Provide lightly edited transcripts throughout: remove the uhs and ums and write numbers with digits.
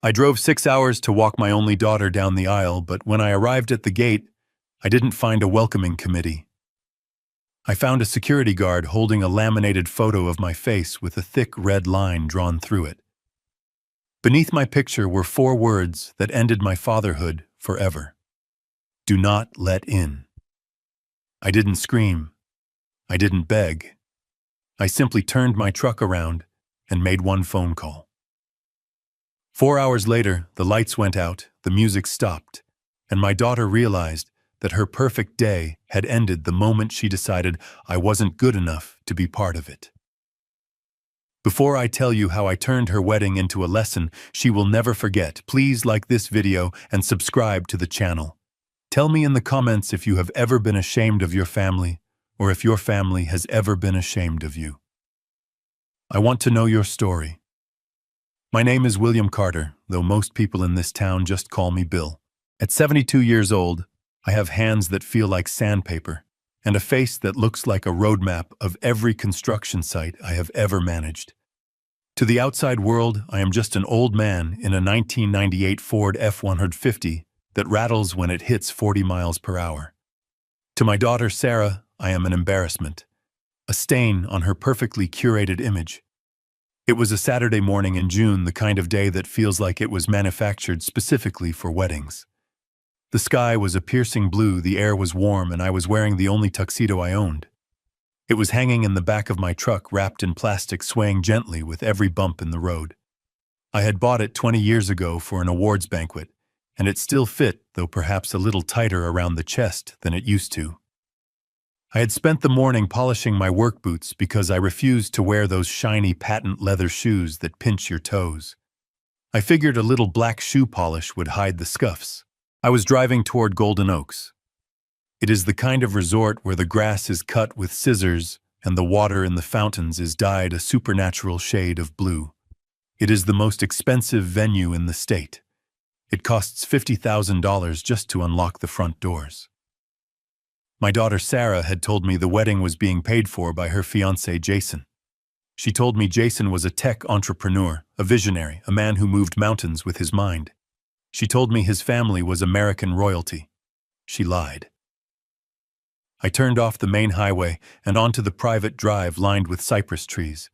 I drove 6 hours to walk my only daughter down the aisle, but when I arrived at the gate, I didn't find a welcoming committee. I found a security guard holding a laminated photo of my face with a thick red line drawn through it. Beneath my picture were 4 words that ended my fatherhood forever. Do not let in. I didn't scream. I didn't beg. I simply turned my truck around and made one phone call. 4 hours later, the lights went out, the music stopped, and my daughter realized that her perfect day had ended the moment she decided I wasn't good enough to be part of it. Before I tell you how I turned her wedding into a lesson she will never forget, please like this video and subscribe to the channel. Tell me in the comments if you have ever been ashamed of your family, or if your family has ever been ashamed of you. I want to know your story. My name is William Carter, though most people in this town just call me Bill. At 72 years old, I have hands that feel like sandpaper, and a face that looks like a roadmap of every construction site I have ever managed. To the outside world, I am just an old man in a 1998 Ford F-150 that rattles when it hits 40 miles per hour. To my daughter Sarah, I am an embarrassment, a stain on her perfectly curated image. It was a Saturday morning in June, the kind of day that feels like it was manufactured specifically for weddings. The sky was a piercing blue, the air was warm, and I was wearing the only tuxedo I owned. It was hanging in the back of my truck, wrapped in plastic, swaying gently with every bump in the road. I had bought it 20 years ago for an awards banquet, and it still fit, though perhaps a little tighter around the chest than it used to. I had spent the morning polishing my work boots because I refused to wear those shiny patent leather shoes that pinch your toes. I figured a little black shoe polish would hide the scuffs. I was driving toward Golden Oaks. It is the kind of resort where the grass is cut with scissors and the water in the fountains is dyed a supernatural shade of blue. It is the most expensive venue in the state. It costs $50,000 just to unlock the front doors. My daughter Sarah had told me the wedding was being paid for by her fiancé Jason. She told me Jason was a tech entrepreneur, a visionary, a man who moved mountains with his mind. She told me his family was American royalty. She lied. I turned off the main highway and onto the private drive lined with cypress trees.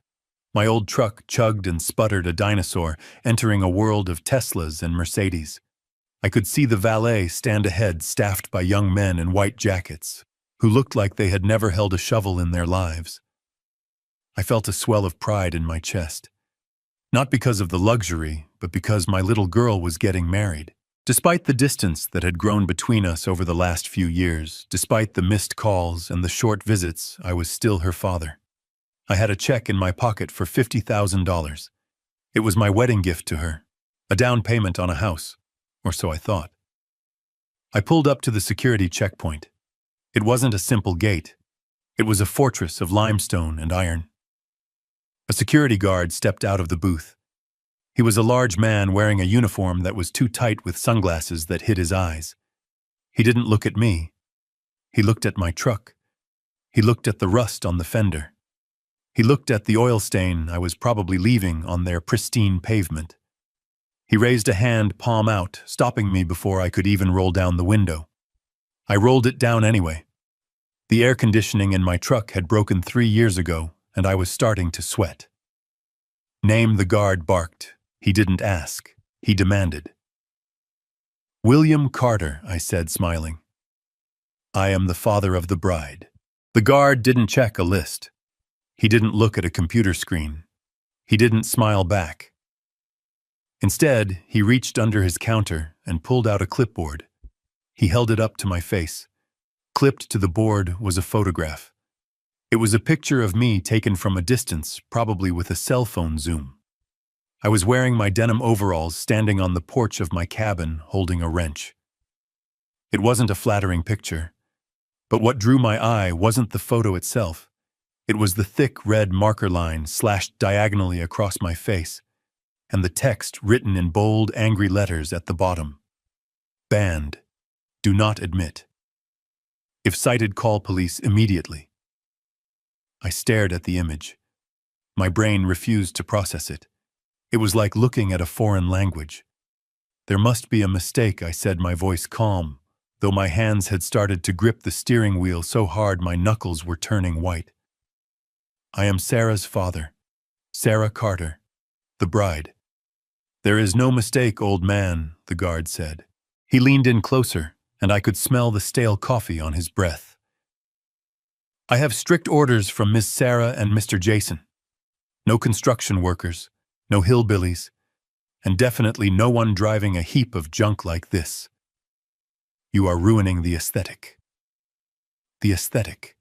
My old truck chugged and sputtered, a dinosaur entering a world of Teslas and Mercedes. I could see the valet stand ahead, staffed by young men in white jackets, who looked like they had never held a shovel in their lives. I felt a swell of pride in my chest. Not because of the luxury, but because my little girl was getting married. Despite the distance that had grown between us over the last few years, despite the missed calls and the short visits, I was still her father. I had a check in my pocket for $50,000. It was my wedding gift to her, a down payment on a house, or so I thought. I pulled up to the security checkpoint. It wasn't a simple gate. It was a fortress of limestone and iron. A security guard stepped out of the booth. He was a large man wearing a uniform that was too tight, with sunglasses that hid his eyes. He didn't look at me. He looked at my truck. He looked at the rust on the fender. He looked at the oil stain I was probably leaving on their pristine pavement. He raised a hand, palm out, stopping me before I could even roll down the window. I rolled it down anyway. The air conditioning in my truck had broken 3 years ago, and I was starting to sweat. Name, the guard barked. He didn't ask. He demanded. William Carter, I said, smiling. I am the father of the bride. The guard didn't check a list. He didn't look at a computer screen. He didn't smile back. Instead, he reached under his counter and pulled out a clipboard. He held it up to my face. Clipped to the board was a photograph. It was a picture of me taken from a distance, probably with a cell phone zoom. I was wearing my denim overalls, standing on the porch of my cabin, holding a wrench. It wasn't a flattering picture, but what drew my eye wasn't the photo itself. It was the thick red marker line slashed diagonally across my face, and the text written in bold, angry letters at the bottom. Banned. Do not admit. If cited, call police immediately. I stared at the image. My brain refused to process it. It was like looking at a foreign language. "There must be a mistake," I said, my voice calm, though my hands had started to grip the steering wheel so hard my knuckles were turning white. "I am Sarah's father, Sarah Carter, the bride." "There is no mistake, old man," the guard said. He leaned in closer, and I could smell the stale coffee on his breath. "I have strict orders from Miss Sarah and Mr. Jason. No construction workers, no hillbillies, and definitely no one driving a heap of junk like this. You are ruining the aesthetic." The aesthetic.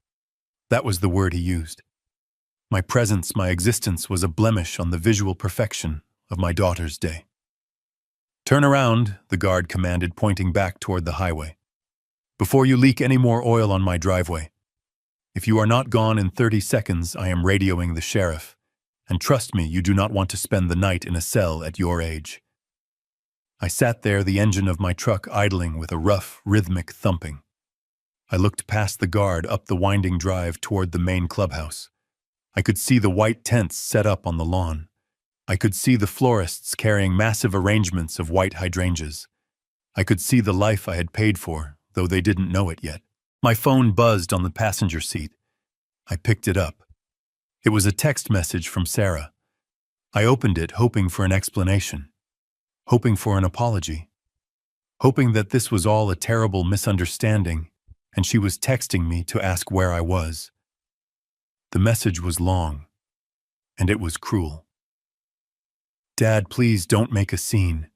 That was the word he used. My presence, my existence was a blemish on the visual perfection of my daughter's day. "Turn around," the guard commanded, pointing back toward the highway, "before you leak any more oil on my driveway. If you are not gone in 30 seconds, I am radioing the sheriff. And trust me, you do not want to spend the night in a cell at your age." I sat there, the engine of my truck idling with a rough, rhythmic thumping. I looked past the guard up the winding drive toward the main clubhouse. I could see the white tents set up on the lawn. I could see the florists carrying massive arrangements of white hydrangeas. I could see the life I had paid for, though they didn't know it yet. My phone buzzed on the passenger seat. I picked it up. It was a text message from Sarah. I opened it, hoping for an explanation, hoping for an apology, hoping that this was all a terrible misunderstanding, and she was texting me to ask where I was. The message was long, and it was cruel. "Dad, please don't make a scene.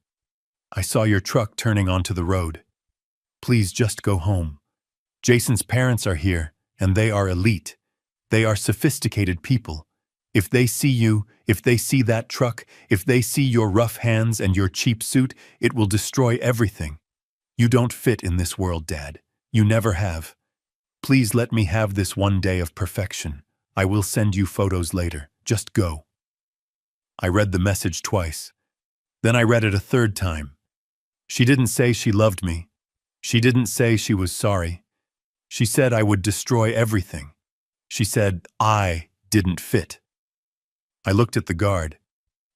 I saw your truck turning onto the road. Please just go home. Jason's parents are here, and they are elite. They are sophisticated people. If they see you, if they see that truck, if they see your rough hands and your cheap suit, it will destroy everything. You don't fit in this world, Dad. You never have. Please let me have this one day of perfection. I will send you photos later. Just go." I read the message twice. Then I read it a third time. She didn't say she loved me. She didn't say she was sorry. She said I would destroy everything. She said I didn't fit. I looked at the guard.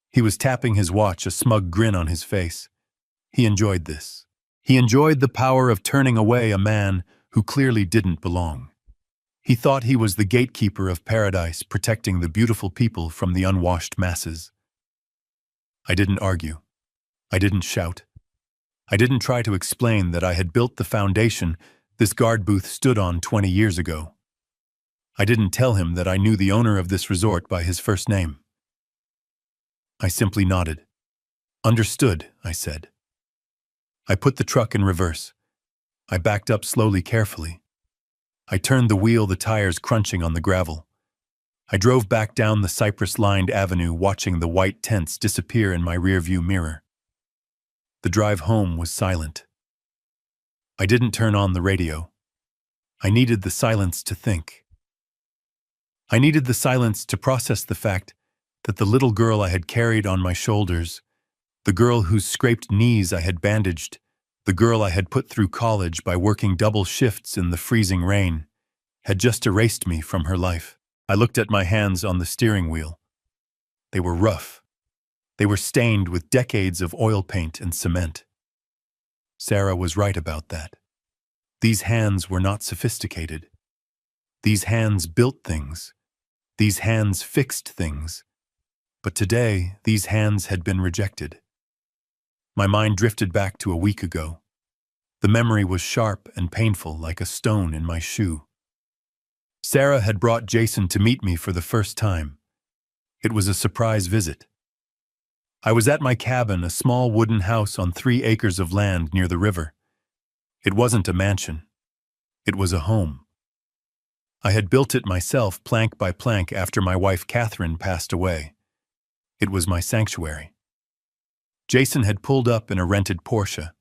He was tapping his watch, a smug grin on his face. He enjoyed this. He enjoyed the power of turning away a man who clearly didn't belong. He thought he was the gatekeeper of paradise, protecting the beautiful people from the unwashed masses. I didn't argue. I didn't shout. I didn't try to explain that I had built the foundation this guard booth stood on 20 years ago. I didn't tell him that I knew the owner of this resort by his first name. I simply nodded. "Understood," I said. I put the truck in reverse. I backed up slowly, carefully. I turned the wheel, the tires crunching on the gravel. I drove back down the cypress-lined avenue, watching the white tents disappear in my rearview mirror. The drive home was silent. I didn't turn on the radio. I needed the silence to think. I needed the silence to process the fact that the little girl I had carried on my shoulders, the girl whose scraped knees I had bandaged, the girl I had put through college by working double shifts in the freezing rain, had just erased me from her life. I looked at my hands on the steering wheel. They were rough. They were stained with decades of oil paint and cement. Sarah was right about that. These hands were not sophisticated. These hands built things. These hands fixed things. But today, these hands had been rejected. My mind drifted back to a week ago. The memory was sharp and painful, like a stone in my shoe. Sarah had brought Jason to meet me for the first time. It was a surprise visit. I was at my cabin, a small wooden house on 3 acres of land near the river. It wasn't a mansion. It was a home. I had built it myself, plank by plank, after my wife Catherine passed away. It was my sanctuary. Jason had pulled up in a rented Porsche.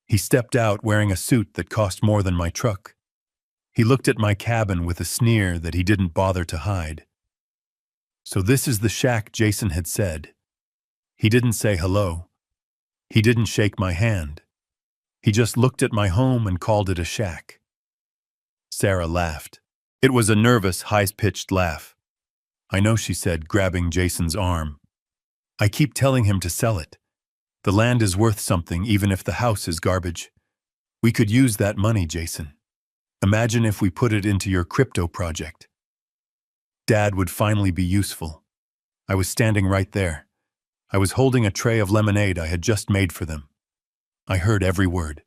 He stepped out wearing a suit that cost more than my truck. He looked at my cabin with a sneer that he didn't bother to hide. "So this is the shack," Jason had said. He didn't say hello. He didn't shake my hand. He just looked at my home and called it a shack. Sarah laughed. It was a nervous, high-pitched laugh. "I know," she said, grabbing Jason's arm. "I keep telling him to sell it. The land is worth something even if the house is garbage. We could use that money, Jason. Imagine if we put it into your crypto project. Dad would finally be useful. I was standing right there. I was holding a tray of lemonade I had just made for them. I heard every word.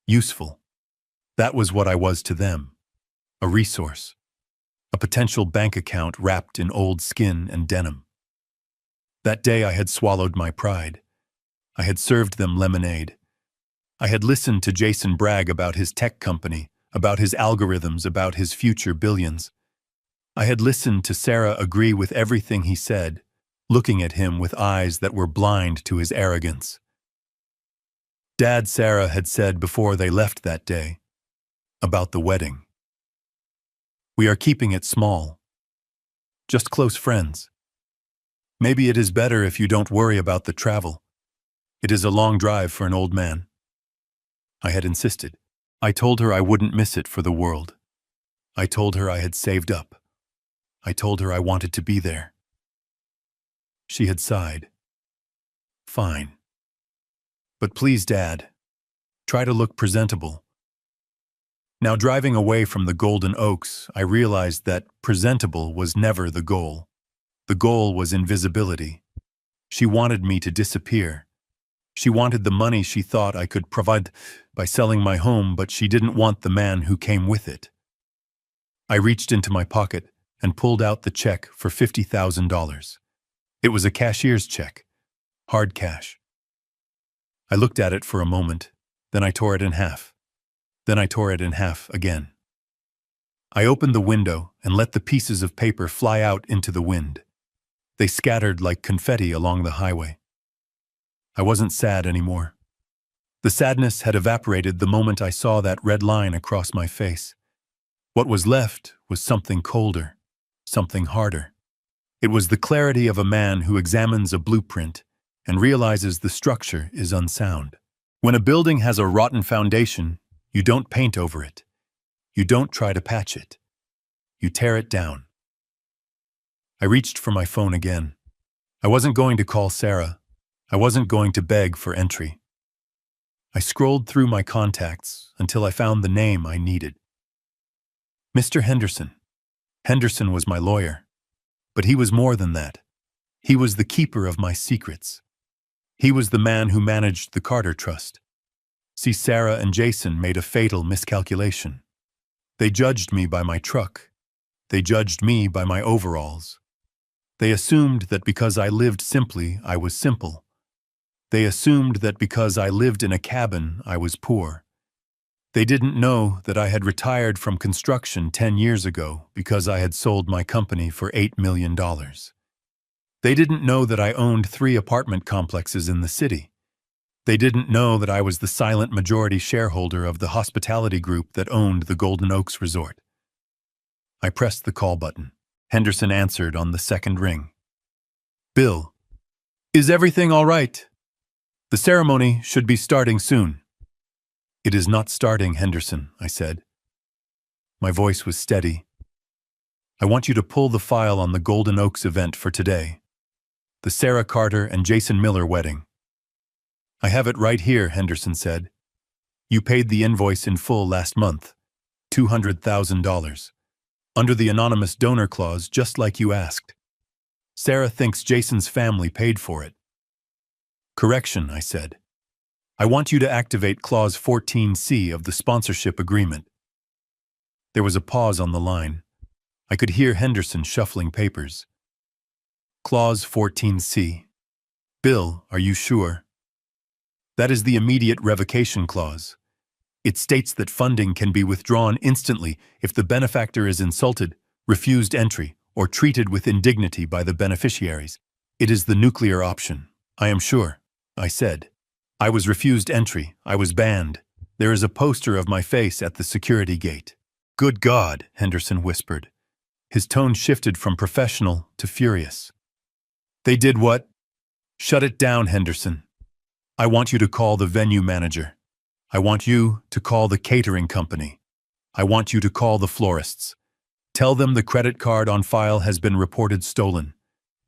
Useful. That was what I was to them. A resource. A potential bank account wrapped in old skin and denim. That day I had swallowed my pride. I had served them lemonade. I had listened to Jason brag about his tech company, about his algorithms, about his future billions. I had listened to Sarah agree with everything he said, looking at him with eyes that were blind to his arrogance. Dad, Sarah had said before they left that day, about the wedding. We are keeping it small. Just close friends. Maybe it is better if you don't worry about the travel. It is a long drive for an old man. I had insisted. I told her I wouldn't miss it for the world. I told her I had saved up. I told her I wanted to be there. She had sighed. Fine. But please, Dad, try to look presentable. Now, driving away from the Golden Oaks, I realized that presentable was never the goal. The goal was invisibility. She wanted me to disappear. She wanted the money she thought I could provide by selling my home, but she didn't want the man who came with it. I reached into my pocket and pulled out the check for $50,000. It was a cashier's check, hard cash. I looked at it for a moment, then I tore it in half. Then I tore it in half again. I opened the window and let the pieces of paper fly out into the wind. They scattered like confetti along the highway. I wasn't sad anymore. The sadness had evaporated the moment I saw that red line across my face. What was left was something colder, something harder. It was the clarity of a man who examines a blueprint and realizes the structure is unsound. When a building has a rotten foundation, you don't paint over it. You don't try to patch it. You tear it down. I reached for my phone again. I wasn't going to call Sarah. I wasn't going to beg for entry. I scrolled through my contacts until I found the name I needed. Mr. Henderson. Henderson was my lawyer. But he was more than that. He was the keeper of my secrets. He was the man who managed the Carter Trust. See, Sarah and Jason made a fatal miscalculation. They judged me by my truck. They judged me by my overalls. They assumed that because I lived simply, I was simple. They assumed that because I lived in a cabin, I was poor. They didn't know that I had retired from construction 10 years ago because I had sold my company for $8 million. They didn't know that I owned 3 apartment complexes in the city. They didn't know that I was the silent majority shareholder of the hospitality group that owned the Golden Oaks Resort. I pressed the call button. Henderson answered on the second ring. Bill, is everything all right? The ceremony should be starting soon. It is not starting, Henderson, I said. My voice was steady. I want you to pull the file on the Golden Oaks event for today. The Sarah Carter and Jason Miller wedding. I have it right here, Henderson said. You paid the invoice in full last month, $200,000, under the anonymous donor clause, just like you asked. Sarah thinks Jason's family paid for it. Correction, I said. I want you to activate Clause 14C of the sponsorship agreement. There was a pause on the line. I could hear Henderson shuffling papers. Clause 14C. Bill, are you sure? That is the immediate revocation clause. It states that funding can be withdrawn instantly if the benefactor is insulted, refused entry, or treated with indignity by the beneficiaries. It is the nuclear option. I am sure, I said. I was refused entry. I was banned. There is a poster of my face at the security gate. Good God, Henderson whispered. His tone shifted from professional to furious. They did what? Shut it down, Henderson. I want you to call the venue manager. I want you to call the catering company. I want you to call the florists. Tell them the credit card on file has been reported stolen.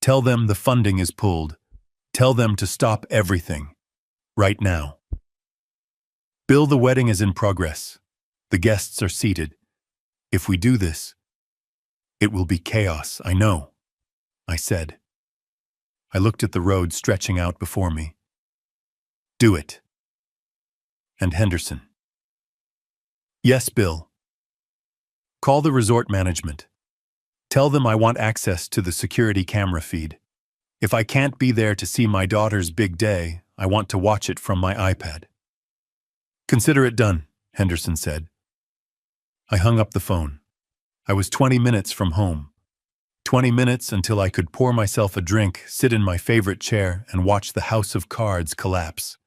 Tell them the funding is pulled. Tell them to stop everything. Right now. Bill, the wedding is in progress. The guests are seated. If we do this, it will be chaos, I know, I said. I looked at the road stretching out before me. Do it. And Henderson. Yes, Bill. Call the resort management. Tell them I want access to the security camera feed. If I can't be there to see my daughter's big day, I want to watch it from my iPad. Consider it done, Henderson said. I hung up the phone. I was 20 minutes from home. 20 minutes until I could pour myself a drink, sit in my favorite chair, and watch the house of cards collapse.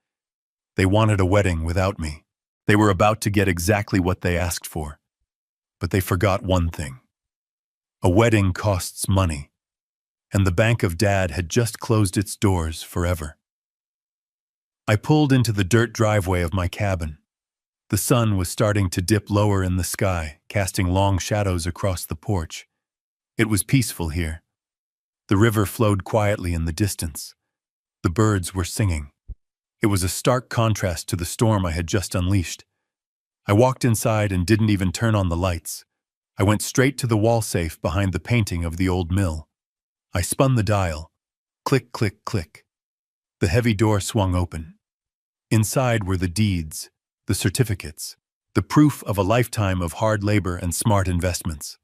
They wanted a wedding without me. They were about to get exactly what they asked for. But they forgot one thing. A wedding costs money, and the bank of Dad had just closed its doors forever. I pulled into the dirt driveway of my cabin. The sun was starting to dip lower in the sky, casting long shadows across the porch. It was peaceful here. The river flowed quietly in the distance. The birds were singing. It was a stark contrast to the storm I had just unleashed. I walked inside and didn't even turn on the lights. I went straight to the wall safe behind the painting of the old mill. I spun the dial. Click, click, click. The heavy door swung open. Inside were the deeds, the certificates, the proof of a lifetime of hard labor and smart investments.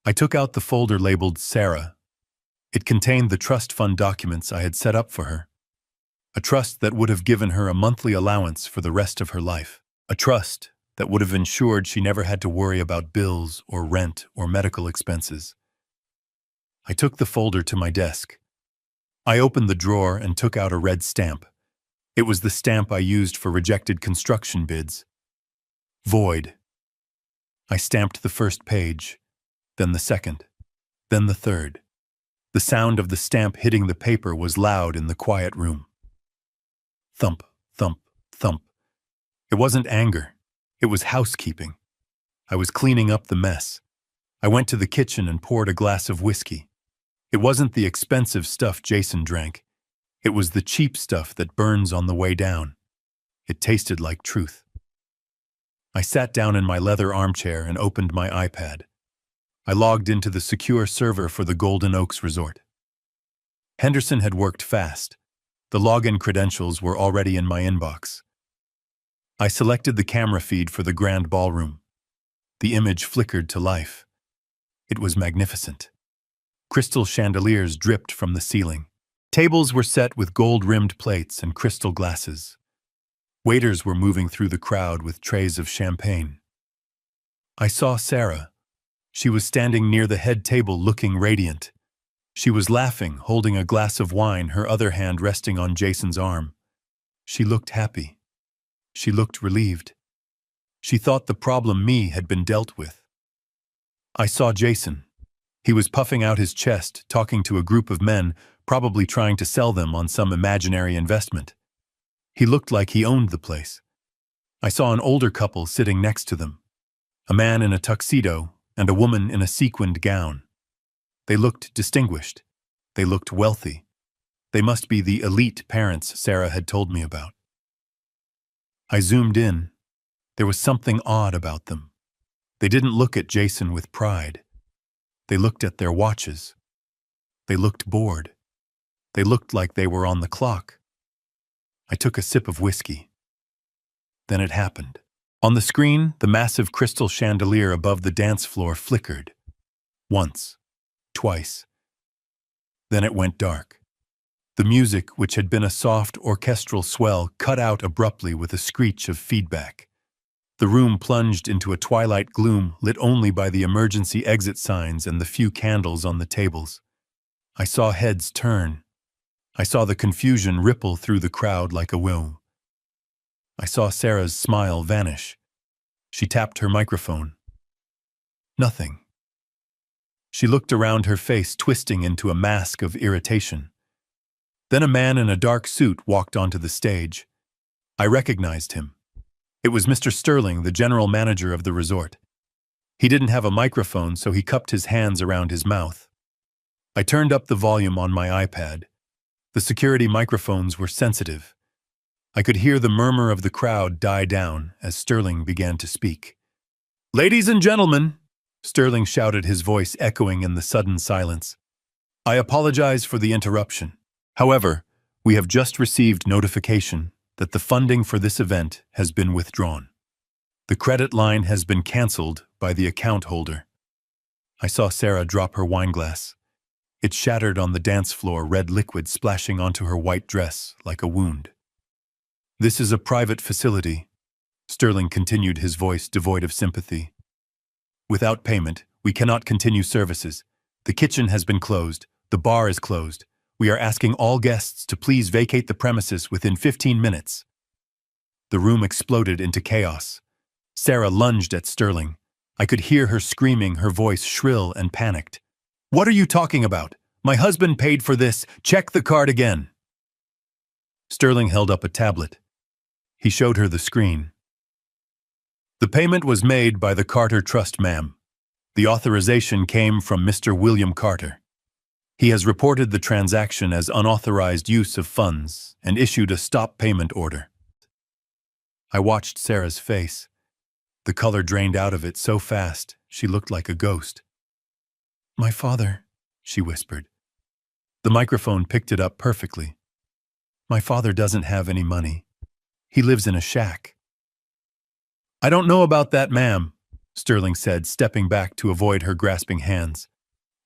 I took out the folder labeled Sarah. It contained the trust fund documents I had set up for her. A trust that would have given her a monthly allowance for the rest of her life. A trust that would have ensured she never had to worry about bills or rent or medical expenses. I took the folder to my desk. I opened the drawer and took out a red stamp. It was the stamp I used for rejected construction bids. Void. I stamped the first page, then the second, then the third. The sound of the stamp hitting the paper was loud in the quiet room. Thump, thump, thump. It wasn't anger. It was housekeeping. I was cleaning up the mess. I went to the kitchen and poured a glass of whiskey. It wasn't the expensive stuff Jason drank. It was the cheap stuff that burns on the way down. It tasted like truth. I sat down in my leather armchair and opened my iPad. I logged into the secure server for the Golden Oaks Resort. Henderson had worked fast. The login credentials were already in my inbox. I selected the camera feed for the grand ballroom. The image flickered to life. It was magnificent. Crystal chandeliers dripped from the ceiling. Tables were set with gold-rimmed plates and crystal glasses. Waiters were moving through the crowd with trays of champagne. I saw Sarah. She was standing near the head table looking radiant. She was laughing, holding a glass of wine, her other hand resting on Jason's arm. She looked happy. She looked relieved. She thought the problem me had been dealt with. I saw Jason. He was puffing out his chest, talking to a group of men, probably trying to sell them on some imaginary investment. He looked like he owned the place. I saw an older couple sitting next to them. A man in a tuxedo and a woman in a sequined gown. They looked distinguished. They looked wealthy. They must be the elite parents Sarah had told me about. I zoomed in. There was something odd about them. They didn't look at Jason with pride. They looked at their watches. They looked bored. They looked like they were on the clock. I took a sip of whiskey. Then it happened. On the screen, the massive crystal chandelier above the dance floor flickered. Once. Twice. Then it went dark. The music, which had been a soft orchestral swell, cut out abruptly with a screech of feedback. The room plunged into a twilight gloom lit only by the emergency exit signs and the few candles on the tables. I saw heads turn. I saw the confusion ripple through the crowd like a wheel. I saw Sarah's smile vanish. She tapped her microphone. Nothing. She looked around, her face twisting into a mask of irritation. Then a man in a dark suit walked onto the stage. I recognized him. It was Mr. Sterling, the general manager of the resort. He didn't have a microphone, so he cupped his hands around his mouth. I turned up the volume on my iPad. The security microphones were sensitive. I could hear the murmur of the crowd die down as Sterling began to speak. "Ladies and gentlemen," Sterling shouted, his voice echoing in the sudden silence. "I apologize for the interruption. However, we have just received notification that the funding for this event has been withdrawn. The credit line has been canceled by the account holder." I saw Sarah drop her wineglass. It shattered on the dance floor, red liquid splashing onto her white dress like a wound. "This is a private facility," Sterling continued, his voice devoid of sympathy. "Without payment, we cannot continue services. The kitchen has been closed. The bar is closed. We are asking all guests to please vacate the premises within 15 minutes. The room exploded into chaos. Sarah lunged at Sterling. I could hear her screaming, her voice shrill and panicked. "What are you talking about? My husband paid for this. Check the card again." Sterling held up a tablet. He showed her the screen. "The payment was made by the Carter Trust, ma'am. The authorization came from Mr. William Carter. He has reported the transaction as unauthorized use of funds and issued a stop payment order." I watched Sarah's face. The color drained out of it so fast, she looked like a ghost. "My father," she whispered. The microphone picked it up perfectly. "My father doesn't have any money. He lives in a shack." "I don't know about that, ma'am," Sterling said, stepping back to avoid her grasping hands.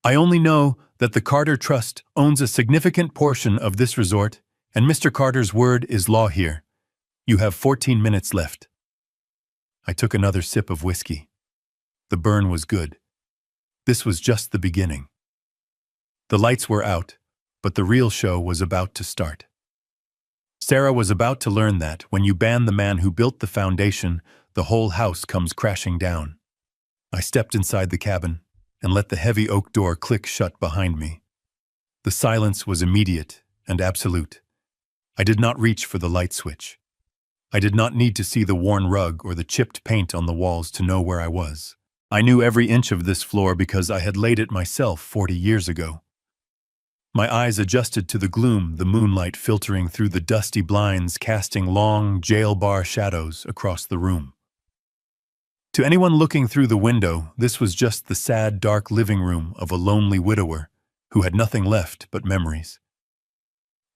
"I only know that the Carter Trust owns a significant portion of this resort, and Mr. Carter's word is law here. You have 14 minutes left." I took another sip of whiskey. The burn was good. This was just the beginning. The lights were out, but the real show was about to start. Sarah was about to learn that when you ban the man who built the foundation, the whole house comes crashing down. I stepped inside the cabin and let the heavy oak door click shut behind me. The silence was immediate and absolute. I did not reach for the light switch. I did not need to see the worn rug or the chipped paint on the walls to know where I was. I knew every inch of this floor because I had laid it myself 40 years ago. My eyes adjusted to the gloom, the moonlight filtering through the dusty blinds, casting long, jail bar shadows across the room. To anyone looking through the window, this was just the sad, dark living room of a lonely widower who had nothing left but memories.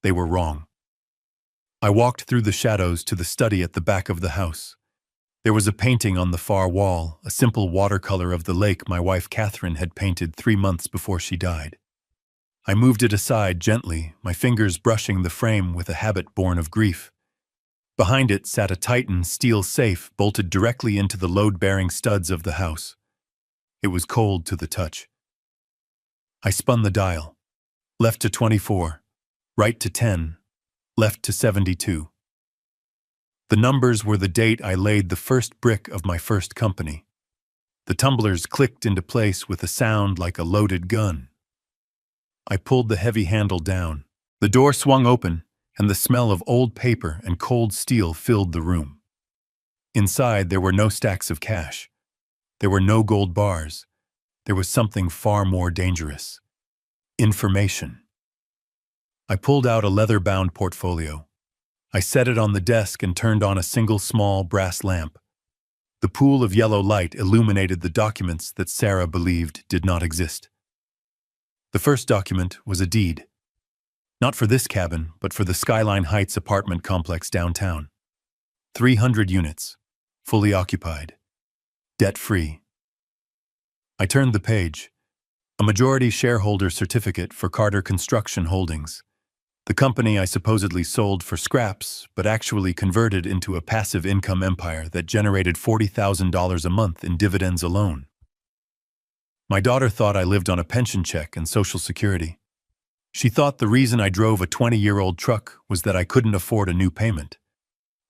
They were wrong. I walked through the shadows to the study at the back of the house. There was a painting on the far wall, a simple watercolor of the lake my wife Catherine had painted 3 months before she died. I moved it aside gently, my fingers brushing the frame with a habit born of grief. Behind it sat a Titan steel safe bolted directly into the load-bearing studs of the house. It was cold to the touch. I spun the dial. Left to 24, right to 10, left to 72. The numbers were the date I laid the first brick of my first company. The tumblers clicked into place with a sound like a loaded gun. I pulled the heavy handle down. The door swung open, and the smell of old paper and cold steel filled the room. Inside, there were no stacks of cash. There were no gold bars. There was something far more dangerous. Information. I pulled out a leather-bound portfolio. I set it on the desk and turned on a single small brass lamp. The pool of yellow light illuminated the documents that Sarah believed did not exist. The first document was a deed. Not for this cabin, but for the Skyline Heights apartment complex downtown. 300 units, fully occupied, debt-free. I turned the page. A majority shareholder certificate for Carter Construction Holdings. The company I supposedly sold for scraps, but actually converted into a passive income empire that generated $40,000 a month in dividends alone. My daughter thought I lived on a pension check and Social Security. She thought the reason I drove a 20-year-old truck was that I couldn't afford a new payment.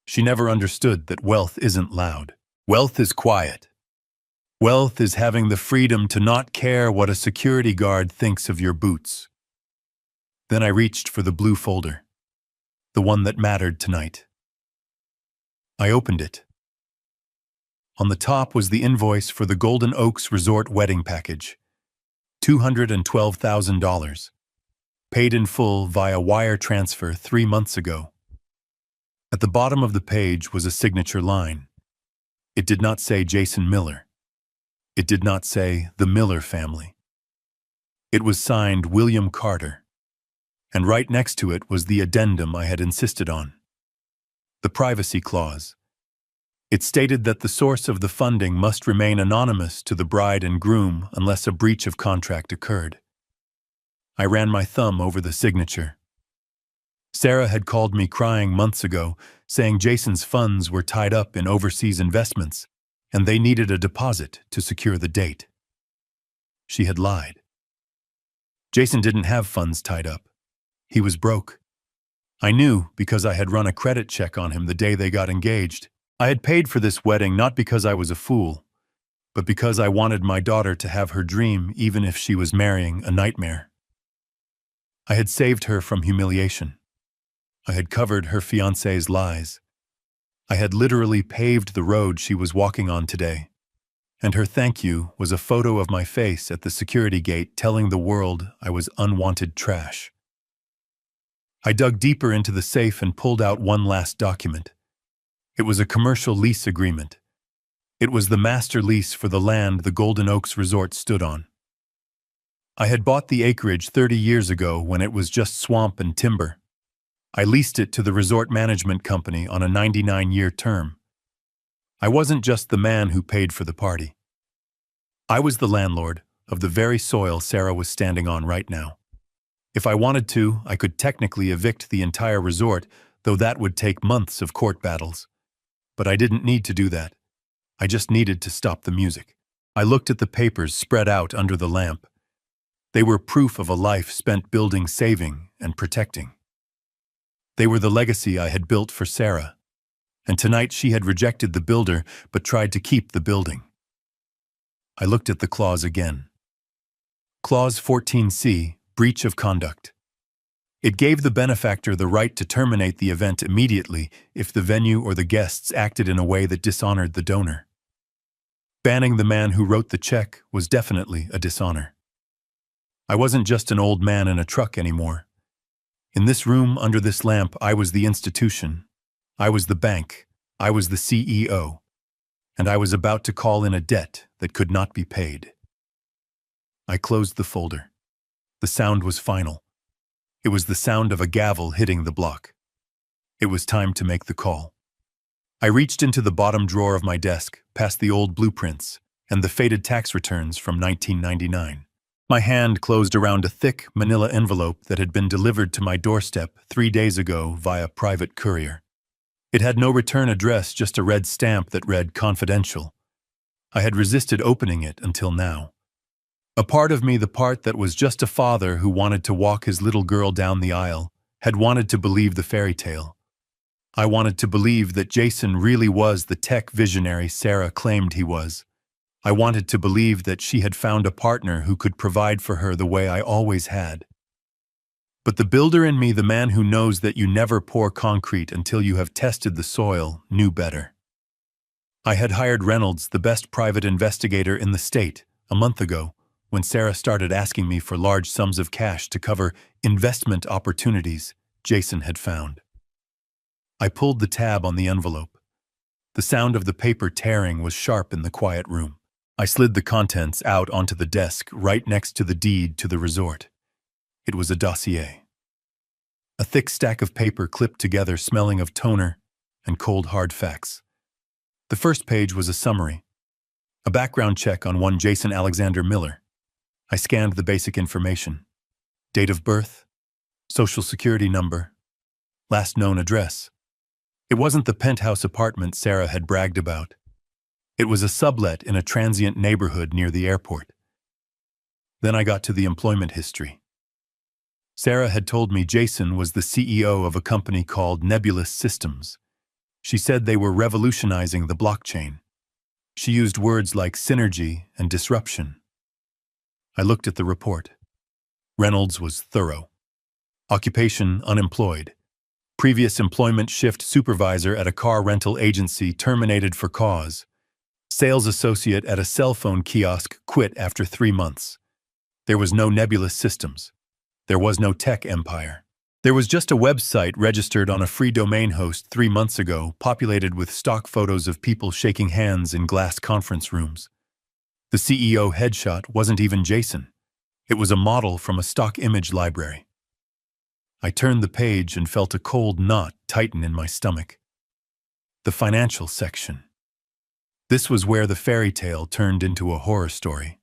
She never understood that wealth isn't loud. Wealth is quiet. Wealth is having the freedom to not care what a security guard thinks of your boots. Then I reached for the blue folder, the one that mattered tonight. I opened it. On the top was the invoice for the Golden Oaks Resort wedding package, $212,000, paid in full via wire transfer 3 months ago. At the bottom of the page was a signature line. It did not say Jason Miller. It did not say the Miller family. It was signed William Carter, and right next to it was the addendum I had insisted on. The privacy clause. It stated that the source of the funding must remain anonymous to the bride and groom unless a breach of contract occurred. I ran my thumb over the signature. Sarah had called me crying months ago, saying Jason's funds were tied up in overseas investments, and they needed a deposit to secure the date. She had lied. Jason didn't have funds tied up. He was broke. I knew because I had run a credit check on him the day they got engaged. I had paid for this wedding not because I was a fool, but because I wanted my daughter to have her dream even if she was marrying a nightmare. I had saved her from humiliation. I had covered her fiancé's lies. I had literally paved the road she was walking on today. And her thank you was a photo of my face at the security gate telling the world I was unwanted trash. I dug deeper into the safe and pulled out one last document. It was a commercial lease agreement. It was the master lease for the land the Golden Oaks Resort stood on. I had bought the acreage 30 years ago when it was just swamp and timber. I leased it to the resort management company on a 99-year term. I wasn't just the man who paid for the party. I was the landlord of the very soil Sarah was standing on right now. If I wanted to, I could technically evict the entire resort, though that would take months of court battles. But I didn't need to do that. I just needed to stop the music. I looked at the papers spread out under the lamp. They were proof of a life spent building, saving, and protecting. They were the legacy I had built for Sarah, and tonight she had rejected the builder but tried to keep the building. I looked at the clause again. Clause 14C, breach of conduct. It gave the benefactor the right to terminate the event immediately if the venue or the guests acted in a way that dishonored the donor. Banning the man who wrote the check was definitely a dishonor. I wasn't just an old man in a truck anymore. In this room, under this lamp, I was the institution. I was the bank. I was the CEO. And I was about to call in a debt that could not be paid. I closed the folder. The sound was final. It was the sound of a gavel hitting the block. It was time to make the call. I reached into the bottom drawer of my desk, past the old blueprints and the faded tax returns from 1999. My hand closed around a thick manila envelope that had been delivered to my doorstep 3 days ago via private courier. It had no return address, just a red stamp that read confidential. I had resisted opening it until now. A part of me, the part that was just a father who wanted to walk his little girl down the aisle, had wanted to believe the fairy tale. I wanted to believe that Jason really was the tech visionary Sarah claimed he was. I wanted to believe that she had found a partner who could provide for her the way I always had. But the builder in me, the man who knows that you never pour concrete until you have tested the soil, knew better. I had hired Reynolds, the best private investigator in the state, a month ago, when Sarah started asking me for large sums of cash to cover investment opportunities Jason had found. I pulled the tab on the envelope. The sound of the paper tearing was sharp in the quiet room. I slid the contents out onto the desk right next to the deed to the resort. It was a dossier. A thick stack of paper clipped together, smelling of toner and cold hard facts. The first page was a summary. A background check on one Jason Alexander Miller. I scanned the basic information. Date of birth, social security number, last known address. It wasn't the penthouse apartment Sarah had bragged about. It was a sublet in a transient neighborhood near the airport. Then I got to the employment history. Sarah had told me Jason was the CEO of a company called Nebulous Systems. She said they were revolutionizing the blockchain. She used words like synergy and disruption. I looked at the report. Reynolds was thorough. Occupation, unemployed. Previous employment, shift supervisor at a car rental agency, terminated for cause. Sales associate at a cell phone kiosk, quit after 3 months. There was no Nebulous Systems. There was no tech empire. There was just a website registered on a free domain host 3 months ago, populated with stock photos of people shaking hands in glass conference rooms. The CEO headshot wasn't even Jason. It was a model from a stock image library. I turned the page and felt a cold knot tighten in my stomach. The financial section. This was where the fairy tale turned into a horror story.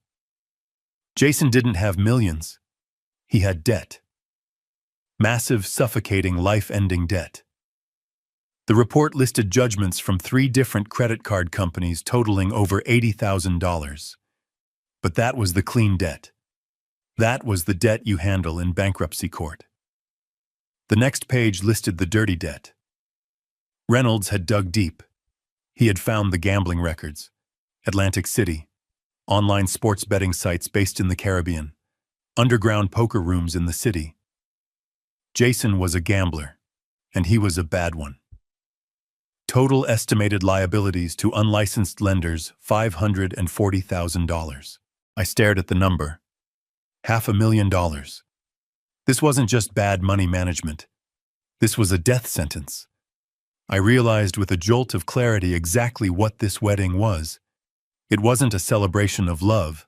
Jason didn't have millions. He had debt. Massive, suffocating, life-ending debt. The report listed judgments from 3 different credit card companies totaling over $80,000. But that was the clean debt. That was the debt you handle in bankruptcy court. The next page listed the dirty debt. Reynolds had dug deep. He had found the gambling records. Atlantic City. Online sports betting sites based in the Caribbean. Underground poker rooms in the city. Jason was a gambler, and he was a bad one. Total estimated liabilities to unlicensed lenders, $540,000. I stared at the number. $500,000. This wasn't just bad money management. This was a death sentence. I realized with a jolt of clarity exactly what this wedding was. It wasn't a celebration of love.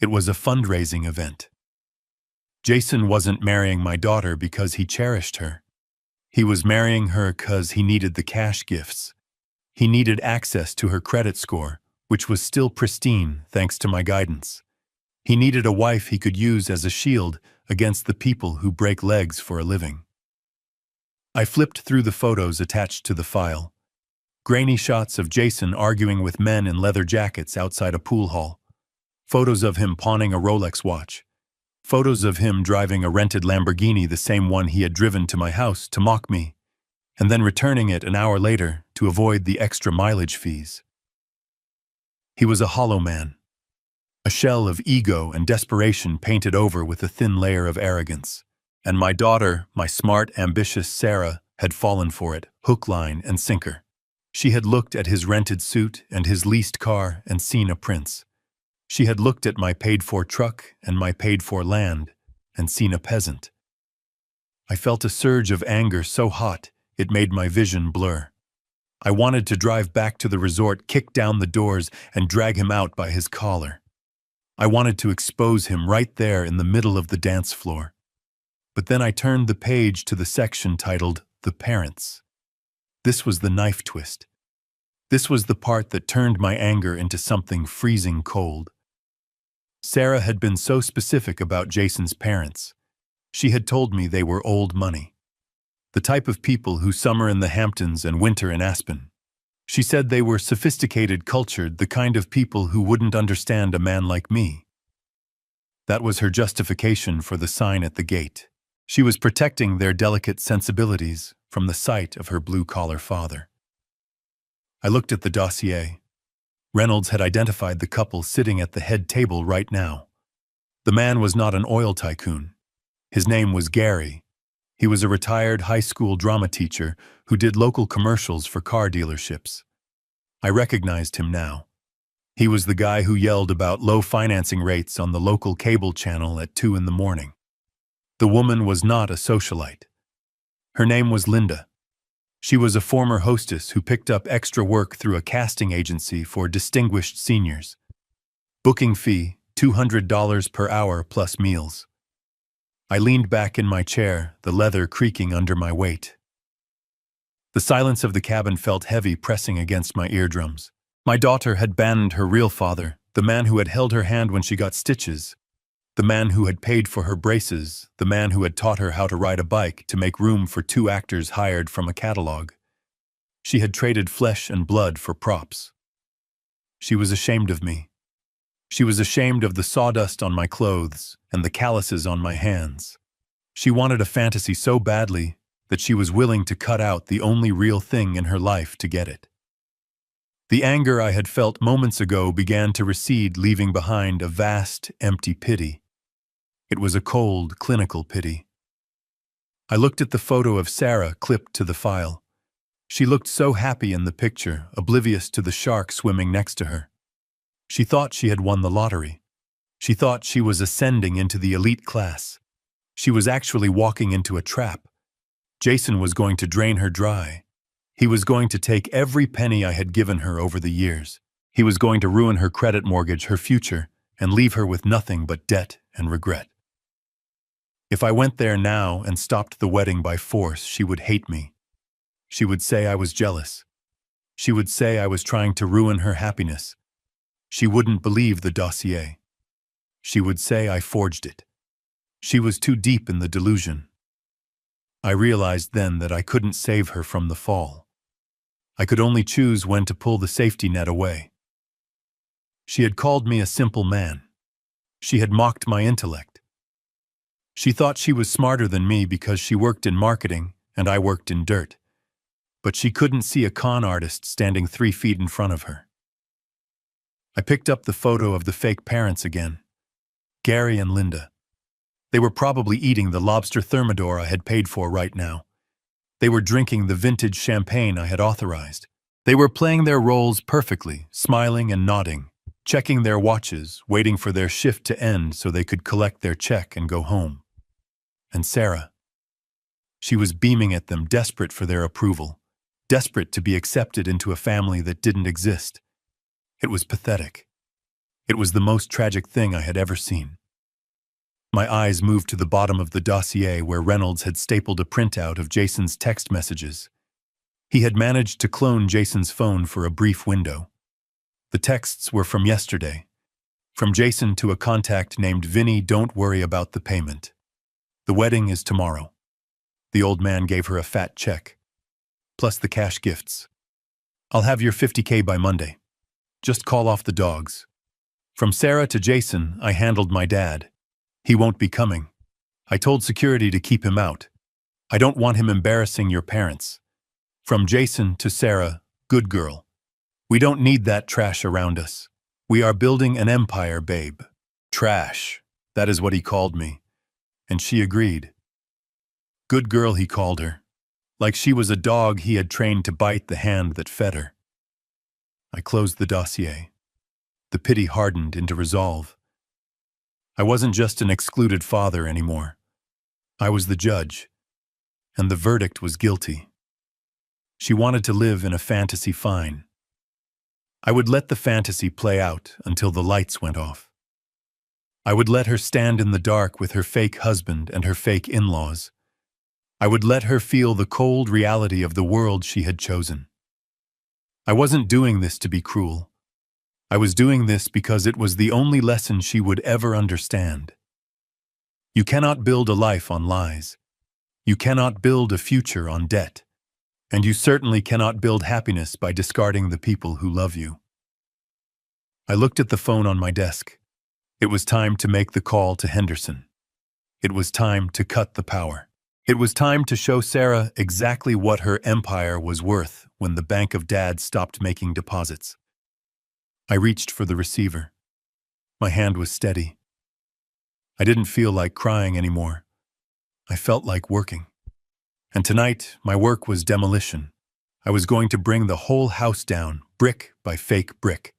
It was a fundraising event. Jason wasn't marrying my daughter because he cherished her. He was marrying her because he needed the cash gifts. He needed access to her credit score, which was still pristine thanks to my guidance. He needed a wife he could use as a shield against the people who break legs for a living. I flipped through the photos attached to the file. Grainy shots of Jason arguing with men in leather jackets outside a pool hall. Photos of him pawning a Rolex watch. Photos of him driving a rented Lamborghini, the same one he had driven to my house to mock me, and then returning it an hour later to avoid the extra mileage fees. He was a hollow man. A shell of ego and desperation painted over with a thin layer of arrogance. And my daughter, my smart, ambitious Sarah, had fallen for it, hook, line, and sinker. She had looked at his rented suit and his leased car and seen a prince. She had looked at my paid-for truck and my paid-for land and seen a peasant. I felt a surge of anger so hot it made my vision blur. I wanted to drive back to the resort, kick down the doors, and drag him out by his collar. I wanted to expose him right there in the middle of the dance floor. But then I turned the page to the section titled The Parents. This was the knife twist. This was the part that turned my anger into something freezing cold. Sarah had been so specific about Jason's parents. She had told me they were old money. The type of people who summer in the Hamptons and winter in Aspen. She said they were sophisticated, cultured, the kind of people who wouldn't understand a man like me. That was her justification for the sign at the gate. She was protecting their delicate sensibilities from the sight of her blue-collar father. I looked at the dossier. Reynolds had identified the couple sitting at the head table right now. The man was not an oil tycoon. His name was Gary. He was a retired high school drama teacher who did local commercials for car dealerships. I recognized him now. He was the guy who yelled about low financing rates on the local cable channel at 2 in the morning. The woman was not a socialite. Her name was Linda. She was a former hostess who picked up extra work through a casting agency for distinguished seniors. Booking fee, $200 per hour plus meals. I leaned back in my chair, the leather creaking under my weight. The silence of the cabin felt heavy, pressing against my eardrums. My daughter had abandoned her real father, the man who had held her hand when she got stitches, the man who had paid for her braces, the man who had taught her how to ride a bike to make room for 2 actors hired from a catalog. She had traded flesh and blood for props. She was ashamed of me. She was ashamed of the sawdust on my clothes and the calluses on my hands. She wanted a fantasy so badly that she was willing to cut out the only real thing in her life to get it. The anger I had felt moments ago began to recede, leaving behind a vast, empty pity. It was a cold, clinical pity. I looked at the photo of Sarah clipped to the file. She looked so happy in the picture, oblivious to the shark swimming next to her. She thought she had won the lottery. She thought she was ascending into the elite class. She was actually walking into a trap, Jason was going to drain her dry. He was going to take every penny I had given her over the years. He was going to ruin her credit mortgage, her future, and leave her with nothing but debt and regret. If I went there now and stopped the wedding by force, she would hate me. She would say I was jealous. She would say I was trying to ruin her happiness. She wouldn't believe the dossier. She would say I forged it. She was too deep in the delusion. I realized then that I couldn't save her from the fall. I could only choose when to pull the safety net away. She had called me a simple man. She had mocked my intellect. She thought she was smarter than me because she worked in marketing and I worked in dirt. But she couldn't see a con artist standing 3 feet in front of her. I picked up the photo of the fake parents again, Gary and Linda. They were probably eating the lobster thermidor I had paid for right now. They were drinking the vintage champagne I had authorized. They were playing their roles perfectly, smiling and nodding, checking their watches, waiting for their shift to end so they could collect their check and go home. And Sarah. She was beaming at them, desperate for their approval, desperate to be accepted into a family that didn't exist. It was pathetic. It was the most tragic thing I had ever seen. My eyes moved to the bottom of the dossier where Reynolds had stapled a printout of Jason's text messages. He had managed to clone Jason's phone for a brief window. The texts were from yesterday. From Jason to a contact named Vinny, "Don't worry about the payment. The wedding is tomorrow." The old man gave her a fat check, plus the cash gifts. "I'll have your $50K by Monday. Just call off the dogs." From Sarah to Jason, I handled my dad. "He won't be coming. I told security to keep him out. I don't want him embarrassing your parents." From Jason to Sarah, "Good girl. We don't need that trash around us. We are building an empire, babe." Trash. That is what he called me. And she agreed. Good girl, he called her. Like she was a dog he had trained to bite the hand that fed her. I closed the dossier. The pity hardened into resolve. I wasn't just an excluded father anymore. I was the judge, and the verdict was guilty. She wanted to live in a fantasy fine. I would let the fantasy play out until the lights went off. I would let her stand in the dark with her fake husband and her fake in-laws. I would let her feel the cold reality of the world she had chosen. I wasn't doing this to be cruel. I was doing this because it was the only lesson she would ever understand. You cannot build a life on lies. You cannot build a future on debt. And you certainly cannot build happiness by discarding the people who love you. I looked at the phone on my desk. It was time to make the call to Henderson. It was time to cut the power. It was time to show Sarah exactly what her empire was worth when the Bank of Dad stopped making deposits. I reached for the receiver. My hand was steady. I didn't feel like crying anymore. I felt like working. And tonight, my work was demolition. I was going to bring the whole house down, brick by fake brick.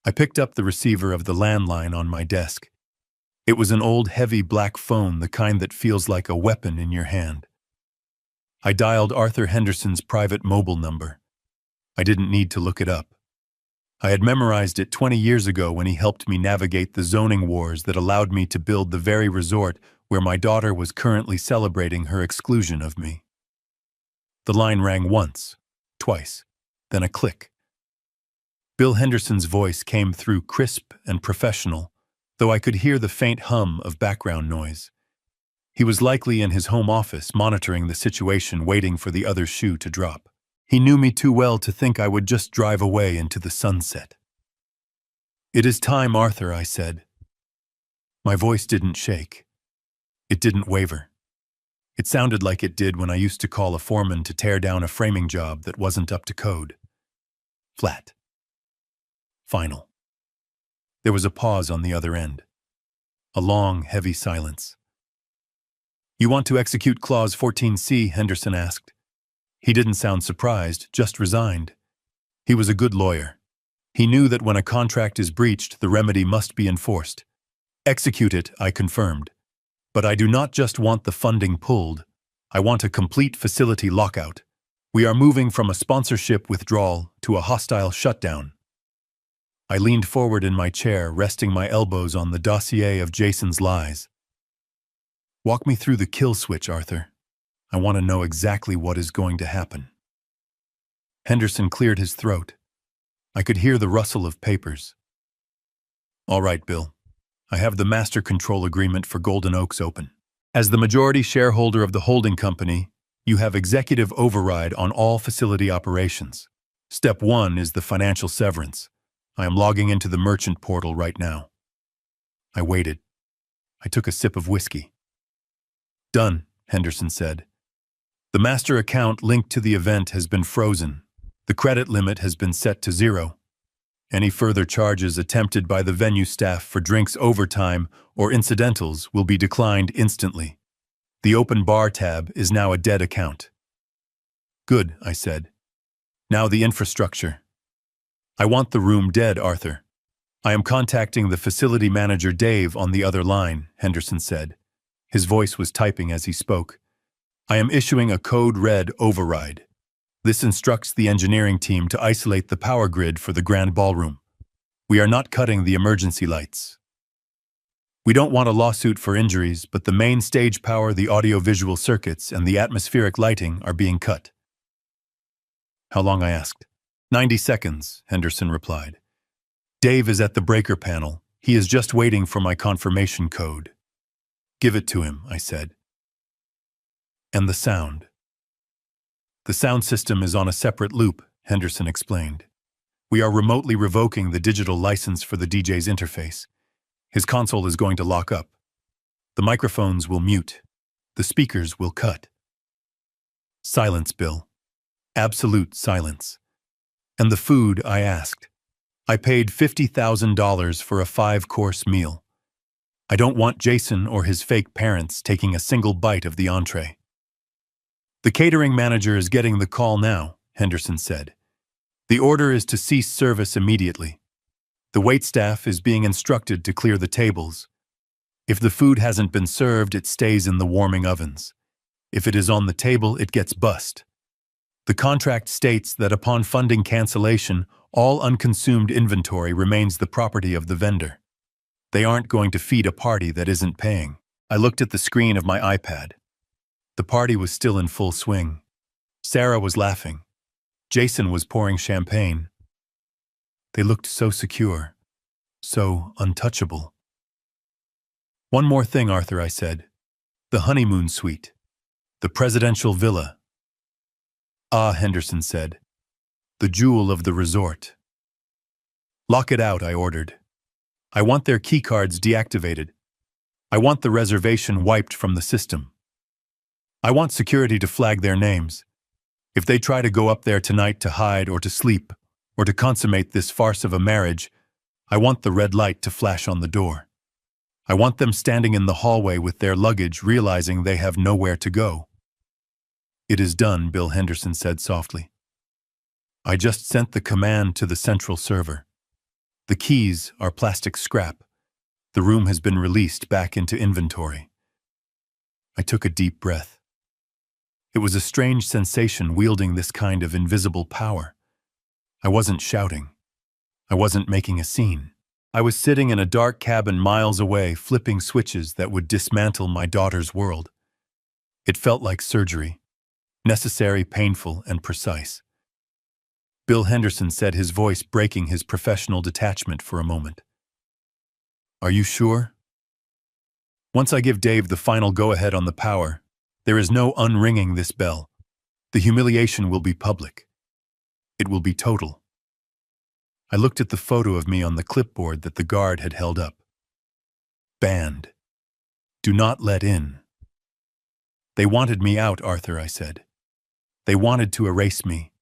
I picked up the receiver of the landline on my desk. It was an old, heavy black phone, the kind that feels like a weapon in your hand. I dialed Arthur Henderson's private mobile number. I didn't need to look it up. I had memorized it 20 years ago when he helped me navigate the zoning wars that allowed me to build the very resort where my daughter was currently celebrating her exclusion of me. The line rang once, twice, then a click. Bill Henderson's voice came through crisp and professional, though I could hear the faint hum of background noise. He was likely in his home office, monitoring the situation, waiting for the other shoe to drop. He knew me too well to think I would just drive away into the sunset. "It is time, Arthur," I said. My voice didn't shake. It didn't waver. It sounded like it did when I used to call a foreman to tear down a framing job that wasn't up to code. Flat. Final. There was a pause on the other end. A long, heavy silence. "You want to execute Clause 14C?" Henderson asked. He didn't sound surprised, just resigned. He was a good lawyer. He knew that when a contract is breached, the remedy must be enforced. "Execute it," I confirmed. "But I do not just want the funding pulled. I want a complete facility lockout. We are moving from a sponsorship withdrawal to a hostile shutdown. I leaned forward in my chair, resting my elbows on the dossier of Jason's lies. Walk me through the kill switch, Arthur. I want to know exactly what is going to happen. Henderson cleared his throat. I could hear the rustle of papers. All right, Bill. I have the master control agreement for Golden Oaks open. As the majority shareholder of the holding company, you have executive override on all facility operations. Step 1 is the financial severance. I am logging into the merchant portal right now. I waited. I took a sip of whiskey. Done, Henderson said. The master account linked to the event has been frozen. The credit limit has been set to 0. Any further charges attempted by the venue staff for drinks overtime or incidentals will be declined instantly. The open bar tab is now a dead account. Good, I said. Now the infrastructure. I want the room dead, Arthur. I am contacting the facility manager Dave on the other line, Henderson said. His voice was typing as he spoke. I am issuing a code red override. This instructs the engineering team to isolate the power grid for the grand ballroom. We are not cutting the emergency lights. We don't want a lawsuit for injuries, but the main stage power, the audio-visual circuits, and the atmospheric lighting are being cut. How long, I asked. 90 seconds, Henderson replied. Dave is at the breaker panel. He is just waiting for my confirmation code. Give it to him, I said. And the sound. The sound system is on a separate loop, Henderson explained. We are remotely revoking the digital license for the DJ's interface. His console is going to lock up. The microphones will mute. The speakers will cut. Silence, Bill. Absolute silence. And the food, I asked. I paid $50,000 for a 5-course meal. I don't want Jason or his fake parents taking a single bite of the entree. The catering manager is getting the call now, Henderson said. The order is to cease service immediately. The waitstaff is being instructed to clear the tables. If the food hasn't been served, it stays in the warming ovens. If it is on the table, it gets bussed. The contract states that upon funding cancellation, all unconsumed inventory remains the property of the vendor. They aren't going to feed a party that isn't paying. I looked at the screen of my iPad. The party was still in full swing. Sarah was laughing. Jason was pouring champagne. They looked so secure, so untouchable. One more thing, Arthur, I said. The honeymoon suite. The presidential villa. Ah, Henderson said. The jewel of the resort. Lock it out, I ordered. I want their keycards deactivated. I want the reservation wiped from the system. I want security to flag their names. If they try to go up there tonight to hide or to sleep, or to consummate this farce of a marriage, I want the red light to flash on the door. I want them standing in the hallway with their luggage, realizing they have nowhere to go. It is done, Bill Henderson said softly. I just sent the command to the central server. The keys are plastic scrap. The room has been released back into inventory. I took a deep breath. It was a strange sensation wielding this kind of invisible power. I wasn't shouting. I wasn't making a scene. I was sitting in a dark cabin miles away, flipping switches that would dismantle my daughter's world. It felt like surgery, necessary, painful, and precise. Bill Henderson said, his voice breaking his professional detachment for a moment. Are you sure? Once I give Dave the final go-ahead on the power, there is no unringing this bell. The humiliation will be public. It will be total. I looked at the photo of me on the clipboard that the guard had held up. Banned. Do not let in. They wanted me out, Arthur, I said. They wanted to erase me.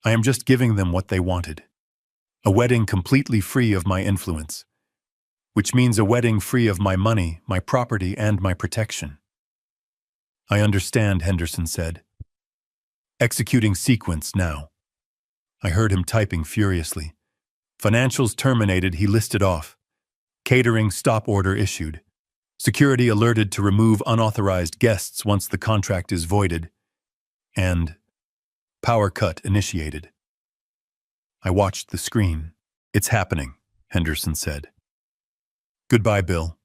I am just giving them what they wanted. A wedding completely free of my influence. Which means a wedding free of my money, my property, and my protection. I understand, Henderson said. Executing sequence now. I heard him typing furiously. Financials terminated, he listed off. Catering stop order issued. Security alerted to remove unauthorized guests once the contract is voided, and power cut initiated. I watched the screen. It's happening, Henderson said. Goodbye, Bill.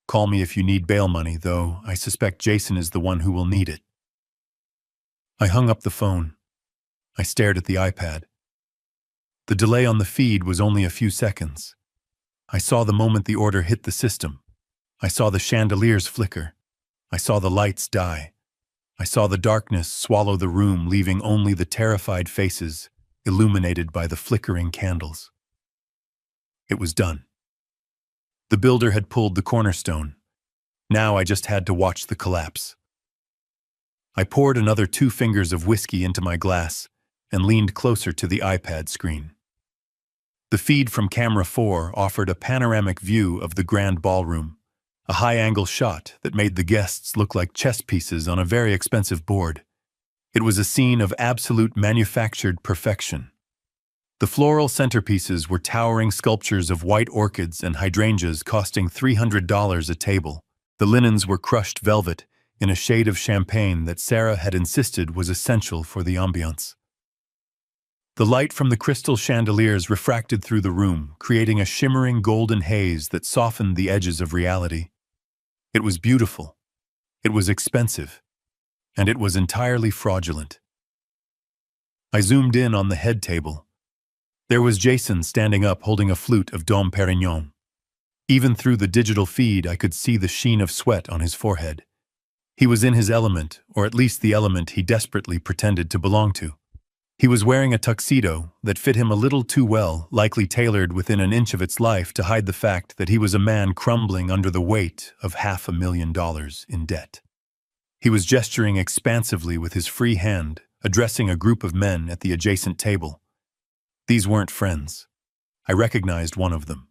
Call me if you need bail money, though I suspect Jason is the one who will need it. I hung up the phone. I stared at the iPad. The delay on the feed was only a few seconds. I saw the moment the order hit the system. I saw the chandeliers flicker. I saw the lights die. I saw the darkness swallow the room, leaving only the terrified faces illuminated by the flickering candles. It was done. The builder had pulled the cornerstone. Now I just had to watch the collapse. I poured another 2 fingers of whiskey into my glass and leaned closer to the iPad screen. The feed from camera 4 offered a panoramic view of the grand ballroom, a high-angle shot that made the guests look like chess pieces on a very expensive board. It was a scene of absolute manufactured perfection. The floral centerpieces were towering sculptures of white orchids and hydrangeas costing $300 a table. The linens were crushed velvet in a shade of champagne that Sarah had insisted was essential for the ambiance. The light from the crystal chandeliers refracted through the room, creating a shimmering golden haze that softened the edges of reality. It was beautiful. It was expensive. And it was entirely fraudulent. I zoomed in on the head table. There was Jason standing up holding a flute of Dom Perignon. Even through the digital feed, I could see the sheen of sweat on his forehead. He was in his element, or at least the element he desperately pretended to belong to. He was wearing a tuxedo that fit him a little too well, likely tailored within an inch of its life to hide the fact that he was a man crumbling under the weight of $500,000 in debt. He was gesturing expansively with his free hand, addressing a group of men at the adjacent table. These weren't friends. I recognized one of them.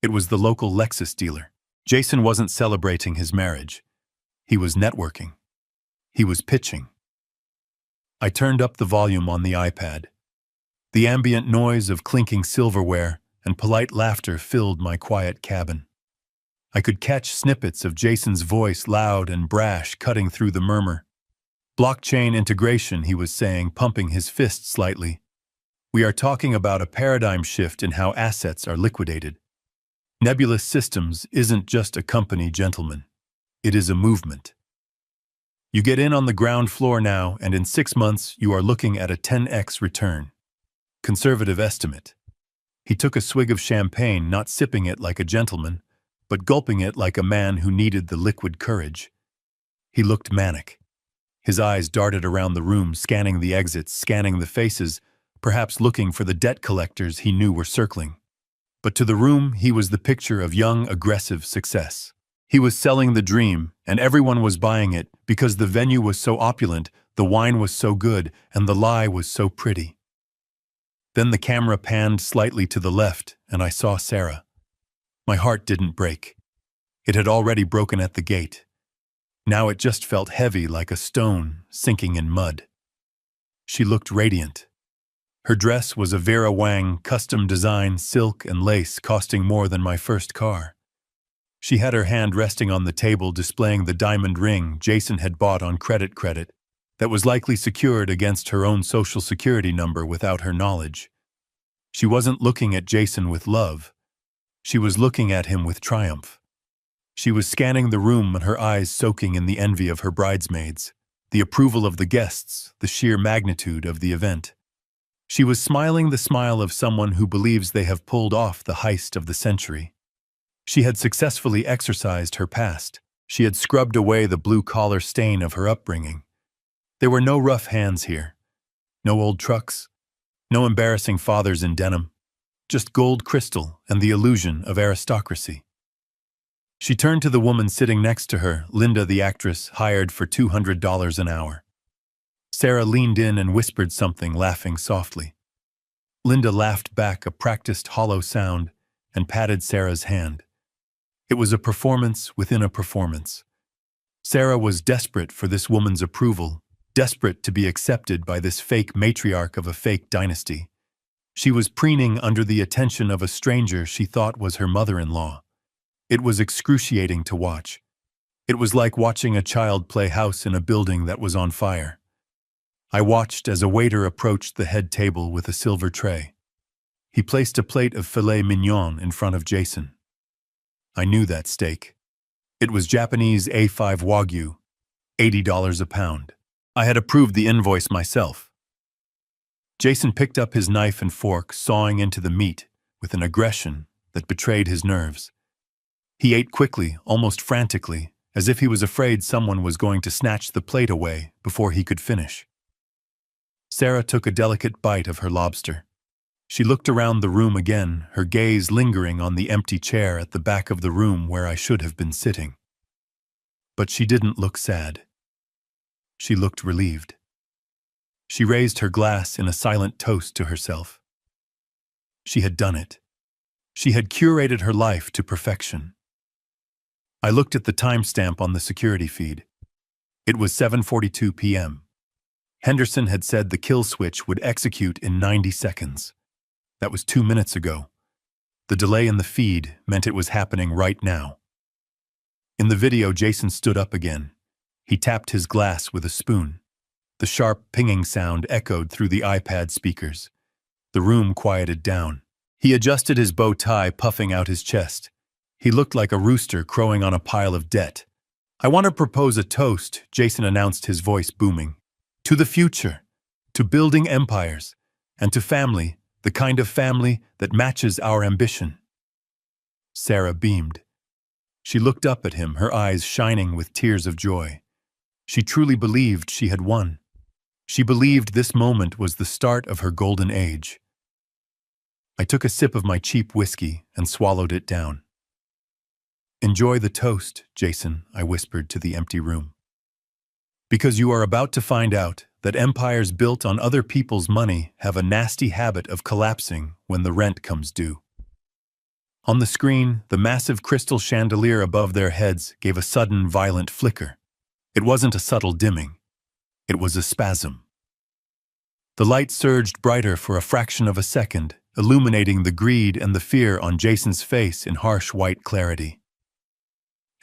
It was the local Lexus dealer. Jason wasn't celebrating his marriage. He was networking. He was pitching. I turned up the volume on the iPad. The ambient noise of clinking silverware and polite laughter filled my quiet cabin. I could catch snippets of Jason's voice, loud and brash, cutting through the murmur. Blockchain integration, he was saying, pumping his fist slightly. We are talking about a paradigm shift in how assets are liquidated. Nebulous Systems isn't just a company, gentlemen. It is a movement. You get in on the ground floor now, and in 6 months you are looking at a 10x return. Conservative estimate. He took a swig of champagne, not sipping it like a gentleman, but gulping it like a man who needed the liquid courage. He looked manic. His eyes darted around the room, scanning the exits, scanning the faces, perhaps looking for the debt collectors he knew were circling. But to the room, he was the picture of young, aggressive success. He was selling the dream, and everyone was buying it because the venue was so opulent, the wine was so good, and the lie was so pretty. Then the camera panned slightly to the left, and I saw Sarah. My heart didn't break. It had already broken at the gate. Now it just felt heavy like a stone sinking in mud. She looked radiant. Her dress was a Vera Wang custom design silk and lace costing more than my first car. She had her hand resting on the table displaying the diamond ring Jason had bought on credit that was likely secured against her own social security number without her knowledge. She wasn't looking at Jason with love. She was looking at him with triumph. She was scanning the room and her eyes soaking in the envy of her bridesmaids, the approval of the guests, the sheer magnitude of the event. She was smiling the smile of someone who believes they have pulled off the heist of the century. She had successfully exorcised her past. She had scrubbed away the blue-collar stain of her upbringing. There were no rough hands here. No old trucks. No embarrassing fathers in denim. Just gold crystal and the illusion of aristocracy. She turned to the woman sitting next to her, Linda the actress, hired for $200 an hour. Sarah leaned in and whispered something, laughing softly. Linda laughed back, a practiced hollow sound, and patted Sarah's hand. It was a performance within a performance. Sarah was desperate for this woman's approval, desperate to be accepted by this fake matriarch of a fake dynasty. She was preening under the attention of a stranger she thought was her mother-in-law. It was excruciating to watch. It was like watching a child play house in a building that was on fire. I watched as a waiter approached the head table with a silver tray. He placed a plate of filet mignon in front of Jason. I knew that steak. It was Japanese A5 Wagyu, $80 a pound. I had approved the invoice myself. Jason picked up his knife and fork, sawing into the meat with an aggression that betrayed his nerves. He ate quickly, almost frantically, as if he was afraid someone was going to snatch the plate away before he could finish. Sarah took a delicate bite of her lobster. She looked around the room again, her gaze lingering on the empty chair at the back of the room where I should have been sitting. But she didn't look sad. She looked relieved. She raised her glass in a silent toast to herself. She had done it. She had curated her life to perfection. I looked at the timestamp on the security feed. It was 7:42 p.m. Henderson had said the kill switch would execute in 90 seconds. That was 2 minutes ago. The delay in the feed meant it was happening right now. In the video, Jason stood up again. He tapped his glass with a spoon. The sharp pinging sound echoed through the iPad speakers. The room quieted down. He adjusted his bow tie, puffing out his chest. He looked like a rooster crowing on a pile of debt. "I want to propose a toast," Jason announced, his voice booming. "To the future, to building empires, and to family, the kind of family that matches our ambition." Sarah beamed. She looked up at him, her eyes shining with tears of joy. She truly believed she had won. She believed this moment was the start of her golden age. I took a sip of my cheap whiskey and swallowed it down. "Enjoy the toast, Jason," I whispered to the empty room. "Because you are about to find out that empires built on other people's money have a nasty habit of collapsing when the rent comes due." On the screen, the massive crystal chandelier above their heads gave a sudden, violent flicker. It wasn't a subtle dimming. It was a spasm. The light surged brighter for a fraction of a second, illuminating the greed and the fear on Jason's face in harsh white clarity.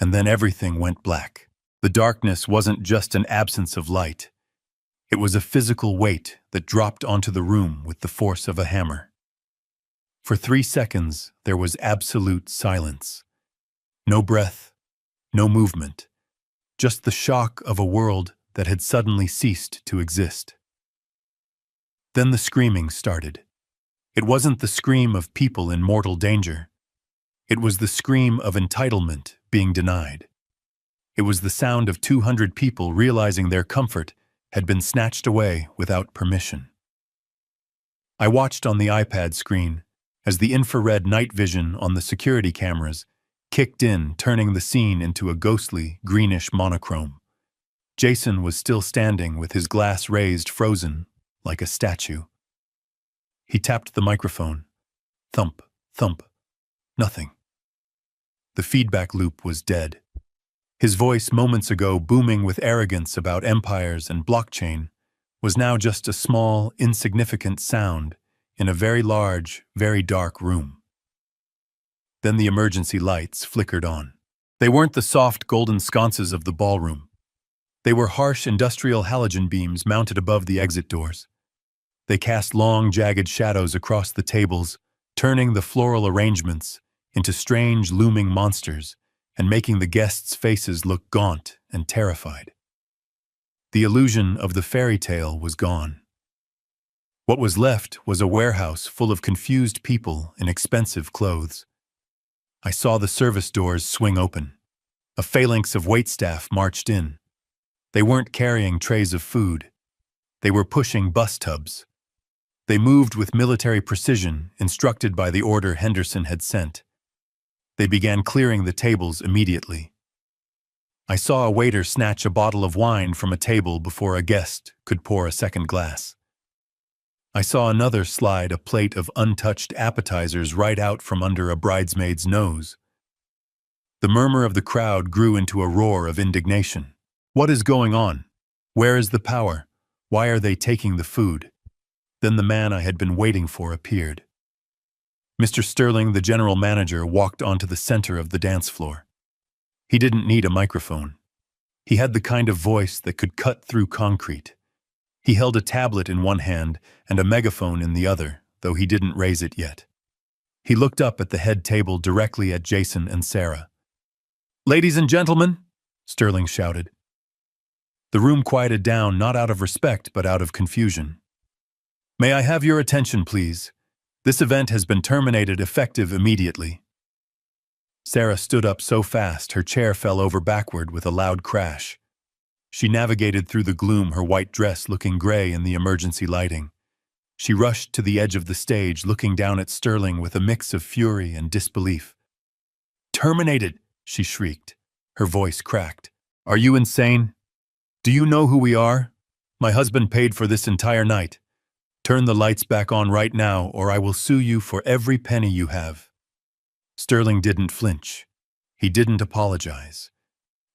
And then everything went black. The darkness wasn't just an absence of light. It was a physical weight that dropped onto the room with the force of a hammer. For 3 seconds, there was absolute silence. No breath, no movement, just the shock of a world that had suddenly ceased to exist. Then the screaming started. It wasn't the scream of people in mortal danger. It was the scream of entitlement being denied. It was the sound of 200 people realizing their comfort had been snatched away without permission. I watched on the iPad screen as the infrared night vision on the security cameras kicked in, turning the scene into a ghostly, greenish monochrome. Jason was still standing with his glass raised, frozen, like a statue. He tapped the microphone. Thump, thump. Nothing. The feedback loop was dead. His voice, moments ago booming with arrogance about empires and blockchain, was now just a small, insignificant sound in a very large, very dark room. Then the emergency lights flickered on. They weren't the soft golden sconces of the ballroom. They were harsh industrial halogen beams mounted above the exit doors. They cast long, jagged shadows across the tables, turning the floral arrangements into strange, looming monsters and making the guests' faces look gaunt and terrified. The illusion of the fairy tale was gone. What was left was a warehouse full of confused people in expensive clothes. I saw the service doors swing open. A phalanx of waitstaff marched in. They weren't carrying trays of food. They were pushing bus tubs. They moved with military precision, instructed by the order Henderson had sent. They began clearing the tables immediately. I saw a waiter snatch a bottle of wine from a table before a guest could pour a second glass. I saw another slide a plate of untouched appetizers right out from under a bridesmaid's nose. The murmur of the crowd grew into a roar of indignation. What is going on? Where is the power? Why are they taking the food? Then the man I had been waiting for appeared. Mr. Sterling, the general manager, walked onto the center of the dance floor. He didn't need a microphone. He had the kind of voice that could cut through concrete. He held a tablet in one hand and a megaphone in the other, though he didn't raise it yet. He looked up at the head table directly at Jason and Sarah. "Ladies and gentlemen," Sterling shouted. The room quieted down, not out of respect, but out of confusion. "May I have your attention, please? This event has been terminated effective immediately." Sarah stood up so fast her chair fell over backward with a loud crash. She navigated through the gloom, her white dress looking gray in the emergency lighting. She rushed to the edge of the stage, looking down at Sterling with a mix of fury and disbelief. "Terminated!" she shrieked. Her voice cracked. "Are you insane? Do you know who we are? My husband paid for this entire night. Turn the lights back on right now, or I will sue you for every penny you have." Sterling didn't flinch. He didn't apologize.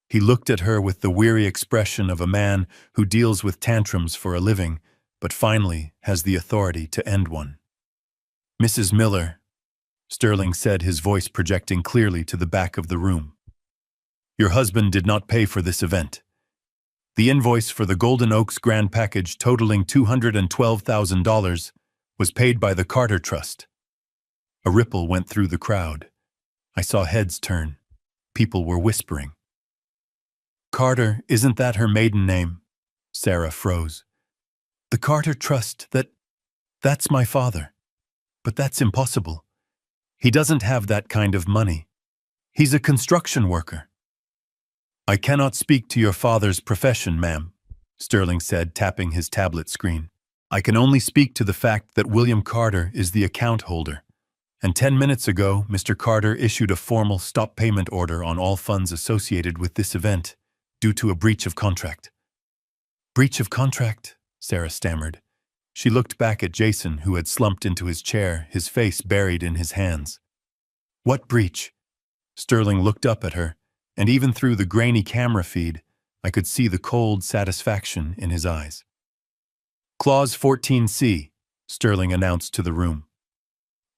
He looked at her with the weary expression of a man who deals with tantrums for a living, but finally has the authority to end one. "Mrs. Miller," Sterling said, his voice projecting clearly to the back of the room. "Your husband did not pay for this event. The invoice for the Golden Oaks Grand Package totaling $212,000 was paid by the Carter Trust." A ripple went through the crowd. I saw heads turn. People were whispering. "Carter, isn't that her maiden name?" Sarah froze. "The Carter Trust, that's my father. But that's impossible. He doesn't have that kind of money. He's a construction worker." "I cannot speak to your father's profession, ma'am," Sterling said, tapping his tablet screen. "I can only speak to the fact that William Carter is the account holder. And 10 minutes ago, Mr. Carter issued a formal stop payment order on all funds associated with this event, due to a breach of contract." "Breach of contract?" Sarah stammered. She looked back at Jason, who had slumped into his chair, his face buried in his hands. "What breach?" Sterling looked up at her, and even through the grainy camera feed, I could see the cold satisfaction in his eyes. "Clause 14C, Sterling announced to the room.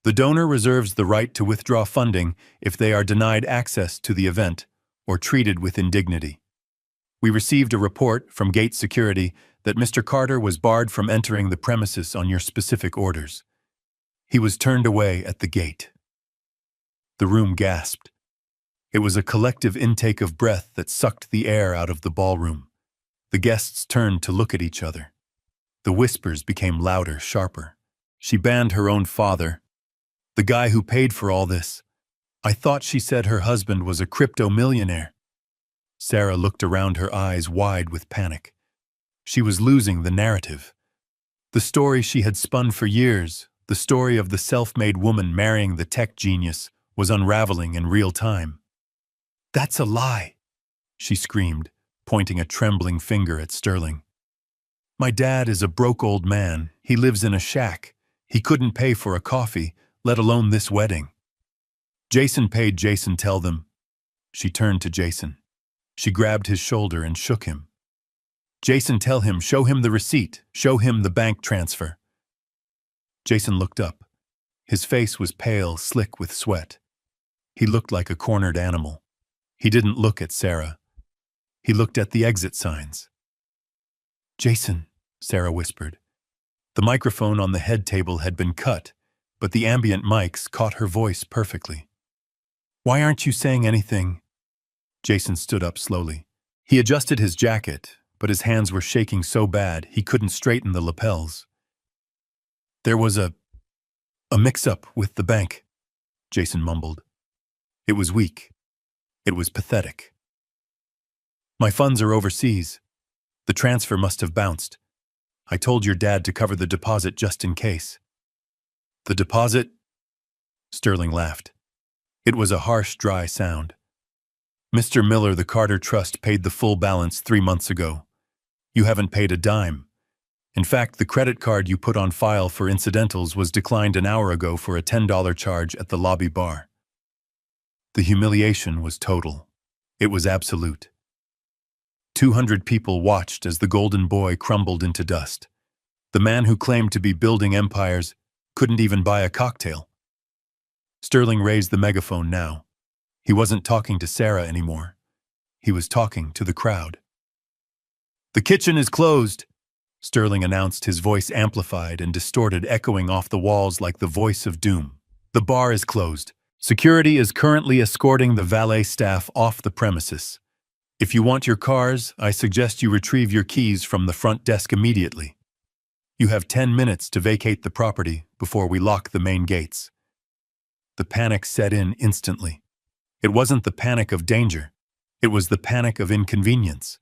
"The donor reserves the right to withdraw funding if they are denied access to the event or treated with indignity. We received a report from Gate Security that Mr. Carter was barred from entering the premises on your specific orders. He was turned away at the gate." The room gasped. It was a collective intake of breath that sucked the air out of the ballroom. The guests turned to look at each other. The whispers became louder, sharper. "She banned her own father. The guy who paid for all this. I thought she said her husband was a crypto millionaire." Sarah looked around, her eyes wide with panic. She was losing the narrative. The story she had spun for years, the story of the self-made woman marrying the tech genius, was unraveling in real time. "That's a lie," she screamed, pointing a trembling finger at Sterling. "My dad is a broke old man. He lives in a shack. He couldn't pay for a coffee, let alone this wedding. Jason paid. Jason, tell them." She turned to Jason. She grabbed his shoulder and shook him. "Jason, tell him, show him the receipt, show him the bank transfer." Jason looked up. His face was pale, slick with sweat. He looked like a cornered animal. He didn't look at Sarah. He looked at the exit signs. "Jason," Sarah whispered. The microphone on the head table had been cut, but the ambient mics caught her voice perfectly. "Why aren't you saying anything?" Jason stood up slowly. He adjusted his jacket, but his hands were shaking so bad he couldn't straighten the lapels. "There was a mix-up with the bank," Jason mumbled. It was weak. It was pathetic. "My funds are overseas. The transfer must have bounced. I told your dad to cover the deposit just in case." "The deposit?" Sterling laughed. It was a harsh, dry sound. "Mr. Miller, the Carter Trust paid the full balance 3 months ago. You haven't paid a dime. In fact, the credit card you put on file for incidentals was declined an hour ago for a $10 charge at the lobby bar." The humiliation was total. It was absolute. 200 people watched as the golden boy crumbled into dust. The man who claimed to be building empires couldn't even buy a cocktail. Sterling raised the megaphone now. He wasn't talking to Sarah anymore. He was talking to the crowd. "The kitchen is closed," Sterling announced, his voice amplified and distorted, echoing off the walls like the voice of doom. "The bar is closed. Security is currently escorting the valet staff off the premises. If you want your cars, I suggest you retrieve your keys from the front desk immediately. You have 10 minutes to vacate the property before we lock the main gates." The panic set in instantly. It wasn't the panic of danger. It was the panic of inconvenience.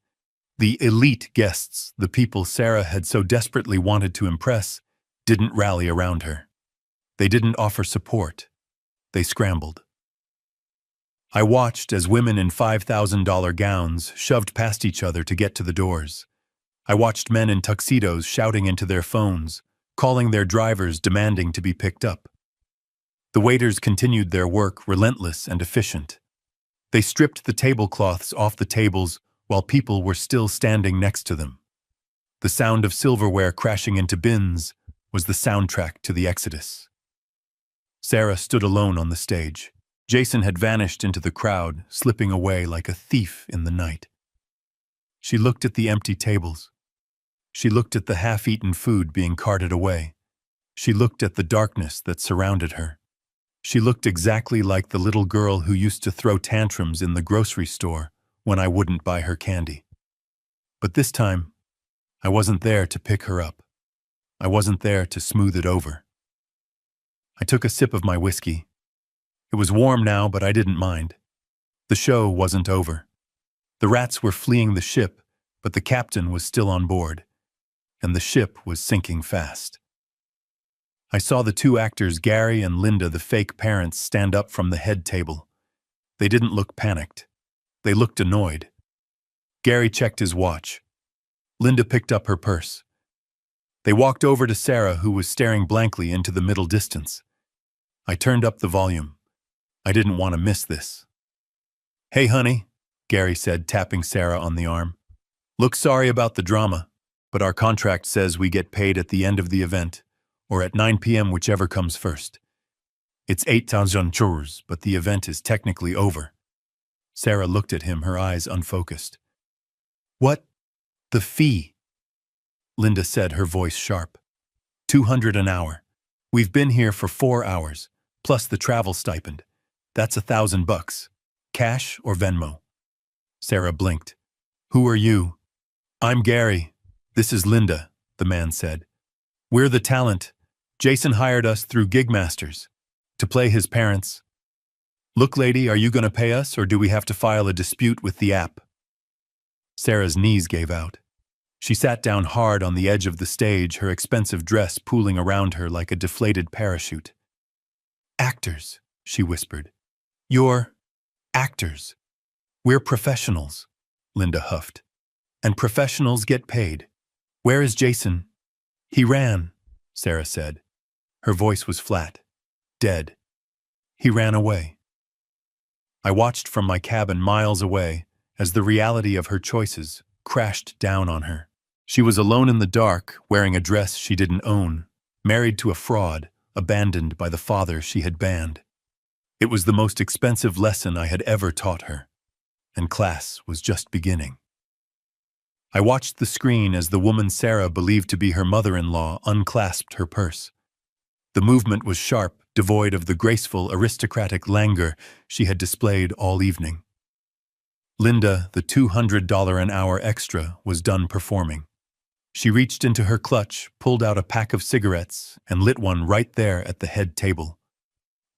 The elite guests, the people Sarah had so desperately wanted to impress, didn't rally around her. They didn't offer support. They scrambled. I watched as women in $5,000 gowns shoved past each other to get to the doors. I watched men in tuxedos shouting into their phones, calling their drivers, demanding to be picked up. The waiters continued their work, relentless and efficient. They stripped the tablecloths off the tables while people were still standing next to them. The sound of silverware crashing into bins was the soundtrack to the exodus. Sarah stood alone on the stage. Jason had vanished into the crowd, slipping away like a thief in the night. She looked at the empty tables. She looked at the half-eaten food being carted away. She looked at the darkness that surrounded her. She looked exactly like the little girl who used to throw tantrums in the grocery store when I wouldn't buy her candy. But this time, I wasn't there to pick her up. I wasn't there to smooth it over. I took a sip of my whiskey. It was warm now, but I didn't mind. The show wasn't over. The rats were fleeing the ship, but the captain was still on board, and the ship was sinking fast. I saw the two actors, Gary and Linda, the fake parents, stand up from the head table. They didn't look panicked. They looked annoyed. Gary checked his watch. Linda picked up her purse. They walked over to Sarah, who was staring blankly into the middle distance. I turned up the volume. I didn't want to miss this. "Hey, honey," Gary said, tapping Sarah on the arm. "Look, sorry about the drama, but our contract says we get paid at the end of the event, or at 9 p.m., whichever comes first. It's 8,000 churros, but the event is technically over." Sarah looked at him, her eyes unfocused. "What? The fee?" Linda said, her voice sharp. "200 an hour. We've been here for 4 hours, plus the travel stipend. That's $1,000. Cash or Venmo?" Sarah blinked. "Who are you?" "I'm Gary. This is Linda," the man said. "We're the talent. Jason hired us through Gigmasters to play his parents. Look, lady, are you going to pay us, or do we have to file a dispute with the app?" Sarah's knees gave out. She sat down hard on the edge of the stage, her expensive dress pooling around her like a deflated parachute. "Actors," she whispered. "You're actors. We're professionals," Linda huffed. "And professionals get paid. Where is Jason?" "He ran," Sarah said. Her voice was flat, dead. "He ran away." I watched from my cabin miles away as the reality of her choices crashed down on her. She was alone in the dark, wearing a dress she didn't own, married to a fraud, abandoned by the father she had banned. It was the most expensive lesson I had ever taught her, and class was just beginning. I watched the screen as the woman Sarah believed to be her mother-in-law unclasped her purse. The movement was sharp, devoid of the graceful, aristocratic languor she had displayed all evening. Linda, the $200 an hour extra, was done performing. She reached into her clutch, pulled out a pack of cigarettes, and lit one right there at the head table.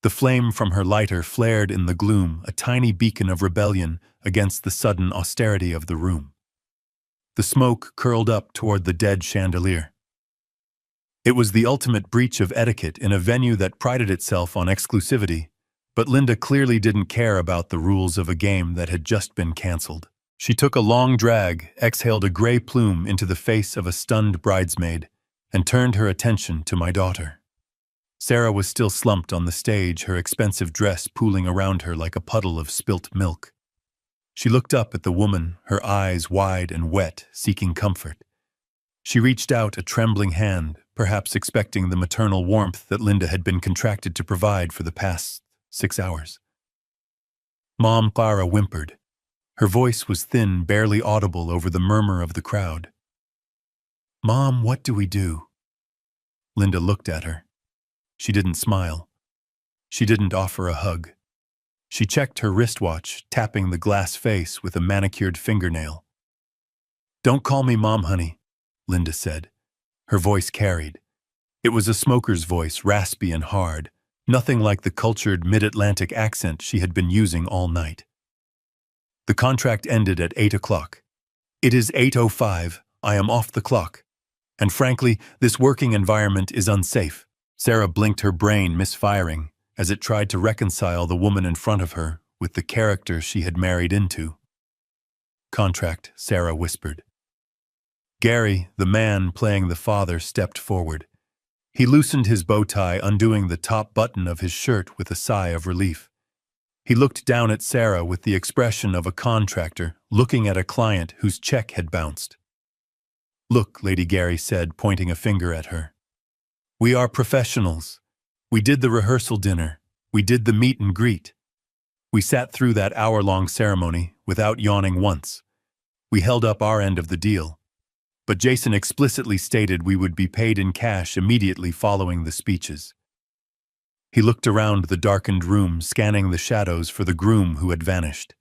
The flame from her lighter flared in the gloom, a tiny beacon of rebellion against the sudden austerity of the room. The smoke curled up toward the dead chandelier. It was the ultimate breach of etiquette in a venue that prided itself on exclusivity, but Linda clearly didn't care about the rules of a game that had just been canceled. She took a long drag, exhaled a gray plume into the face of a stunned bridesmaid, and turned her attention to my daughter. Sarah was still slumped on the stage, her expensive dress pooling around her like a puddle of spilt milk. She looked up at the woman, her eyes wide and wet, seeking comfort. She reached out a trembling hand, perhaps expecting the maternal warmth that Linda had been contracted to provide for the past 6 hours. Mom, Clara whimpered. Her voice was thin, barely audible over the murmur of the crowd. Mom, what do we do? Linda looked at her. She didn't smile. She didn't offer a hug. She checked her wristwatch, tapping the glass face with a manicured fingernail. Don't call me Mom, honey, Linda said. Her voice carried. It was a smoker's voice, raspy and hard, nothing like the cultured mid-Atlantic accent she had been using all night. The contract ended at 8 o'clock. It is 8:05. I am off the clock. And frankly, this working environment is unsafe. Sarah blinked, her brain misfiring as it tried to reconcile the woman in front of her with the character she had married into. Contract, Sarah whispered. Gary, the man playing the father, stepped forward. He loosened his bow tie, undoing the top button of his shirt with a sigh of relief. He looked down at Sarah with the expression of a contractor looking at a client whose check had bounced. Look, Lady Gary said, pointing a finger at her. We are professionals. We did the rehearsal dinner. We did the meet and greet. We sat through that hour-long ceremony without yawning once. We held up our end of the deal. But Jason explicitly stated we would be paid in cash immediately following the speeches. He looked around the darkened room, scanning the shadows for the groom who had vanished.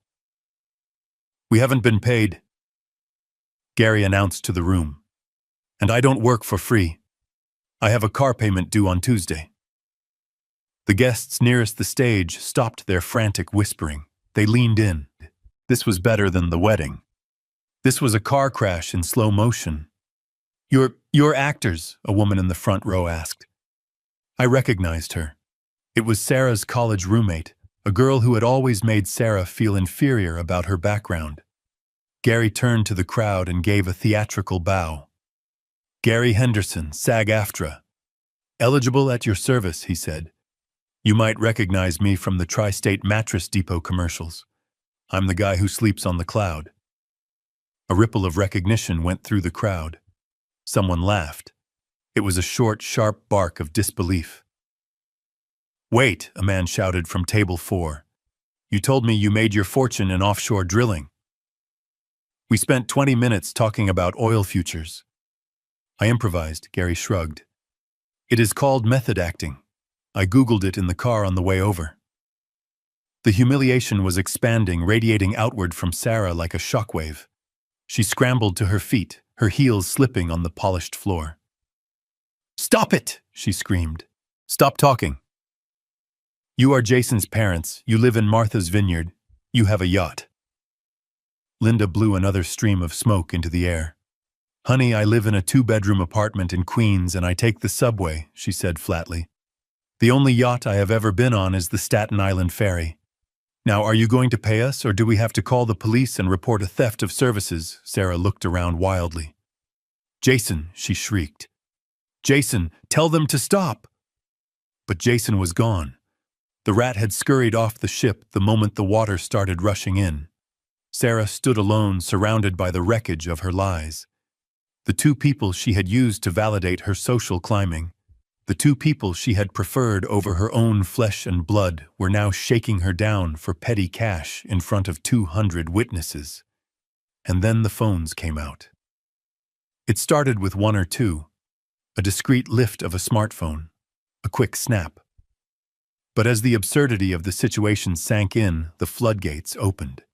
We haven't been paid, Gary announced to the room. And I don't work for free. I have a car payment due on Tuesday. The guests nearest the stage stopped their frantic whispering. They leaned in. This was better than the wedding. This was a car crash in slow motion. You're actors, a woman in the front row asked. I recognized her. It was Sarah's college roommate, a girl who had always made Sarah feel inferior about her background. Gary turned to the crowd and gave a theatrical bow. Gary Henderson, SAG-AFTRA. Eligible at your service, he said. You might recognize me from the Tri-State Mattress Depot commercials. I'm the guy who sleeps on the cloud. A ripple of recognition went through the crowd. Someone laughed. It was a short, sharp bark of disbelief. Wait, a man shouted from table 4. You told me you made your fortune in offshore drilling. We spent 20 minutes talking about oil futures. I improvised, Gary shrugged. It is called method acting. I Googled it in the car on the way over. The humiliation was expanding, radiating outward from Sarah like a shockwave. She scrambled to her feet, her heels slipping on the polished floor. Stop it, she screamed. Stop talking. You are Jason's parents. You live in Martha's Vineyard. You have a yacht. Linda blew another stream of smoke into the air. Honey, I live in a 2-bedroom apartment in Queens and I take the subway, she said flatly. The only yacht I have ever been on is the Staten Island ferry. Now, are you going to pay us, or do we have to call the police and report a theft of services? Sarah looked around wildly. Jason, she shrieked. Jason, tell them to stop. But Jason was gone. The rat had scurried off the ship the moment the water started rushing in. Sarah stood alone, surrounded by the wreckage of her lies. The 2 people she had used to validate her social climbing, the 2 people she had preferred over her own flesh and blood, were now shaking her down for petty cash in front of 200 witnesses. And then the phones came out. It started with 1 or 2, a discreet lift of a smartphone, a quick snap. But as the absurdity of the situation sank in, the floodgates opened.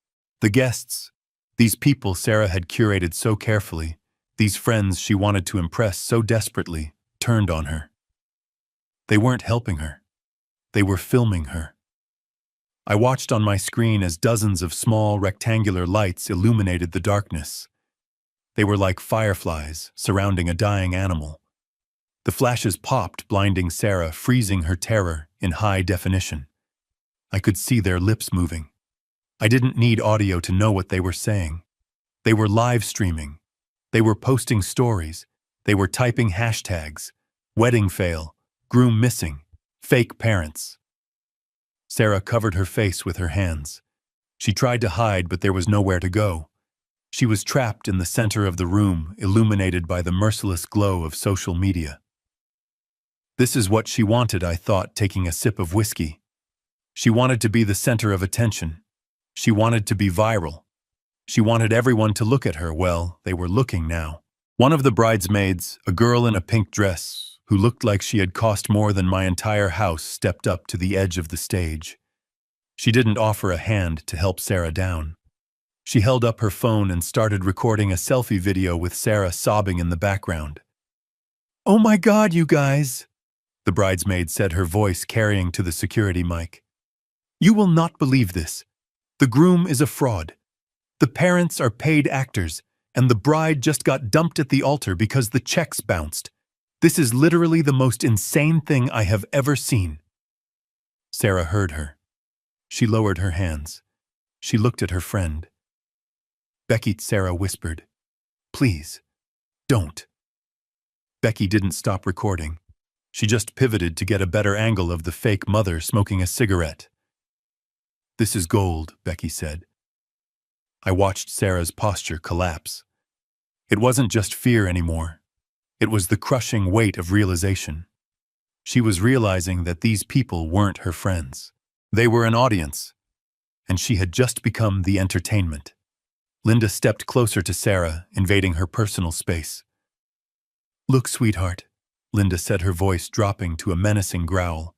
The guests, these people Sarah had curated so carefully, these friends she wanted to impress so desperately, turned on her. They weren't helping her. They were filming her. I watched on my screen as dozens of small rectangular lights illuminated the darkness. They were like fireflies surrounding a dying animal. The flashes popped, blinding Sarah, freezing her terror in high definition. I could see their lips moving. I didn't need audio to know what they were saying. They were live streaming. They were posting stories. They were typing hashtags. Wedding fail. Groom missing. Fake parents. Sarah covered her face with her hands. She tried to hide, but there was nowhere to go. She was trapped in the center of the room, illuminated by the merciless glow of social media. This is what she wanted, I thought, taking a sip of whiskey. She wanted to be the center of attention. She wanted to be viral. She wanted everyone to look at her. Well, they were looking now. One of the bridesmaids, a girl in a pink dress, who looked like she had cost more than my entire house, stepped up to the edge of the stage. She didn't offer a hand to help Sarah down. She held up her phone and started recording a selfie video with Sarah sobbing in the background. "Oh my God, you guys," the bridesmaid said, her voice carrying to the security mic. "You will not believe this. The groom is a fraud. The parents are paid actors, and the bride just got dumped at the altar because the checks bounced. This is literally the most insane thing I have ever seen." Sarah heard her. She lowered her hands. She looked at her friend. "Becky," Sarah whispered. "Please, don't." Becky didn't stop recording. She just pivoted to get a better angle of the fake mother smoking a cigarette. "This is gold," Becky said. I watched Sarah's posture collapse. It wasn't just fear anymore. It was the crushing weight of realization. She was realizing that these people weren't her friends. They were an audience, and she had just become the entertainment. Linda stepped closer to Sarah, invading her personal space. "Look, sweetheart," Linda said, her voice dropping to a menacing growl.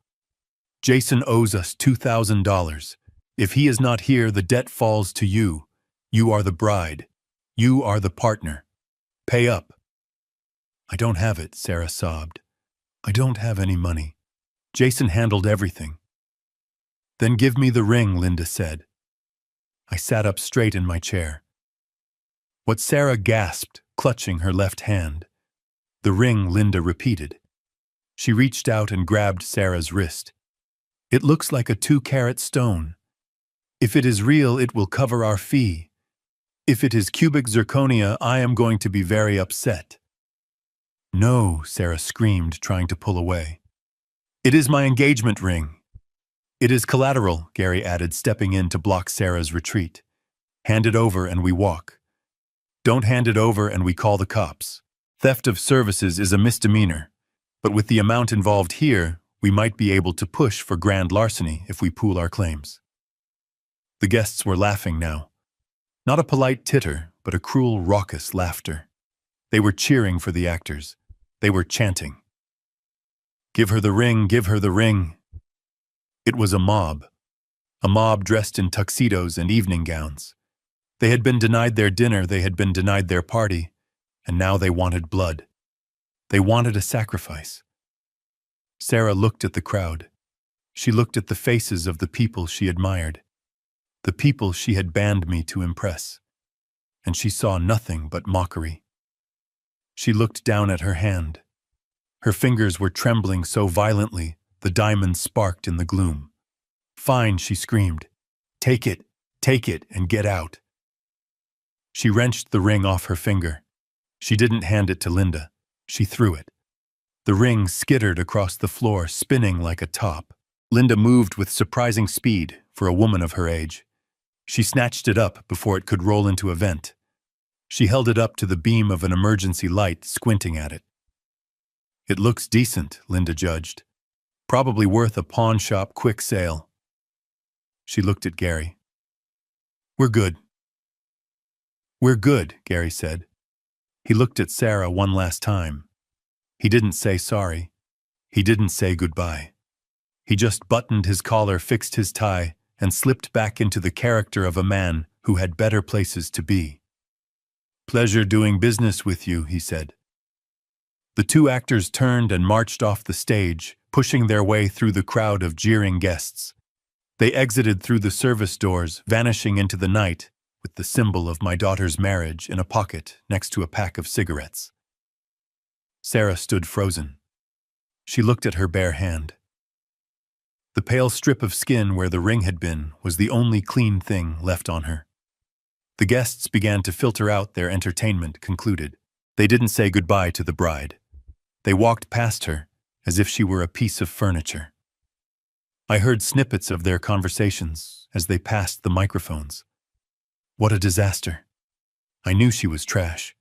"Jason owes us $2,000. If he is not here, the debt falls to you. You are the bride. You are the partner. Pay up." "I don't have it," Sarah sobbed. "I don't have any money. Jason handled everything." "Then give me the ring," Linda said. I sat up straight in my chair. What Sarah gasped, clutching her left hand. "The ring," Linda repeated. She reached out and grabbed Sarah's wrist. "It looks like a 2-carat stone. If it is real, it will cover our fee. If it is cubic zirconia, I am going to be very upset." "No," Sarah screamed, trying to pull away. "It is my engagement ring." "It is collateral," Gary added, stepping in to block Sarah's retreat. "Hand it over and we walk. Don't hand it over and we call the cops. Theft of services is a misdemeanor, but with the amount involved here, we might be able to push for grand larceny if we pool our claims." The guests were laughing now. Not a polite titter, but a cruel, raucous laughter. They were cheering for the actors. They were chanting, "Give her the ring, give her the ring." It was a mob dressed in tuxedos and evening gowns. They had been denied their dinner, they had been denied their party, and now they wanted blood. They wanted a sacrifice. Sarah looked at the crowd. She looked at the faces of the people she admired, the people she had banned me to impress, and she saw nothing but mockery. She looked down at her hand. Her fingers were trembling so violently, the diamonds sparked in the gloom. "Fine," she screamed. Take it, and get out." She wrenched the ring off her finger. She didn't hand it to Linda. She threw it. The ring skittered across the floor, spinning like a top. Linda moved with surprising speed for a woman of her age. She snatched it up before it could roll into a vent. She held it up to the beam of an emergency light, squinting at it. "It looks decent," Linda judged. "Probably worth a pawn shop quick sale." She looked at Gary. "We're good." "We're good," Gary said. He looked at Sarah one last time. He didn't say sorry. He didn't say goodbye. He just buttoned his collar, fixed his tie, and slipped back into the character of a man who had better places to be. "Pleasure doing business with you," he said. The two actors turned and marched off the stage, pushing their way through the crowd of jeering guests. They exited through the service doors, vanishing into the night, with the symbol of my daughter's marriage in a pocket next to a pack of cigarettes. Sarah stood frozen. She looked at her bare hand. The pale strip of skin where the ring had been was the only clean thing left on her. The guests began to filter out, their entertainment concluded. They didn't say goodbye to the bride. They walked past her as if she were a piece of furniture. I heard snippets of their conversations as they passed the microphones. What a disaster. I knew she was trash.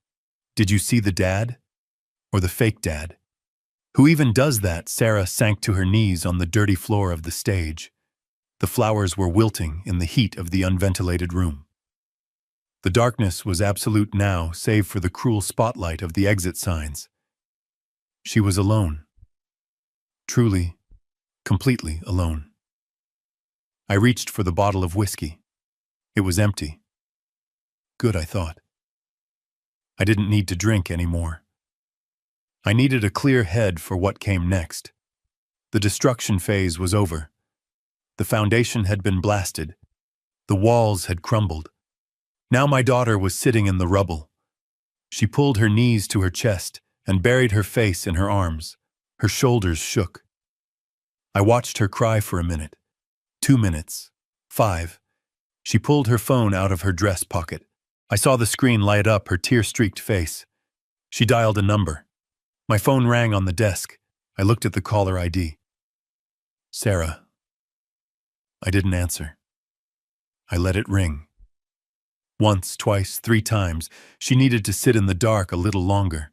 Did you see the dad? Or the fake dad? Who even does that? Sarah sank to her knees on the dirty floor of the stage. The flowers were wilting in the heat of the unventilated room. The darkness was absolute now, save for the cruel spotlight of the exit signs. She was alone. Truly, completely alone. I reached for the bottle of whiskey. It was empty. Good, I thought. I didn't need to drink anymore. I needed a clear head for what came next. The destruction phase was over. The foundation had been blasted. The walls had crumbled. Now my daughter was sitting in the rubble. She pulled her knees to her chest and buried her face in her arms. Her shoulders shook. I watched her cry for a minute, 2 minutes, 5. She pulled her phone out of her dress pocket. I saw the screen light up her tear-streaked face. She dialed a number. My phone rang on the desk. I looked at the caller ID. Sarah. I didn't answer. I let it ring. Once, twice, 3 times, she needed to sit in the dark a little longer.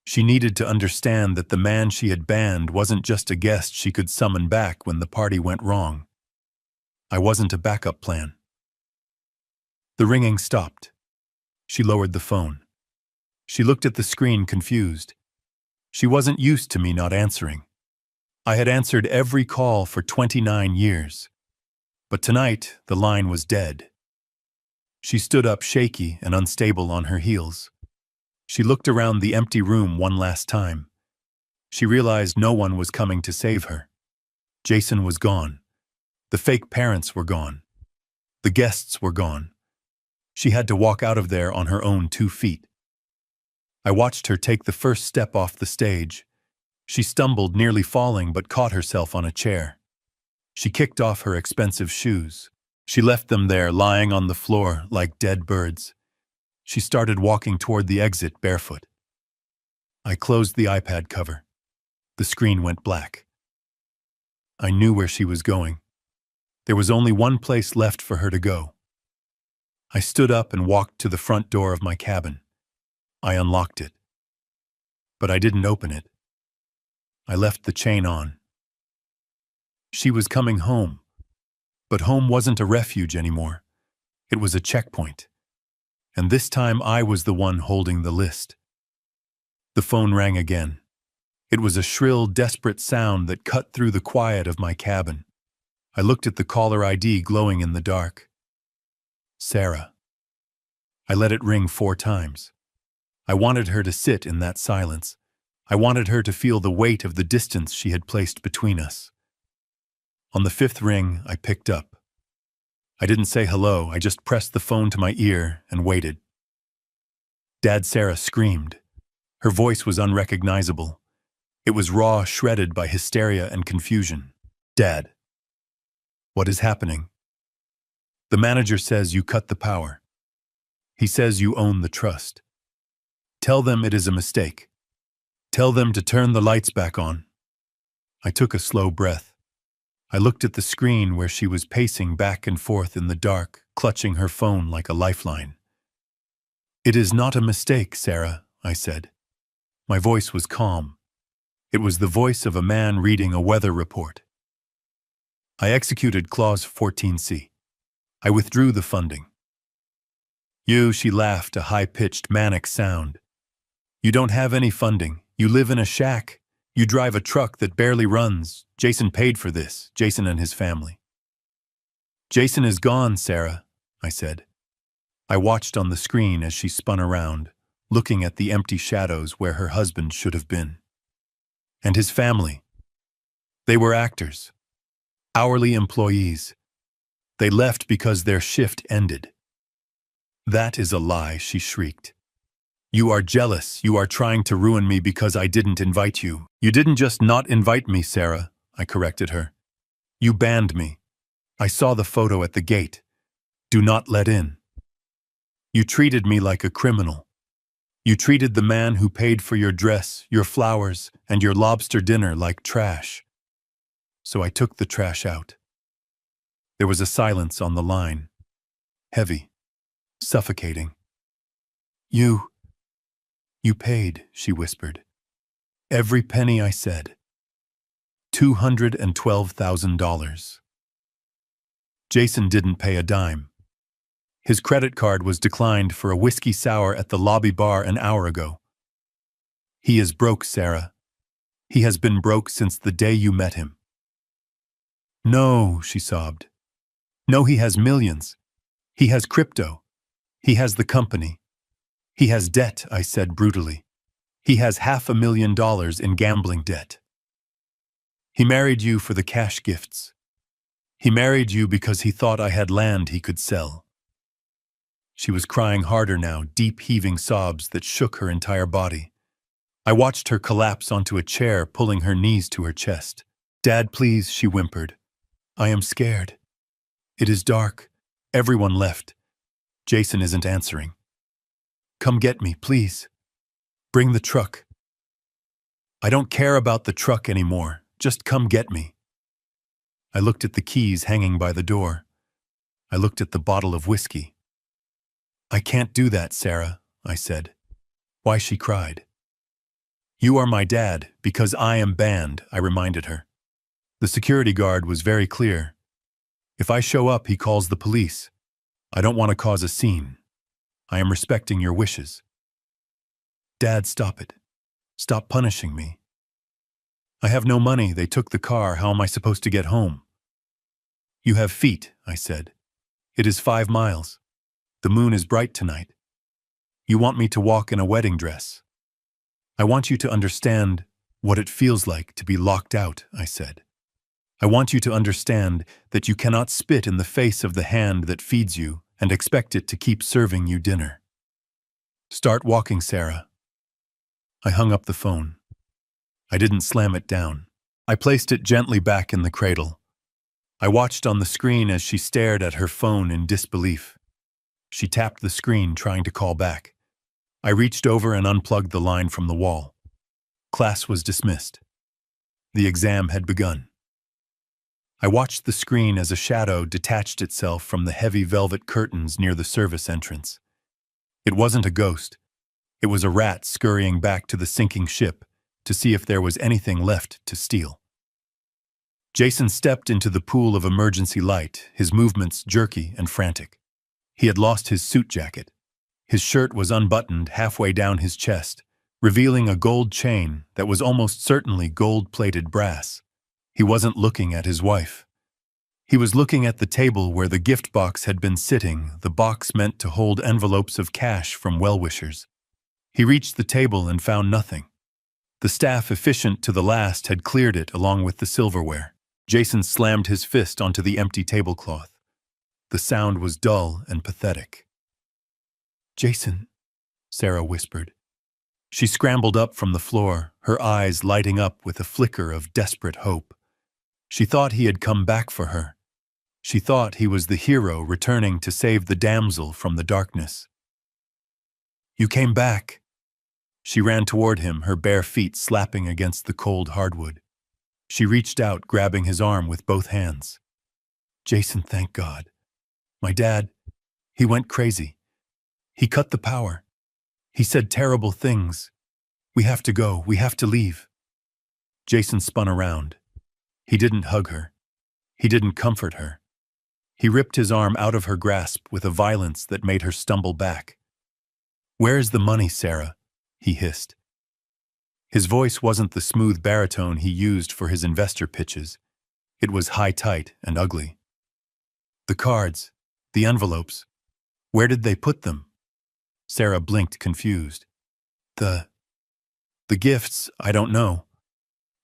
She needed to understand that the man she had banned wasn't just a guest she could summon back when the party went wrong. I wasn't a backup plan. The ringing stopped. She lowered the phone. She looked at the screen confused. She wasn't used to me not answering. I had answered every call for 29 years. But tonight, the line was dead. She stood up shaky and unstable on her heels. She looked around the empty room one last time. She realized no one was coming to save her. Jason was gone. The fake parents were gone. The guests were gone. She had to walk out of there on her own 2 feet. I watched her take the first step off the stage. She stumbled, nearly falling, but caught herself on a chair. She kicked off her expensive shoes. She left them there, lying on the floor like dead birds. She started walking toward the exit barefoot. I closed the iPad cover. The screen went black. I knew where she was going. There was only one place left for her to go. I stood up and walked to the front door of my cabin. I unlocked it. But I didn't open it. I left the chain on. She was coming home. But home wasn't a refuge anymore. It was a checkpoint. And this time I was the one holding the list. The phone rang again. It was a shrill, desperate sound that cut through the quiet of my cabin. I looked at the caller ID glowing in the dark. Sarah. I let it ring 4 times. I wanted her to sit in that silence. I wanted her to feel the weight of the distance she had placed between us. On the 5th ring, I picked up. I didn't say hello, I just pressed the phone to my ear and waited. Dad Sarah screamed. Her voice was unrecognizable. It was raw, shredded by hysteria and confusion. Dad. What is happening? The manager says you cut the power. He says you own the trust. Tell them it is a mistake. Tell them to turn the lights back on. I took a slow breath. I looked at the screen where she was pacing back and forth in the dark, clutching her phone like a lifeline. It is not a mistake, Sarah, I said. My voice was calm. It was the voice of a man reading a weather report. I executed Clause 14C. I withdrew the funding. She laughed, a high-pitched, manic sound. You don't have any funding. You live in a shack. You drive a truck that barely runs. Jason paid for this, Jason and his family. Jason is gone, Sarah, I said. I watched on the screen as she spun around, looking at the empty shadows where her husband should have been. And his family. They were actors. Hourly employees. They left because their shift ended. That is a lie, she shrieked. You are jealous. You are trying to ruin me because I didn't invite you. You didn't just not invite me, Sarah, I corrected her. You banned me. I saw the photo at the gate. Do not let in. You treated me like a criminal. You treated the man who paid for your dress, your flowers, and your lobster dinner like trash. So I took the trash out. There was a silence on the line. Heavy. Suffocating. You paid, she whispered. Every penny I said. $212,000. Jason didn't pay a dime. His credit card was declined for a whiskey sour at the lobby bar an hour ago. He is broke, Sarah. He has been broke since the day you met him. No, she sobbed. No, he has millions. He has crypto. He has the company. He has debt, I said brutally. He has $500,000 in gambling debt. He married you for the cash gifts. He married you because he thought I had land he could sell. She was crying harder now, deep heaving sobs that shook her entire body. I watched her collapse onto a chair, pulling her knees to her chest. Dad, please, she whimpered. I am scared. It is dark. Everyone left. Jason isn't answering. Come get me, please. Bring the truck. I don't care about the truck anymore. Just come get me. I looked at the keys hanging by the door. I looked at the bottle of whiskey. I can't do that, Sarah, I said. Why, she cried. You are my dad, because I am banned, I reminded her. The security guard was very clear. If I show up, he calls the police. I don't want to cause a scene. I am respecting your wishes. Dad, stop it. Stop punishing me. I have no money. They took the car. How am I supposed to get home? You have feet, I said. It is 5 miles. The moon is bright tonight. You want me to walk in a wedding dress. I want you to understand what it feels like to be locked out, I said. I want you to understand that you cannot spit in the face of the hand that feeds you and expect it to keep serving you dinner. Start walking, Sarah. I hung up the phone. I didn't slam it down. I placed it gently back in the cradle. I watched on the screen as she stared at her phone in disbelief. She tapped the screen, trying to call back. I reached over and unplugged the line from the wall. Class was dismissed. The exam had begun. I watched the screen as a shadow detached itself from the heavy velvet curtains near the service entrance. It wasn't a ghost. It was a rat scurrying back to the sinking ship to see if there was anything left to steal. Jason stepped into the pool of emergency light, his movements jerky and frantic. He had lost his suit jacket. His shirt was unbuttoned halfway down his chest, revealing a gold chain that was almost certainly gold-plated brass. He wasn't looking at his wife. He was looking at the table where the gift box had been sitting, the box meant to hold envelopes of cash from well-wishers. He reached the table and found nothing. The staff, efficient to the last, had cleared it along with the silverware. Jason slammed his fist onto the empty tablecloth. The sound was dull and pathetic. Jason, Sarah whispered. She scrambled up from the floor, her eyes lighting up with a flicker of desperate hope. She thought he had come back for her. She thought he was the hero returning to save the damsel from the darkness. You came back. She ran toward him, her bare feet slapping against the cold hardwood. She reached out, grabbing his arm with both hands. Jason, thank God. My dad, he went crazy. He cut the power. He said terrible things. We have to go. We have to leave. Jason spun around. He didn't hug her. He didn't comfort her. He ripped his arm out of her grasp with a violence that made her stumble back. Where is the money, Sarah? He hissed. His voice wasn't the smooth baritone he used for his investor pitches. It was high-tight and ugly. The cards, the envelopes, where did they put them? Sarah blinked, confused. The gifts, I don't know.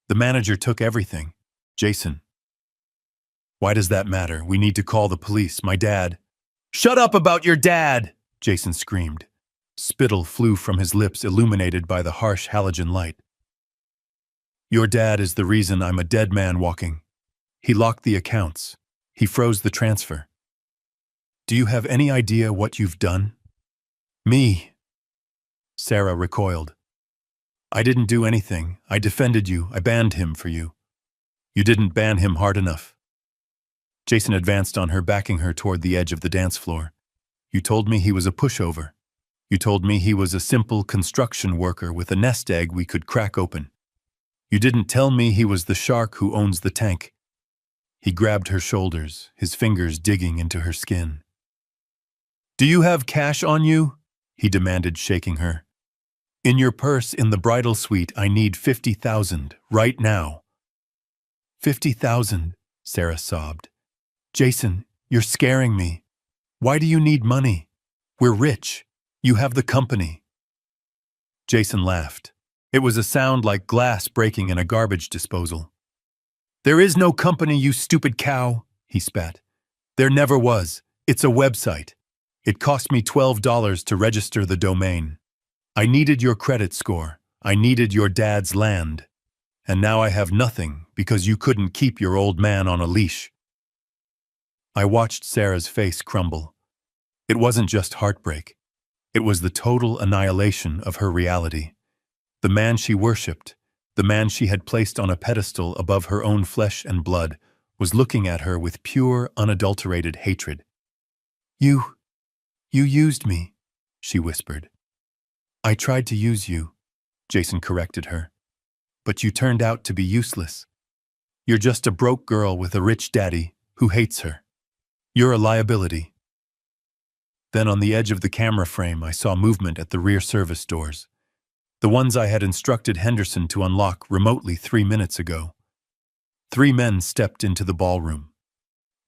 The manager took everything. Jason. Why does that matter? We need to call the police. My dad. Shut up about your dad! Jason screamed. Spittle flew from his lips, illuminated by the harsh halogen light. Your dad is the reason I'm a dead man walking. He locked the accounts. He froze the transfer. Do you have any idea what you've done? Me. Sarah recoiled. I didn't do anything. I defended you. I banned him for you. You didn't ban him hard enough. Jason advanced on her, backing her toward the edge of the dance floor. You told me he was a pushover. You told me he was a simple construction worker with a nest egg we could crack open. You didn't tell me he was the shark who owns the tank. He grabbed her shoulders, his fingers digging into her skin. "Do you have cash on you?" he demanded, shaking her. "In your purse in the bridal suite, I need 50,000, right now." 50,000, Sarah sobbed. "Jason, you're scaring me. Why do you need money? We're rich. You have the company." Jason laughed. It was a sound like glass breaking in a garbage disposal. "There is no company, you stupid cow," he spat. "There never was. It's a website. It cost me $12 to register the domain. I needed your credit score. I needed your dad's land. And now I have nothing because you couldn't keep your old man on a leash." I watched Sarah's face crumble. It wasn't just heartbreak. It was the total annihilation of her reality. The man she worshipped, the man she had placed on a pedestal above her own flesh and blood, was looking at her with pure, unadulterated hatred. You used me," she whispered. "I tried to use you," Jason corrected her. "But you turned out to be useless. You're just a broke girl with a rich daddy who hates her. You're a liability." Then on the edge of the camera frame, I saw movement at the rear service doors. The ones I had instructed Henderson to unlock remotely 3 minutes ago. 3 men stepped into the ballroom.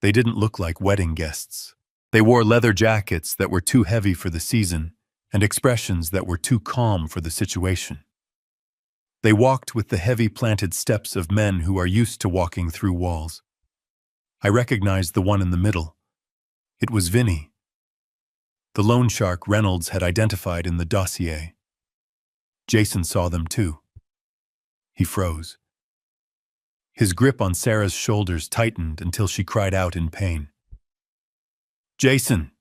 They didn't look like wedding guests. They wore leather jackets that were too heavy for the season and expressions that were too calm for the situation. They walked with the heavy planted steps of men who are used to walking through walls. I recognized the one in the middle. It was Vinny. The loan shark Reynolds had identified in the dossier. Jason saw them too. He froze. His grip on Sarah's shoulders tightened until she cried out in pain. "Jason,"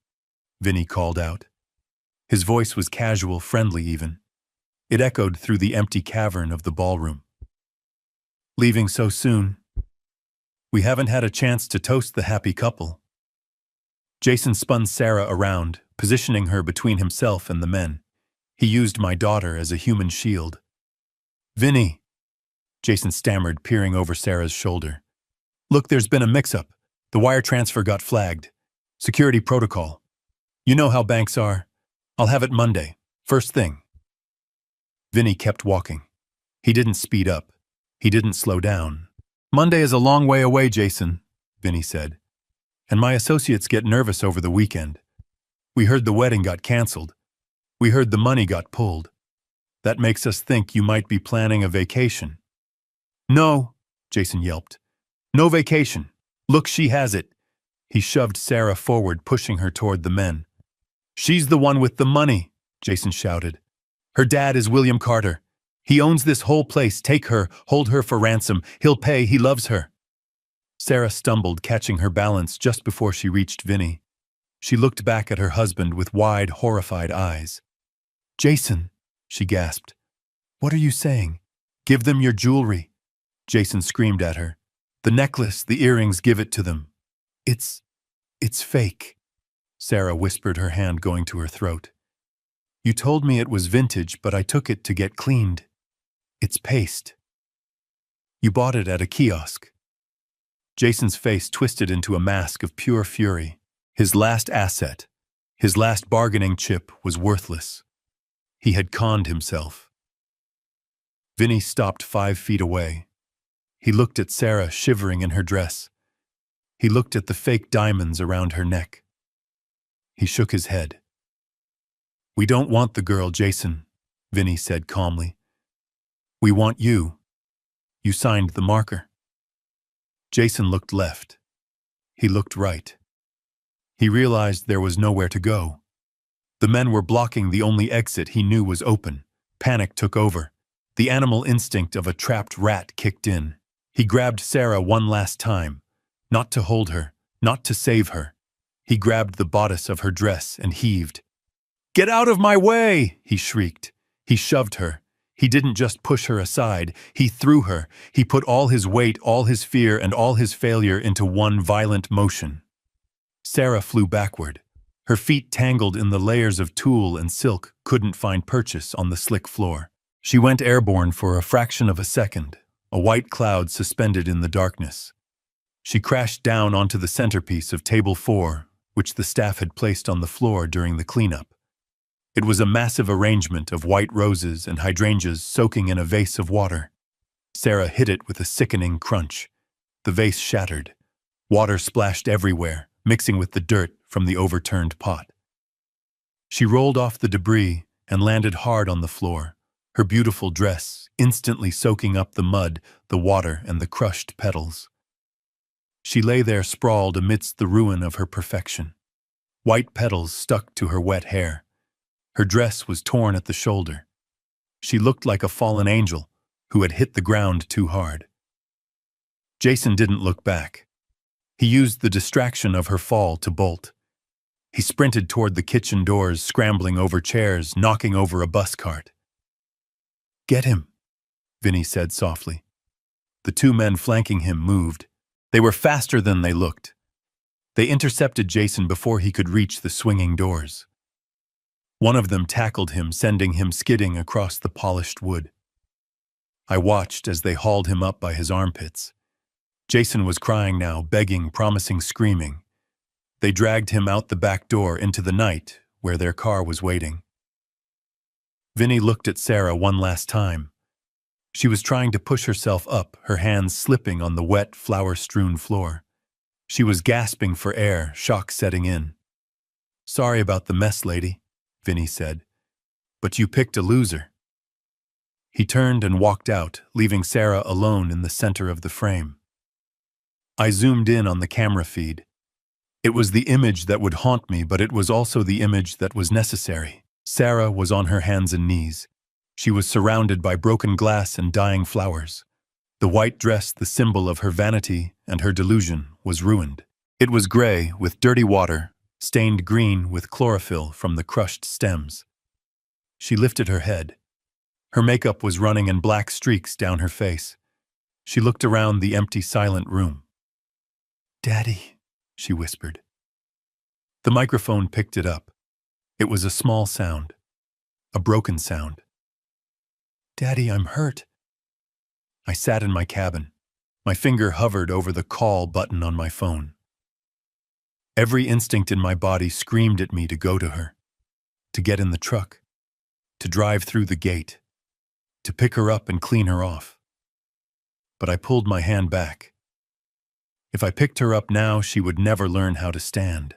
Vinny called out. His voice was casual, friendly even. It echoed through the empty cavern of the ballroom. "Leaving so soon? We haven't had a chance to toast the happy couple." Jason spun Sarah around, positioning her between himself and the men. He used my daughter as a human shield. "Vinny," Jason stammered, peering over Sarah's shoulder. "Look, there's been a mix-up. The wire transfer got flagged. Security protocol. You know how banks are. I'll have it Monday, first thing." Vinny kept walking. He didn't speed up. He didn't slow down. "Monday is a long way away, Jason," Vinny said. "And my associates get nervous over the weekend. We heard the wedding got canceled. We heard the money got pulled. That makes us think you might be planning a vacation." "No," Jason yelped. "No vacation. Look, she has it." He shoved Sarah forward, pushing her toward the men. "She's the one with the money," Jason shouted. "Her dad is William Carter. He owns this whole place. Take her, hold her for ransom. He'll pay, he loves her." Sarah stumbled, catching her balance just before she reached Vinny. She looked back at her husband with wide, horrified eyes. "Jason," she gasped. "What are you saying? Give them your jewelry." Jason screamed at her. "The necklace, the earrings, give it to them." It's fake," Sarah whispered, her hand going to her throat. "You told me it was vintage, but I took it to get cleaned. It's paste. You bought it at a kiosk." Jason's face twisted into a mask of pure fury. His last asset, his last bargaining chip, was worthless. He had conned himself. Vinny stopped 5 feet away. He looked at Sarah shivering in her dress. He looked at the fake diamonds around her neck. He shook his head. "We don't want the girl, Jason," Vinny said calmly. "We want you. You signed the marker." Jason looked left. He looked right. He realized there was nowhere to go. The men were blocking the only exit he knew was open. Panic took over. The animal instinct of a trapped rat kicked in. He grabbed Sarah one last time. Not to hold her, not to save her. He grabbed the bodice of her dress and heaved. "Get out of my way!" he shrieked. He shoved her. He didn't just push her aside. He threw her. He put all his weight, all his fear, and all his failure into one violent motion. Sarah flew backward. Her feet, tangled in the layers of tulle and silk, couldn't find purchase on the slick floor. She went airborne for a fraction of a second, a white cloud suspended in the darkness. She crashed down onto the centerpiece of table 4, which the staff had placed on the floor during the cleanup. It was a massive arrangement of white roses and hydrangeas soaking in a vase of water. Sarah hit it with a sickening crunch. The vase shattered. Water splashed everywhere, mixing with the dirt from the overturned pot. She rolled off the debris and landed hard on the floor, her beautiful dress instantly soaking up the mud, the water, and the crushed petals. She lay there sprawled amidst the ruin of her perfection. White petals stuck to her wet hair. Her dress was torn at the shoulder. She looked like a fallen angel who had hit the ground too hard. Jason didn't look back. He used the distraction of her fall to bolt. He sprinted toward the kitchen doors, scrambling over chairs, knocking over a bus cart. "Get him," Vinny said softly. The two men flanking him moved. They were faster than they looked. They intercepted Jason before he could reach the swinging doors. One of them tackled him, sending him skidding across the polished wood. I watched as they hauled him up by his armpits. Jason was crying now, begging, promising, screaming. They dragged him out the back door into the night, where their car was waiting. Vinny looked at Sarah one last time. She was trying to push herself up, her hands slipping on the wet, flour-strewn floor. She was gasping for air, shock setting in. "Sorry about the mess, lady," Vinny said. "But you picked a loser." He turned and walked out, leaving Sarah alone in the center of the frame. I zoomed in on the camera feed. It was the image that would haunt me, but it was also the image that was necessary. Sarah was on her hands and knees. She was surrounded by broken glass and dying flowers. The white dress, the symbol of her vanity and her delusion, was ruined. It was gray, with dirty water, stained green with chlorophyll from the crushed stems. She lifted her head. Her makeup was running in black streaks down her face. She looked around the empty, silent room. "Daddy," she whispered. The microphone picked it up. It was a small sound, a broken sound. "Daddy, I'm hurt." I sat in my cabin. My finger hovered over the call button on my phone. Every instinct in my body screamed at me to go to her, to get in the truck, to drive through the gate, to pick her up and clean her off. But I pulled my hand back. If I picked her up now, she would never learn how to stand.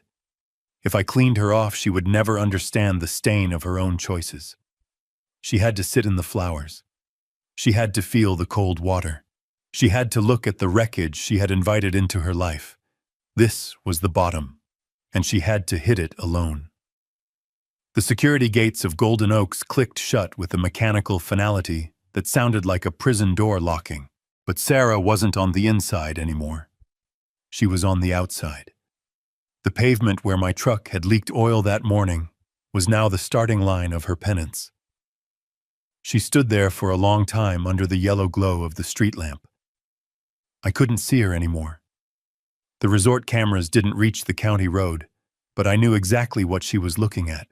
If I cleaned her off, she would never understand the stain of her own choices. She had to sit in the flowers. She had to feel the cold water. She had to look at the wreckage she had invited into her life. This was the bottom, and she had to hit it alone. The security gates of Golden Oaks clicked shut with a mechanical finality that sounded like a prison door locking. But Sarah wasn't on the inside anymore. She was on the outside. The pavement where my truck had leaked oil that morning was now the starting line of her penance. She stood there for a long time under the yellow glow of the street lamp. I couldn't see her anymore. The resort cameras didn't reach the county road, but I knew exactly what she was looking at.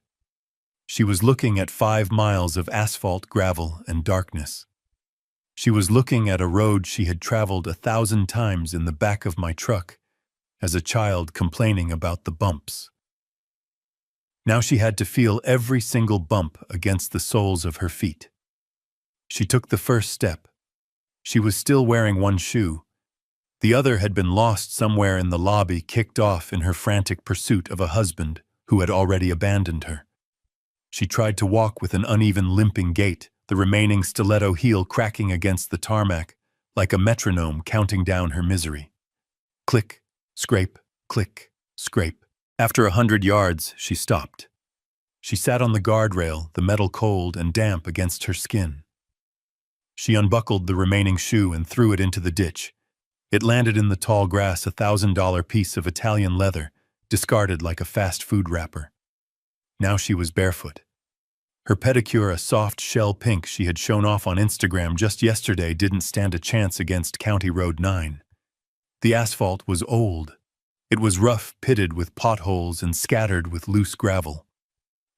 She was looking at 5 miles of asphalt, gravel, and darkness. She was looking at a road she had traveled 1,000 times in the back of my truck, as a child complaining about the bumps. Now she had to feel every single bump against the soles of her feet. She took the first step. She was still wearing one shoe. The other had been lost somewhere in the lobby, kicked off in her frantic pursuit of a husband who had already abandoned her. She tried to walk with an uneven, limping gait, the remaining stiletto heel cracking against the tarmac, like a metronome counting down her misery. Click, scrape, click, scrape. After 100 yards, she stopped. She sat on the guardrail, the metal cold and damp against her skin. She unbuckled the remaining shoe and threw it into the ditch. It landed in the tall grass, a $1,000 piece of Italian leather, discarded like a fast food wrapper. Now she was barefoot. Her pedicure, a soft shell pink she had shown off on Instagram just yesterday, didn't stand a chance against County Road 9. The asphalt was old. It was rough, pitted with potholes and scattered with loose gravel.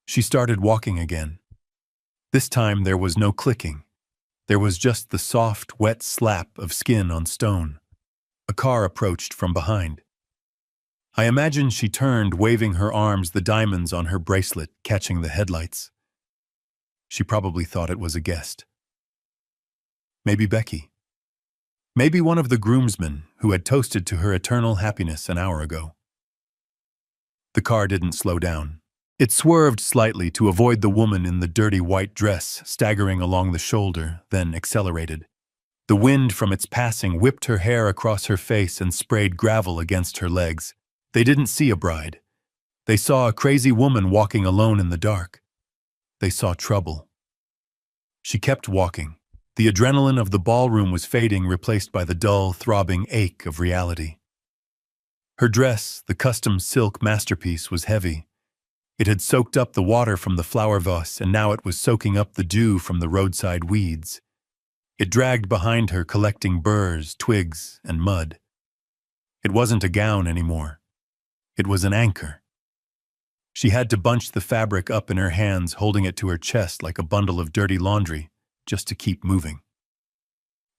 She started walking again. This time there was no clicking. There was just the soft, wet slap of skin on stone. A car approached from behind. I imagine she turned, waving her arms, the diamonds on her bracelet catching the headlights. She probably thought it was a guest. Maybe Becky. Maybe one of the groomsmen who had toasted to her eternal happiness an hour ago. The car didn't slow down. It swerved slightly to avoid the woman in the dirty white dress staggering along the shoulder, then accelerated. The wind from its passing whipped her hair across her face and sprayed gravel against her legs. They didn't see a bride. They saw a crazy woman walking alone in the dark. They saw trouble. She kept walking. The adrenaline of the ballroom was fading, replaced by the dull, throbbing ache of reality. Her dress, the custom silk masterpiece, was heavy. It had soaked up the water from the flower vase, and now it was soaking up the dew from the roadside weeds. It dragged behind her, collecting burrs, twigs, and mud. It wasn't a gown anymore. It was an anchor. She had to bunch the fabric up in her hands, holding it to her chest like a bundle of dirty laundry, just to keep moving.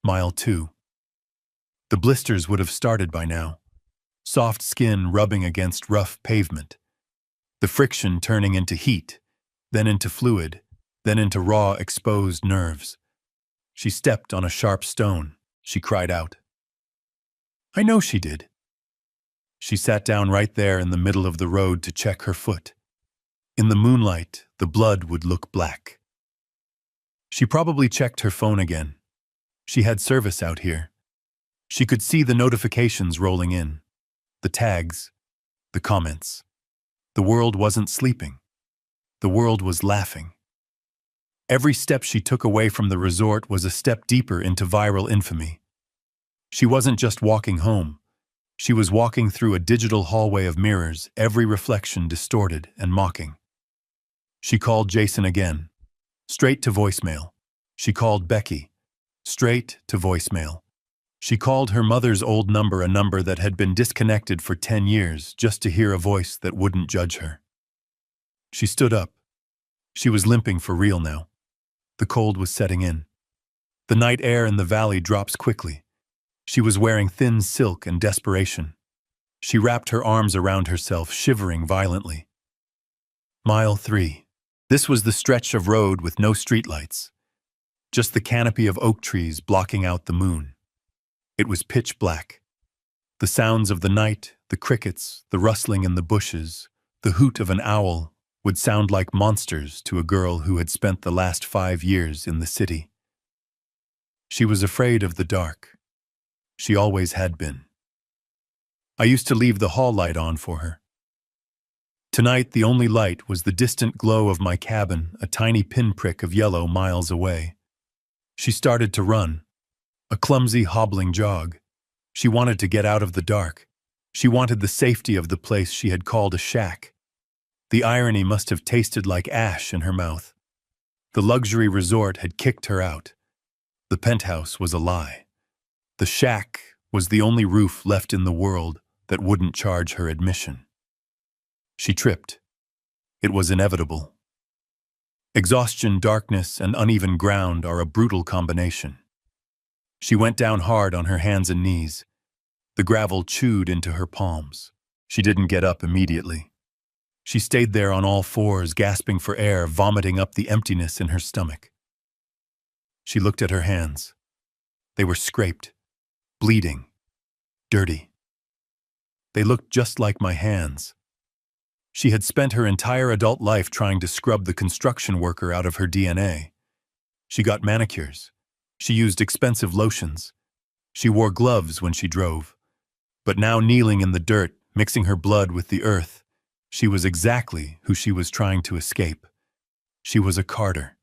Mile 2. The blisters would have started by now. Soft skin rubbing against rough pavement. The friction turning into heat, then into fluid, then into raw, exposed nerves. She stepped on a sharp stone. She cried out. I know she did. She sat down right there in the middle of the road to check her foot. In the moonlight, the blood would look black. She probably checked her phone again. She had service out here. She could see the notifications rolling in, the tags, the comments. The world wasn't sleeping. The world was laughing. Every step she took away from the resort was a step deeper into viral infamy. She wasn't just walking home. She was walking through a digital hallway of mirrors, every reflection distorted and mocking. She called Jason again, straight to voicemail. She called Becky, straight to voicemail. She called her mother's old number, a number that had been disconnected for 10 years, just to hear a voice that wouldn't judge her. She stood up. She was limping for real now. The cold was setting in. The night air in the valley drops quickly. She was wearing thin silk and desperation. She wrapped her arms around herself, shivering violently. Mile 3. This was the stretch of road with no streetlights. Just the canopy of oak trees blocking out the moon. It was pitch black. The sounds of the night, the crickets, the rustling in the bushes, the hoot of an owl would sound like monsters to a girl who had spent the last 5 years in the city. She was afraid of the dark. She always had been. I used to leave the hall light on for her. Tonight, the only light was the distant glow of my cabin, a tiny pinprick of yellow miles away. She started to run, a clumsy, hobbling jog. She wanted to get out of the dark. She wanted the safety of the place she had called a shack. The irony must have tasted like ash in her mouth. The luxury resort had kicked her out. The penthouse was a lie. The shack was the only roof left in the world that wouldn't charge her admission. She tripped. It was inevitable. Exhaustion, darkness, and uneven ground are a brutal combination. She went down hard on her hands and knees. The gravel chewed into her palms. She didn't get up immediately. She stayed there on all fours, gasping for air, vomiting up the emptiness in her stomach. She looked at her hands. They were scraped, bleeding, dirty. They looked just like my hands. She had spent her entire adult life trying to scrub the construction worker out of her DNA. She got manicures. She used expensive lotions. She wore gloves when she drove. But now, kneeling in the dirt, mixing her blood with the earth, she was exactly who she was trying to escape. She was a Carter.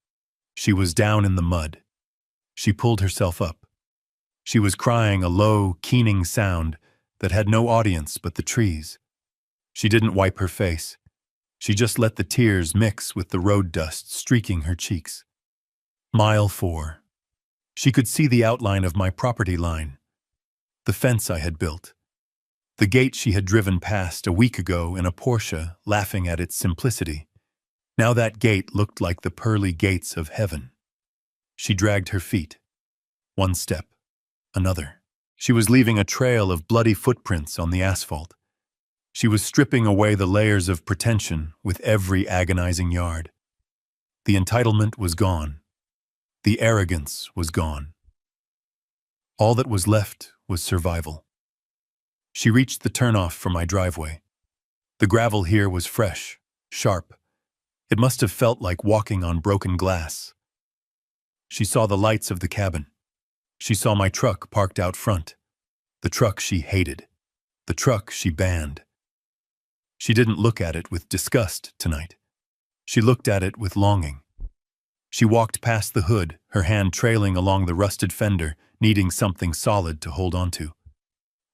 She was down in the mud. She pulled herself up. She was crying, a low, keening sound that had no audience but the trees. She didn't wipe her face. She just let the tears mix with the road dust streaking her cheeks. Mile 4. She could see the outline of my property line, the fence I had built, the gate she had driven past a week ago in a Porsche, laughing at its simplicity. Now that gate looked like the pearly gates of heaven. She dragged her feet. One step, another. She was leaving a trail of bloody footprints on the asphalt. She was stripping away the layers of pretension with every agonizing yard. The entitlement was gone. The arrogance was gone. All that was left was survival. She reached the turnoff for my driveway. The gravel here was fresh, sharp. It must have felt like walking on broken glass. She saw the lights of the cabin. She saw my truck parked out front. The truck she hated. The truck she banned. She didn't look at it with disgust tonight. She looked at it with longing. She walked past the hood, her hand trailing along the rusted fender, needing something solid to hold onto.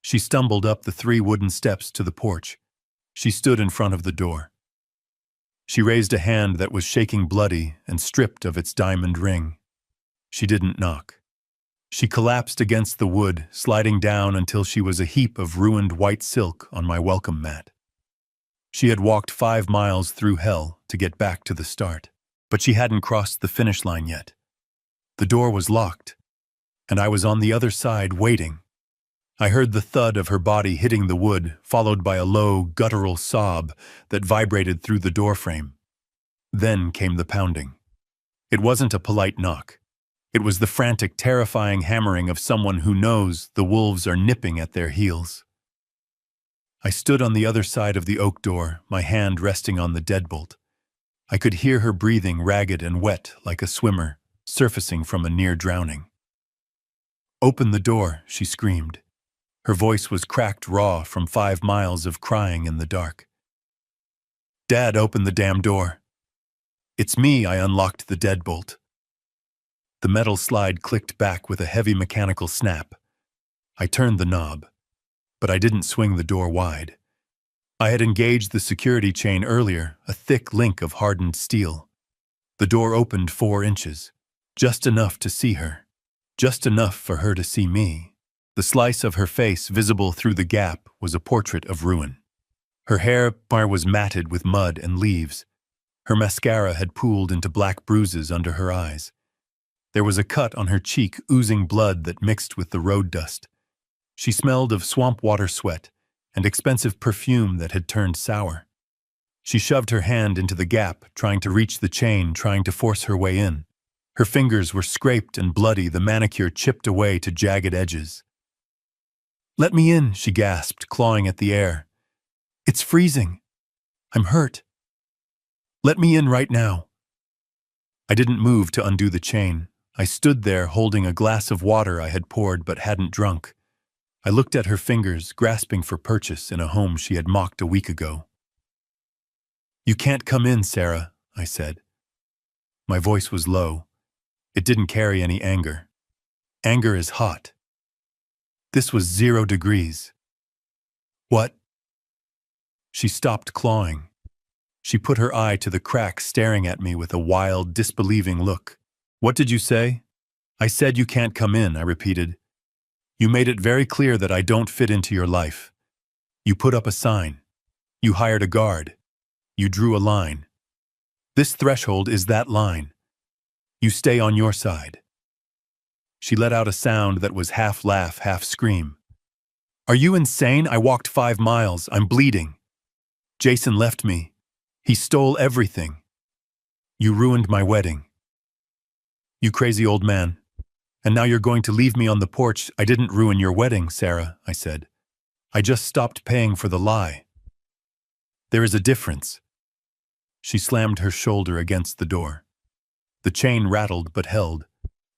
She stumbled up the 3 wooden steps to the porch. She stood in front of the door. She raised a hand that was shaking bloody and stripped of its diamond ring. She didn't knock. She collapsed against the wood, sliding down until she was a heap of ruined white silk on my welcome mat. She had walked 5 miles through hell to get back to the start, but she hadn't crossed the finish line yet. The door was locked, and I was on the other side waiting. I heard the thud of her body hitting the wood, followed by a low, guttural sob that vibrated through the doorframe. Then came the pounding. It wasn't a polite knock. It was the frantic, terrifying hammering of someone who knows the wolves are nipping at their heels. I stood on the other side of the oak door, my hand resting on the deadbolt. I could hear her breathing, ragged and wet like a swimmer, surfacing from a near drowning. "Open the door," she screamed. Her voice was cracked raw from 5 miles of crying in the dark. "Dad, open the damn door." "It's me," I unlocked the deadbolt. The metal slide clicked back with a heavy mechanical snap. I turned the knob, but I didn't swing the door wide. I had engaged the security chain earlier, a thick link of hardened steel. The door opened 4 inches, just enough to see her, just enough for her to see me. The slice of her face visible through the gap was a portrait of ruin. Her hair was matted with mud and leaves. Her mascara had pooled into black bruises under her eyes. There was a cut on her cheek oozing blood that mixed with the road dust. She smelled of swamp water sweat and expensive perfume that had turned sour. She shoved her hand into the gap, trying to reach the chain, trying to force her way in. Her fingers were scraped and bloody, the manicure chipped away to jagged edges. "Let me in," she gasped, clawing at the air. "It's freezing. I'm hurt. Let me in right now." I didn't move to undo the chain. I stood there holding a glass of water I had poured but hadn't drunk. I looked at her fingers, grasping for purchase in a home she had mocked a week ago. "You can't come in, Sarah," I said. My voice was low. It didn't carry any anger. Anger is hot. This was 0 degrees. "What?" She stopped clawing. She put her eye to the crack, staring at me with a wild, disbelieving look. "What did you say?" "I said you can't come in," I repeated. "You made it very clear that I don't fit into your life. You put up a sign. You hired a guard. You drew a line. This threshold is that line. You stay on your side." She let out a sound that was half laugh, half scream. "Are you insane? I walked 5 miles. I'm bleeding. Jason left me. He stole everything. You ruined my wedding. You crazy old man. And now you're going to leave me on the porch." "I didn't ruin your wedding, Sarah," I said. "I just stopped paying for the lie. There is a difference." She slammed her shoulder against the door. The chain rattled but held.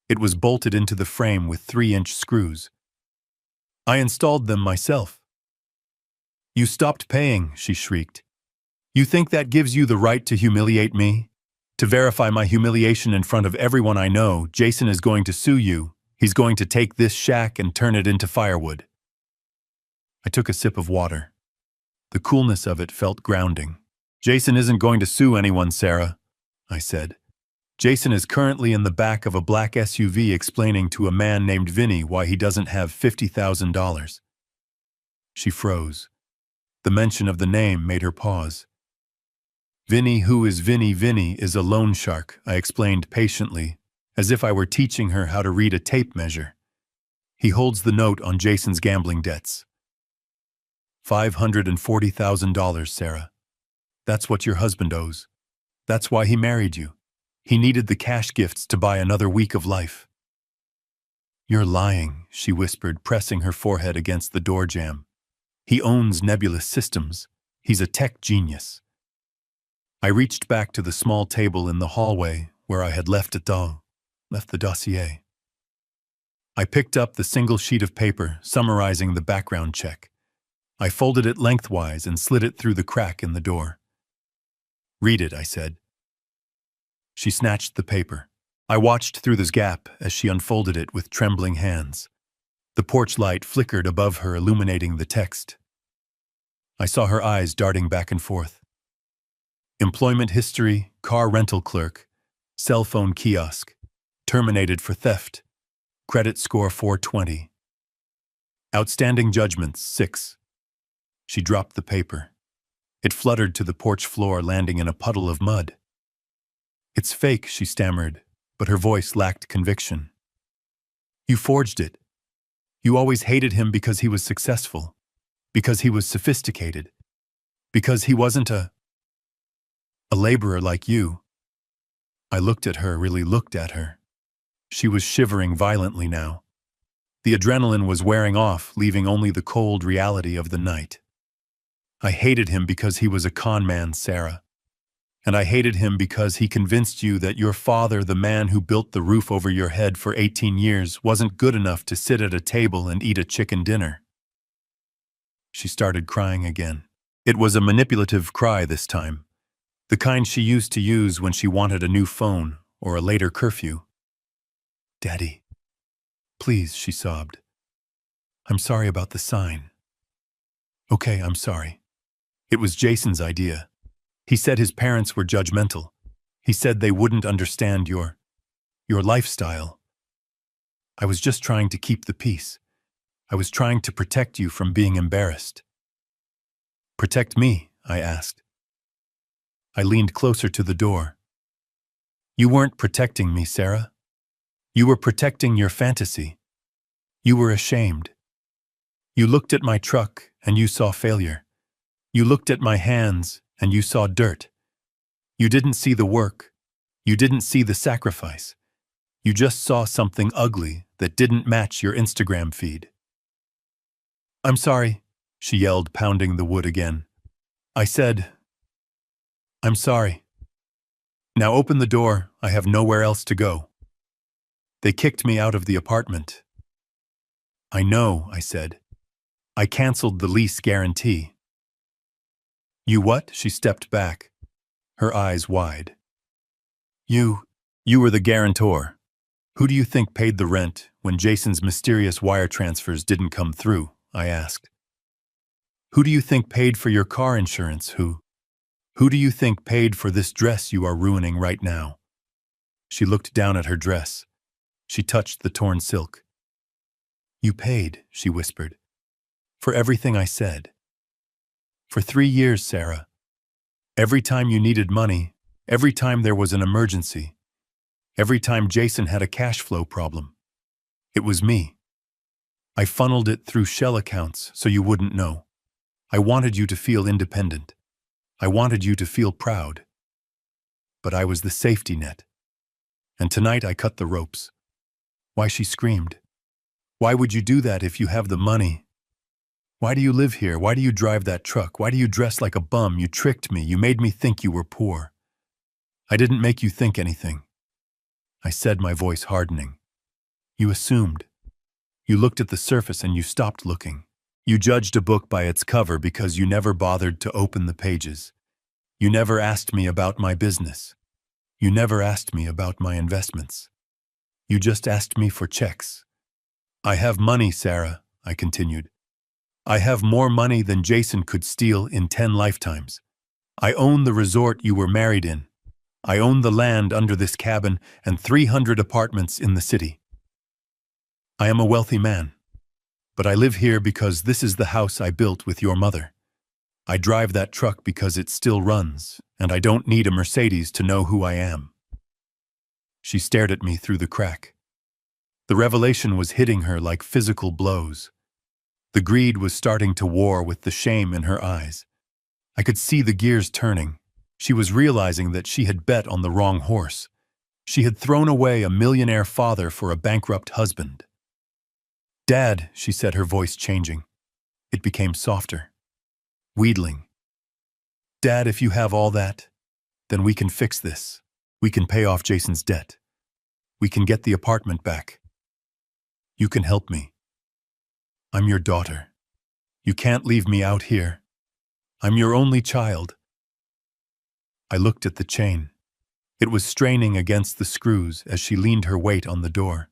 It was bolted into the frame with 3-inch screws. "I installed them myself." "You stopped paying," she shrieked. "You think that gives you the right to humiliate me? To verify my humiliation in front of everyone I know, Jason is going to sue you. He's going to take this shack and turn it into firewood." I took a sip of water. The coolness of it felt grounding. "Jason isn't going to sue anyone, Sarah," I said. "Jason is currently in the back of a black SUV explaining to a man named Vinny why he doesn't have $50,000. She froze. The mention of the name made her pause. "Vinny, who is Vinny? Vinny is a loan shark," I explained patiently, as if I were teaching her how to read a tape measure. He holds the note on Jason's gambling debts. $540,000, Sarah. That's what your husband owes. That's why he married you. He needed the cash gifts to buy another week of life. You're lying, she whispered, pressing her forehead against the door jamb. He owns Nebulous Systems. He's a tech genius. I reached back to the small table in the hallway where I had left the dossier. I picked up the single sheet of paper summarizing the background check. I folded it lengthwise and slid it through the crack in the door. Read it, I said. She snatched the paper. I watched through this gap as she unfolded it with trembling hands. The porch light flickered above her, illuminating the text. I saw her eyes darting back and forth. Employment history, car rental clerk, cell phone kiosk, terminated for theft, credit score 420. Outstanding judgments, 6. She dropped the paper. It fluttered to the porch floor, landing in a puddle of mud. It's fake, she stammered, but her voice lacked conviction. You forged it. You always hated him because he was successful, because he was sophisticated, because he wasn't a laborer like you. I looked at her, really looked at her. She was shivering violently now. The adrenaline was wearing off, leaving only the cold reality of the night. I hated him because he was a con man, Sarah. And I hated him because he convinced you that your father, the man who built the roof over your head for 18 years, wasn't good enough to sit at a table and eat a chicken dinner. She started crying again. It was a manipulative cry this time, the kind she used to use when she wanted a new phone or a later curfew. Daddy, please, she sobbed. I'm sorry about the sign. Okay, I'm sorry. It was Jason's idea. He said his parents were judgmental. He said they wouldn't understand your lifestyle. I was just trying to keep the peace. I was trying to protect you from being embarrassed. Protect me? I asked. I leaned closer to the door. You weren't protecting me, Sarah. You were protecting your fantasy. You were ashamed. You looked at my truck and you saw failure. You looked at my hands and you saw dirt. You didn't see the work. You didn't see the sacrifice. You just saw something ugly that didn't match your Instagram feed. I'm sorry, she yelled, pounding the wood again. I said, I'm sorry. Now open the door. I have nowhere else to go. They kicked me out of the apartment. I know, I said. I canceled the lease guarantee. You what? She stepped back, her eyes wide. You were the guarantor. Who do you think paid the rent when Jason's mysterious wire transfers didn't come through? I asked. Who do you think paid for your car insurance? Who do you think paid for this dress you are ruining right now? She looked down at her dress. She touched the torn silk. You paid, she whispered, for everything I said. For 3 years, Sarah. Every time you needed money, every time there was an emergency, every time Jason had a cash flow problem. It was me. I funneled it through shell accounts so you wouldn't know. I wanted you to feel independent. I wanted you to feel proud. But I was the safety net. And tonight I cut the ropes. Why? She screamed. Why would you do that if you have the money? Why do you live here? Why do you drive that truck? Why do you dress like a bum? You tricked me. You made me think you were poor. I didn't make you think anything. I said, my voice hardening. You assumed. You looked at the surface and you stopped looking. You judged a book by its cover because you never bothered to open the pages. You never asked me about my business. You never asked me about my investments. You just asked me for checks. I have money, Sarah, I continued. I have more money than Jason could steal in 10 lifetimes. I own the resort you were married in. I own the land under this cabin and 300 apartments in the city. I am a wealthy man, but I live here because this is the house I built with your mother. I drive that truck because it still runs, and I don't need a Mercedes to know who I am. She stared at me through the crack. The revelation was hitting her like physical blows. The greed was starting to war with the shame in her eyes. I could see the gears turning. She was realizing that she had bet on the wrong horse. She had thrown away a millionaire father for a bankrupt husband. "Dad," she said, her voice changing. It became softer, wheedling. "Dad, if you have all that, then we can fix this. We can pay off Jason's debt. We can get the apartment back. You can help me. I'm your daughter. You can't leave me out here. I'm your only child." I looked at the chain. It was straining against the screws as she leaned her weight on the door.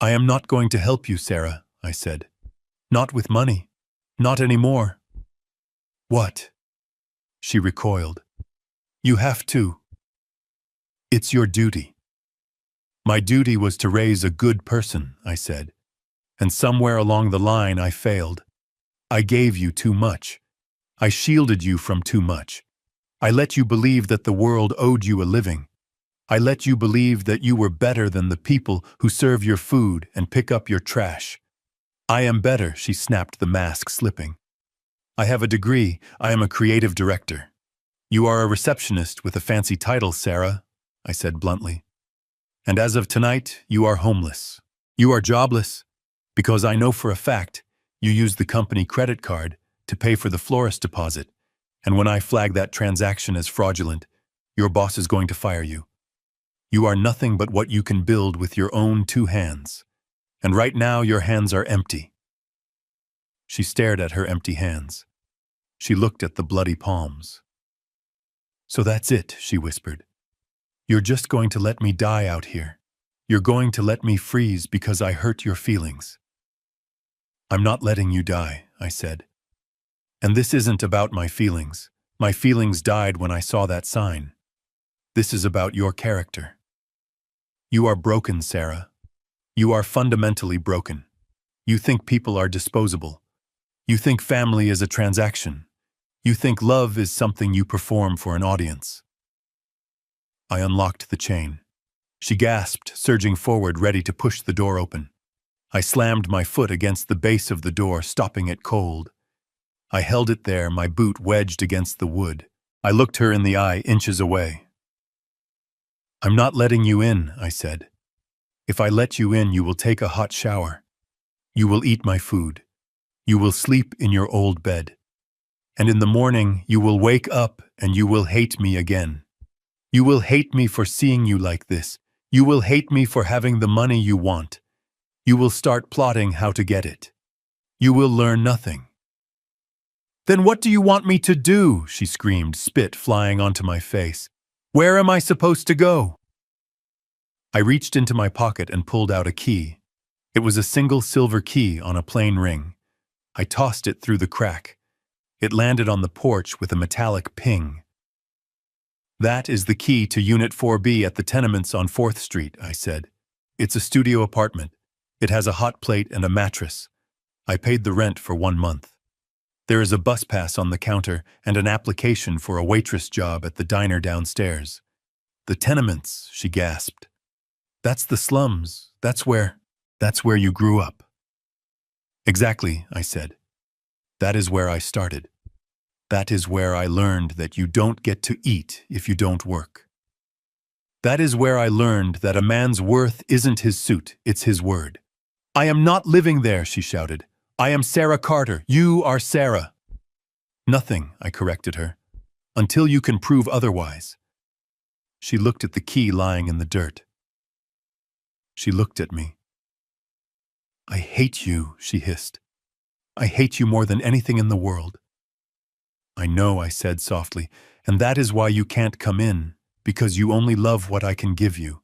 "I am not going to help you, Sarah," I said. "Not with money. Not anymore." "What?" She recoiled. "You have to. It's your duty." "My duty was to raise a good person," I said. "And somewhere along the line I failed. I gave you too much. I shielded you from too much. I let you believe that the world owed you a living. I let you believe that you were better than the people who serve your food and pick up your trash. I am better," she snapped, the mask slipping. "I have a degree. I am a creative director." "You are a receptionist with a fancy title, Sarah," I said bluntly. "And as of tonight, you are homeless. You are jobless, because I know for a fact you used the company credit card to pay for the florist deposit, and when I flag that transaction as fraudulent, your boss is going to fire you. You are nothing but what you can build with your own 2 hands. And right now your hands are empty." She stared at her empty hands. She looked at the bloody palms. "So that's it," she whispered. "You're just going to let me die out here. You're going to let me freeze because I hurt your feelings." "I'm not letting you die," I said. "And this isn't about my feelings. My feelings died when I saw that sign. This is about your character. You are broken, Sarah. You are fundamentally broken. You think people are disposable. You think family is a transaction. You think love is something you perform for an audience." I unlocked the chain. She gasped, surging forward, ready to push the door open. I slammed my foot against the base of the door, stopping it cold. I held it there, my boot wedged against the wood. I looked her in the eye, inches away. "I'm not letting you in," I said. "If I let you in, you will take a hot shower. You will eat my food. You will sleep in your old bed. And in the morning, you will wake up and you will hate me again. You will hate me for seeing you like this. You will hate me for having the money you want. You will start plotting how to get it. You will learn nothing." "Then what do you want me to do?" she screamed, spit flying onto my face. "Where am I supposed to go?" I reached into my pocket and pulled out a key. It was a single silver key on a plain ring. I tossed it through the crack. It landed on the porch with a metallic ping. "That is the key to Unit 4B at the tenements on 4th Street, I said. "It's a studio apartment. It has a hot plate and a mattress. I paid the rent for 1 month. There is a bus pass on the counter and an application for a waitress job at the diner downstairs." "The tenements," she gasped. "That's the slums. That's where you grew up." "Exactly," I said. "That is where I started. That is where I learned that you don't get to eat if you don't work. That is where I learned that a man's worth isn't his suit, it's his word." "I am not living there," she shouted. "I am Sarah Carter. You are Sarah." "Nothing," I corrected her, "until you can prove otherwise." She looked at the key lying in the dirt. She looked at me. "I hate you," she hissed. "I hate you more than anything in the world." "I know," I said softly, "and that is why you can't come in, because you only love what I can give you.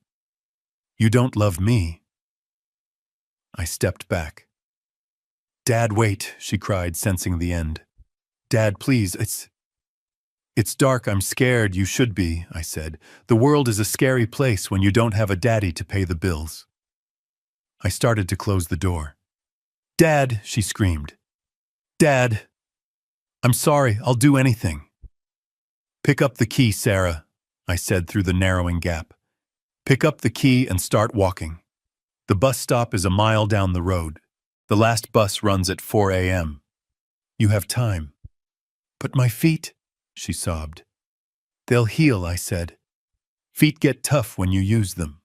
You don't love me." I stepped back. "Dad, wait," she cried, sensing the end. "Dad, please, it's dark, I'm scared, you should be," I said. "The world is a scary place when you don't have a daddy to pay the bills." I started to close the door. "Dad," she screamed. "Dad, I'm sorry, I'll do anything." "Pick up the key, Sarah," I said through the narrowing gap. "Pick up the key and start walking. The bus stop is a mile down the road. The last bus runs at 4 a.m. You have time. But my feet, she sobbed. They'll heal, I said. Feet get tough when you use them.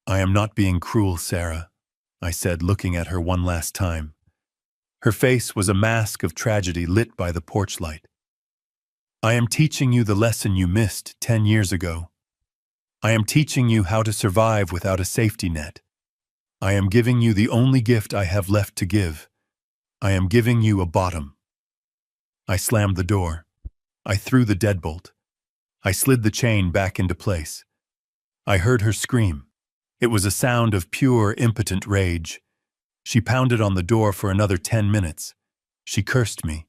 I am not being cruel, Sarah, I said, looking at her one last time. Her face was a mask of tragedy lit by the porch light. I am teaching you the lesson you missed 10 years ago. I am teaching you how to survive without a safety net. I am giving you the only gift I have left to give. I am giving you a bottom. I slammed the door. I threw the deadbolt. I slid the chain back into place. I heard her scream. It was a sound of pure, impotent rage. She pounded on the door for another 10 minutes. She cursed me.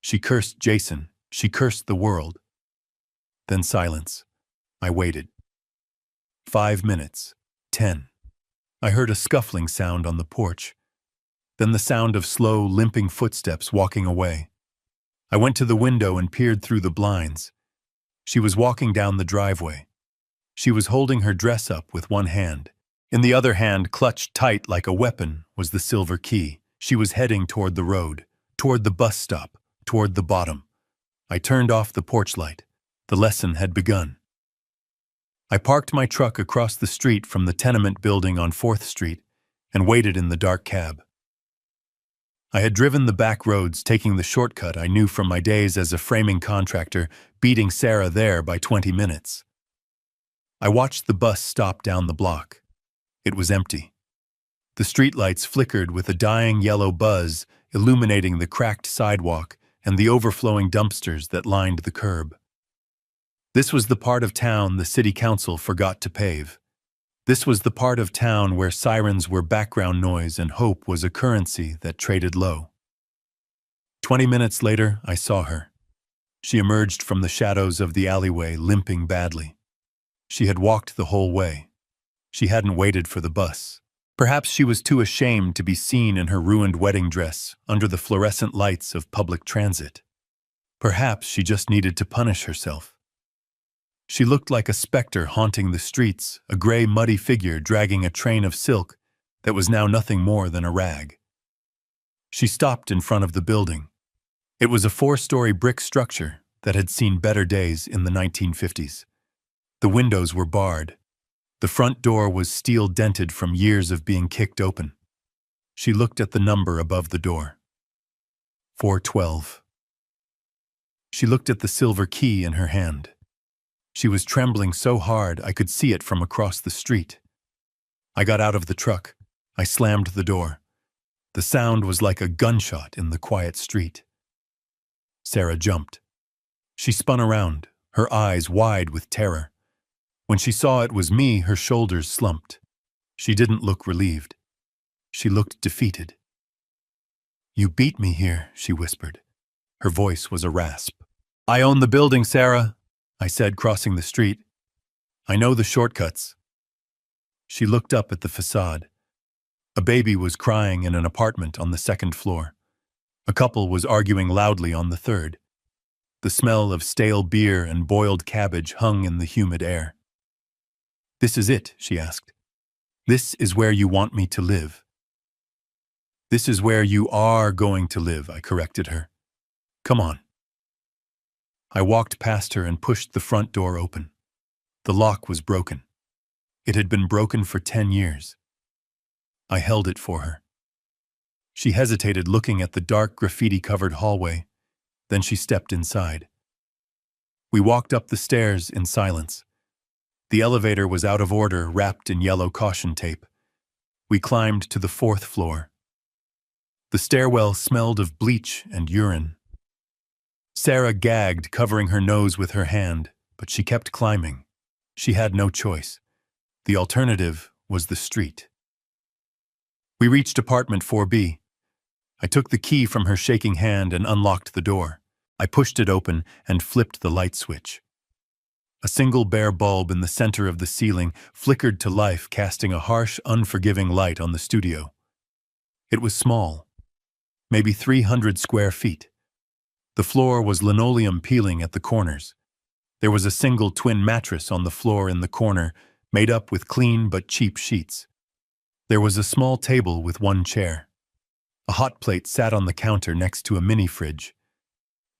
She cursed Jason. She cursed the world. Then silence. I waited. 5 minutes. 10. I heard a scuffling sound on the porch. Then the sound of slow, limping footsteps walking away. I went to the window and peered through the blinds. She was walking down the driveway. She was holding her dress up with one hand. In the other hand, clutched tight like a weapon, was the silver key. She was heading toward the road, toward the bus stop, toward the bottom. I turned off the porch light. The lesson had begun. I parked my truck across the street from the tenement building on 4th Street and waited in the dark cab. I had driven the back roads, taking the shortcut I knew from my days as a framing contractor, beating Sarah there by 20 minutes. I watched the bus stop down the block. It was empty. The streetlights flickered with a dying yellow buzz, illuminating the cracked sidewalk and the overflowing dumpsters that lined the curb. This was the part of town the city council forgot to pave. This was the part of town where sirens were background noise and hope was a currency that traded low. 20 minutes later, I saw her. She emerged from the shadows of the alleyway, limping badly. She had walked the whole way. She hadn't waited for the bus. Perhaps she was too ashamed to be seen in her ruined wedding dress under the fluorescent lights of public transit. Perhaps she just needed to punish herself. She looked like a specter haunting the streets, a gray, muddy figure dragging a train of silk that was now nothing more than a rag. She stopped in front of the building. It was a 4-story brick structure that had seen better days in the 1950s. The windows were barred. The front door was steel-dented from years of being kicked open. She looked at the number above the door. 412. She looked at the silver key in her hand. She was trembling so hard I could see it from across the street. I got out of the truck. I slammed the door. The sound was like a gunshot in the quiet street. Sarah jumped. She spun around, her eyes wide with terror. When she saw it was me, her shoulders slumped. She didn't look relieved. She looked defeated. "You beat me here," she whispered. Her voice was a rasp. "I own the building, Sarah," I said, crossing the street. "I know the shortcuts." She looked up at the facade. A baby was crying in an apartment on the 2nd floor. A couple was arguing loudly on the 3rd. The smell of stale beer and boiled cabbage hung in the humid air. "This is it?" she asked. "This is where you want me to live?" "This is where you are going to live," I corrected her. "Come on." I walked past her and pushed the front door open. The lock was broken. It had been broken for 10 years. I held it for her. She hesitated, looking at the dark graffiti-covered hallway. Then she stepped inside. We walked up the stairs in silence. The elevator was out of order, wrapped in yellow caution tape. We climbed to the 4th floor. The stairwell smelled of bleach and urine. Sarah gagged, covering her nose with her hand, but she kept climbing. She had no choice. The alternative was the street. We reached apartment 4B. I took the key from her shaking hand and unlocked the door. I pushed it open and flipped the light switch. A single bare bulb in the center of the ceiling flickered to life, casting a harsh, unforgiving light on the studio. It was small, maybe 300 square feet. The floor was linoleum peeling at the corners. There was a single twin mattress on the floor in the corner, made up with clean but cheap sheets. There was a small table with one chair. A hot plate sat on the counter next to a mini fridge.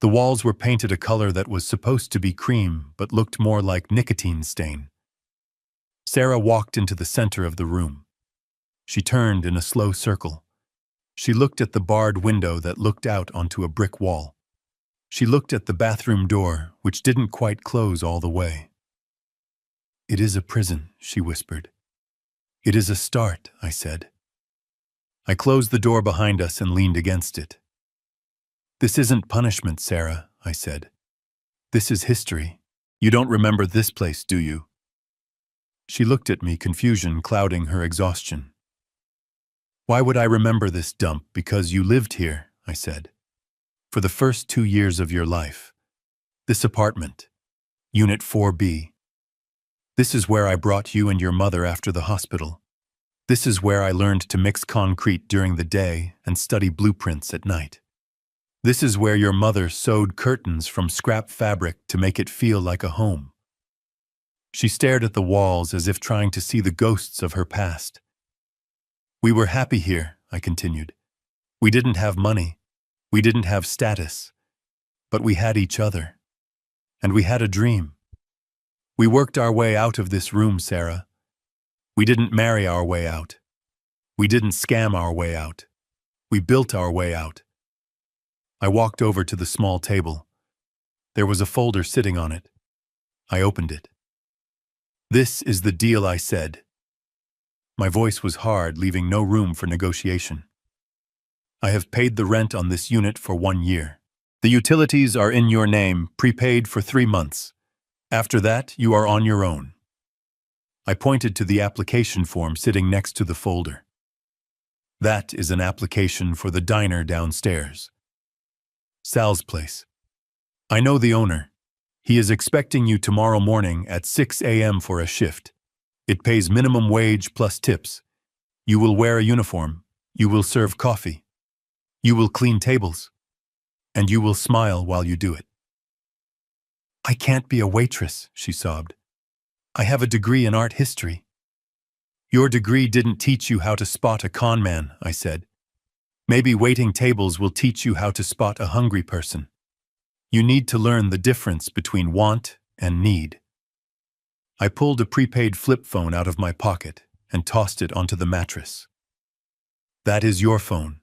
The walls were painted a color that was supposed to be cream but looked more like nicotine stain. Sarah walked into the center of the room. She turned in a slow circle. She looked at the barred window that looked out onto a brick wall. She looked at the bathroom door, which didn't quite close all the way. "It is a prison," she whispered. "It is a start," I said. I closed the door behind us and leaned against it. "This isn't punishment, Sarah," I said. "This is history. You don't remember this place, do you?" She looked at me, confusion clouding her exhaustion. "Why would I remember this dump? Because you lived here," I said. "For the first 2 years of your life. This apartment, Unit 4B. This is where I brought you and your mother after the hospital. This is where I learned to mix concrete during the day and study blueprints at night. This is where your mother sewed curtains from scrap fabric to make it feel like a home." She stared at the walls as if trying to see the ghosts of her past. "We were happy here," I continued. "We didn't have money. We didn't have status. But we had each other. And we had a dream. We worked our way out of this room, Sarah. We didn't marry our way out. We didn't scam our way out. We built our way out." I walked over to the small table. There was a folder sitting on it. I opened it. "This is the deal," I said. My voice was hard, leaving no room for negotiation. "I have paid the rent on this unit for 1 year. The utilities are in your name, prepaid for 3 months. After that, you are on your own." I pointed to the application form sitting next to the folder. "That is an application for the diner downstairs. Sal's place. I know the owner. He is expecting you tomorrow morning at 6 a.m. for a shift. It pays minimum wage plus tips. You will wear a uniform. You will serve coffee. You will clean tables. And you will smile while you do it." "I can't be a waitress," she sobbed. "I have a degree in art history." "Your degree didn't teach you how to spot a con man," I said. "Maybe waiting tables will teach you how to spot a hungry person. You need to learn the difference between want and need." I pulled a prepaid flip phone out of my pocket and tossed it onto the mattress. "That is your phone.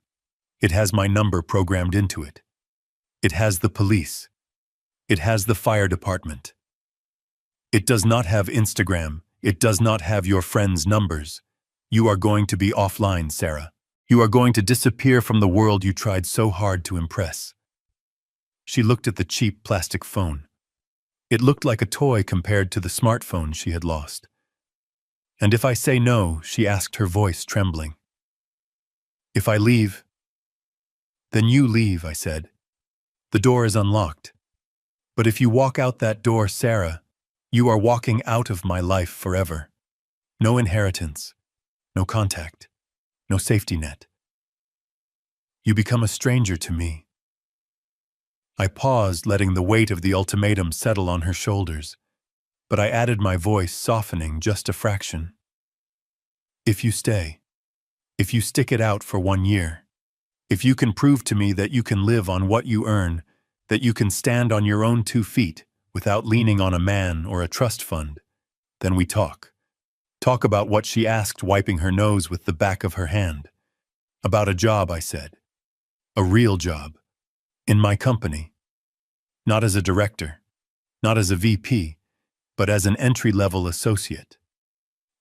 It has my number programmed into it. It has the police. It has the fire department. It does not have Instagram. It does not have your friends' numbers. You are going to be offline, Sarah. You are going to disappear from the world you tried so hard to impress." She looked at the cheap plastic phone. It looked like a toy compared to the smartphone she had lost. "And if I say no," she asked, her voice trembling. "If I leave?" "Then you leave," I said. "The door is unlocked. But if you walk out that door, Sarah, you are walking out of my life forever. No inheritance, no contact, no safety net. You become a stranger to me." I paused, letting the weight of the ultimatum settle on her shoulders, but I added my voice, softening just a fraction. "If you stay, if you stick it out for 1 year, if you can prove to me that you can live on what you earn, that you can stand on your own 2 feet without leaning on a man or a trust fund, then we talk." "Talk about what?" she asked, wiping her nose with the back of her hand. "About a job," I said. "A real job. In my company. Not as a director, not as a VP, but as an entry-level associate.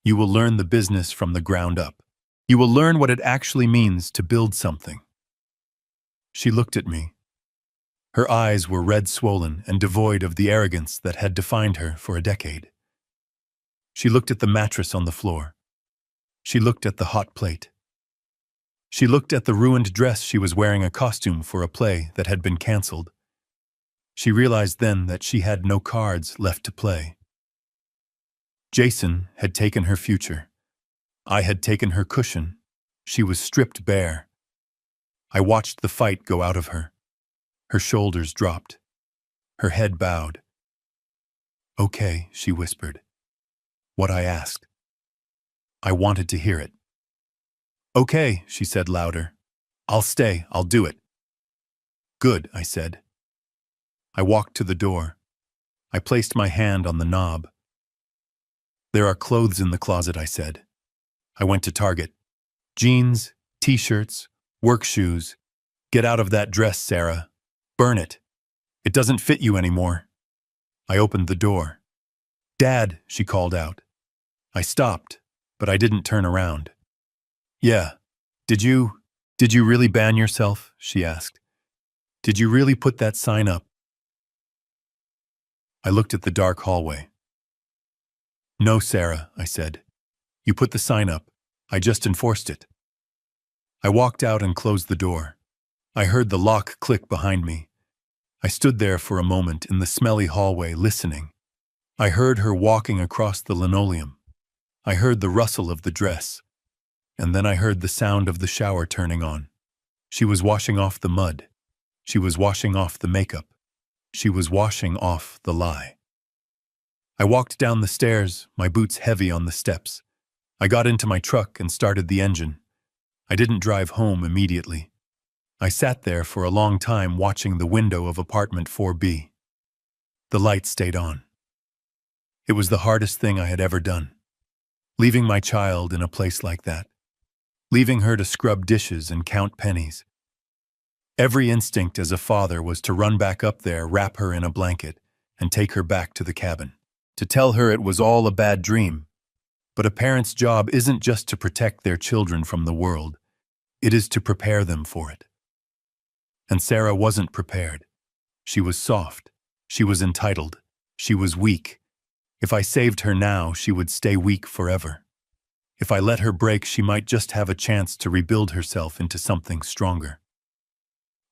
You will learn the business from the ground up. You will learn what it actually means to build something." She looked at me. Her eyes were red, swollen, and devoid of the arrogance that had defined her for a decade. She looked at the mattress on the floor. She looked at the hot plate. She looked at the ruined dress she was wearing, a costume for a play that had been canceled. She realized then that she had no cards left to play. Jason had taken her future. I had taken her cushion. She was stripped bare. I watched the fight go out of her. Her shoulders dropped. Her head bowed. "Okay," she whispered. What I asked. I wanted to hear it. Okay, she said louder. I'll stay, I'll do it. Good, I said. I walked to the door. I placed my hand on the knob. There are clothes in the closet, I said. I went to Target. Jeans, t-shirts, work shoes. Get out of that dress, Sarah. Burn it. It doesn't fit you anymore. I opened the door. Dad, she called out. I stopped, but I didn't turn around. Yeah. Did you really ban yourself? She asked. Did you really put that sign up? I looked at the dark hallway. No, Sarah, I said. You put the sign up. I just enforced it. I walked out and closed the door. I heard the lock click behind me. I stood there for a moment in the smelly hallway, listening. I heard her walking across the linoleum. I heard the rustle of the dress. And then I heard the sound of the shower turning on. She was washing off the mud. She was washing off the makeup. She was washing off the lie. I walked down the stairs, my boots heavy on the steps. I got into my truck and started the engine. I didn't drive home immediately. I sat there for a long time watching the window of apartment 4B. The light stayed on. It was the hardest thing I had ever done. Leaving my child in a place like that. Leaving her to scrub dishes and count pennies. Every instinct as a father was to run back up there, wrap her in a blanket, and take her back to the cabin. To tell her it was all a bad dream. But a parent's job isn't just to protect their children from the world. It is to prepare them for it. And Sarah wasn't prepared. She was soft. She was entitled. She was weak. If I saved her now, she would stay weak forever. If I let her break, she might just have a chance to rebuild herself into something stronger.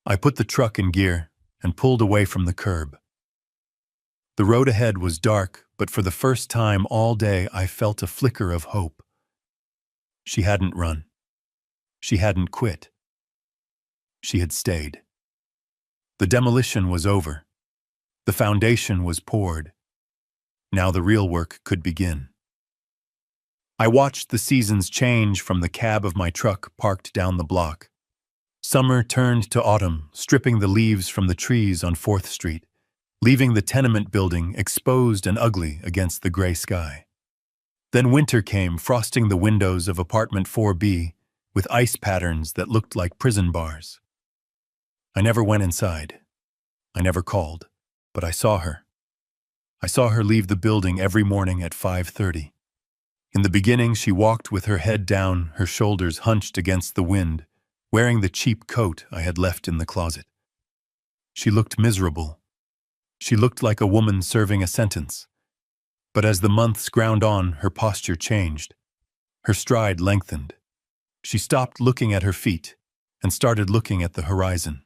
I put the truck in gear and pulled away from the curb. The road ahead was dark, but for the first time all day I felt a flicker of hope. She hadn't run. She hadn't quit. She had stayed. The demolition was over. The foundation was poured. Now the real work could begin. I watched the seasons change from the cab of my truck parked down the block. Summer turned to autumn, stripping the leaves from the trees on 4th Street, leaving the tenement building exposed and ugly against the gray sky. Then winter came, frosting the windows of apartment 4B with ice patterns that looked like prison bars. I never went inside. I never called, but I saw her. I saw her leave the building every morning at 5:30. In the beginning, she walked with her head down, her shoulders hunched against the wind, wearing the cheap coat I had left in the closet. She looked miserable. She looked like a woman serving a sentence. But as the months ground on, her posture changed. Her stride lengthened. She stopped looking at her feet and started looking at the horizon.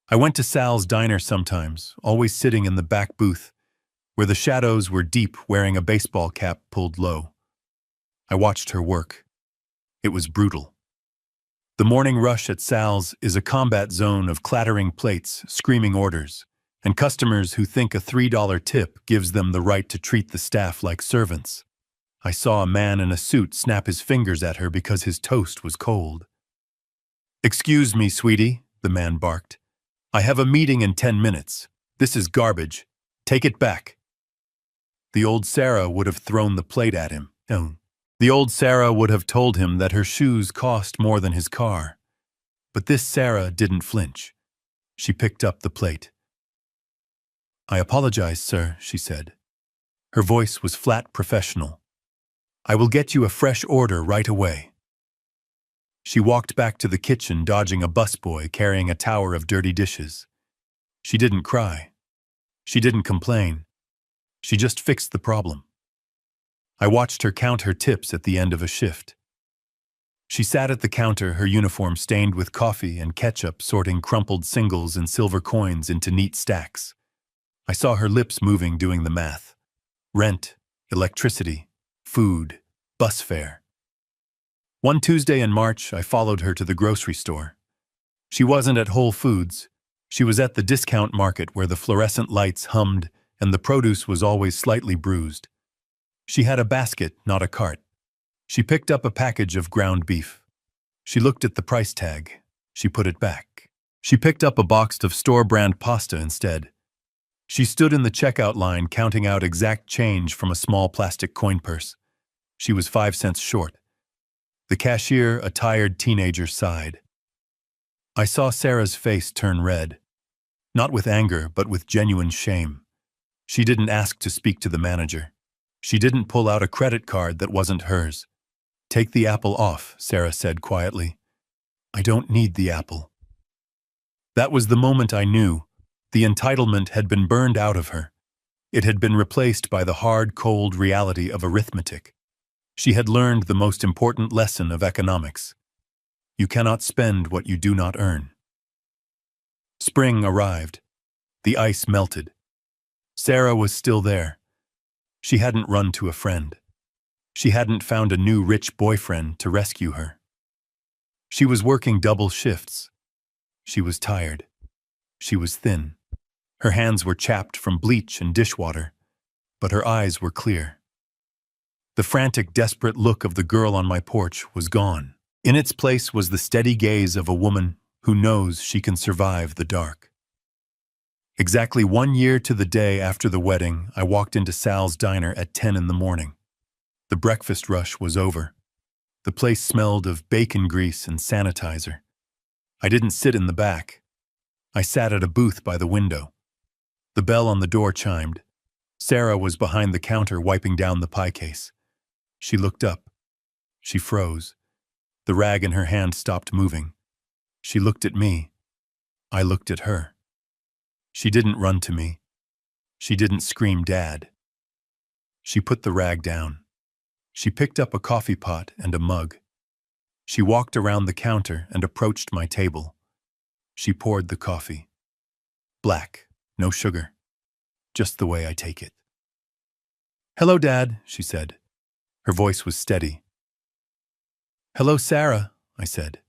I went to Sal's diner sometimes, always sitting in the back booth, where the shadows were deep, wearing a baseball cap pulled low. I watched her work. It was brutal. The morning rush at Sal's is a combat zone of clattering plates, screaming orders, and customers who think a $3 tip gives them the right to treat the staff like servants. I saw a man in a suit snap his fingers at her because his toast was cold. "Excuse me, sweetie," the man barked. "I have a meeting in 10 minutes. This is garbage. Take it back." The old Sarah would have thrown the plate at him. The old Sarah would have told him that her shoes cost more than his car. But this Sarah didn't flinch. She picked up the plate. "I apologize, sir," she said. Her voice was flat professional. "I will get you a fresh order right away." She walked back to the kitchen, dodging a busboy carrying a tower of dirty dishes. She didn't cry. She didn't complain. She just fixed the problem. I watched her count her tips at the end of a shift. She sat at the counter, her uniform stained with coffee and ketchup, sorting crumpled singles and silver coins into neat stacks. I saw her lips moving, doing the math. Rent, electricity, food, bus fare. One Tuesday in March, I followed her to the grocery store. She wasn't at Whole Foods. She was at the discount market where the fluorescent lights hummed and the produce was always slightly bruised. She had a basket, not a cart. She picked up a package of ground beef. She looked at the price tag. She put it back. She picked up a box of store-brand pasta instead. She stood in the checkout line counting out exact change from a small plastic coin purse. She was 5 cents short. The cashier, a tired teenager, sighed. I saw Sarah's face turn red. Not with anger, but with genuine shame. She didn't ask to speak to the manager. She didn't pull out a credit card that wasn't hers. "Take the apple off," Sarah said quietly. "I don't need the apple." That was the moment I knew. The entitlement had been burned out of her. It had been replaced by the hard, cold reality of arithmetic. She had learned the most important lesson of economics. You cannot spend what you do not earn. Spring arrived. The ice melted. Sarah was still there. She hadn't run to a friend. She hadn't found a new rich boyfriend to rescue her. She was working double shifts. She was tired. She was thin. Her hands were chapped from bleach and dishwater, but her eyes were clear. The frantic, desperate look of the girl on my porch was gone. In its place was the steady gaze of a woman who knows she can survive the dark. Exactly 1 year to the day after the wedding, I walked into Sal's diner at 10 in the morning. The breakfast rush was over. The place smelled of bacon grease and sanitizer. I didn't sit in the back. I sat at a booth by the window. The bell on the door chimed. Sarah was behind the counter wiping down the pie case. She looked up. She froze. The rag in her hand stopped moving. She looked at me. I looked at her. She didn't run to me. She didn't scream, "Dad." She put the rag down. She picked up a coffee pot and a mug. She walked around the counter and approached my table. She poured the coffee. Black, no sugar. Just the way I take it. "Hello, Dad," she said. Her voice was steady. "Hello, Sarah," I said.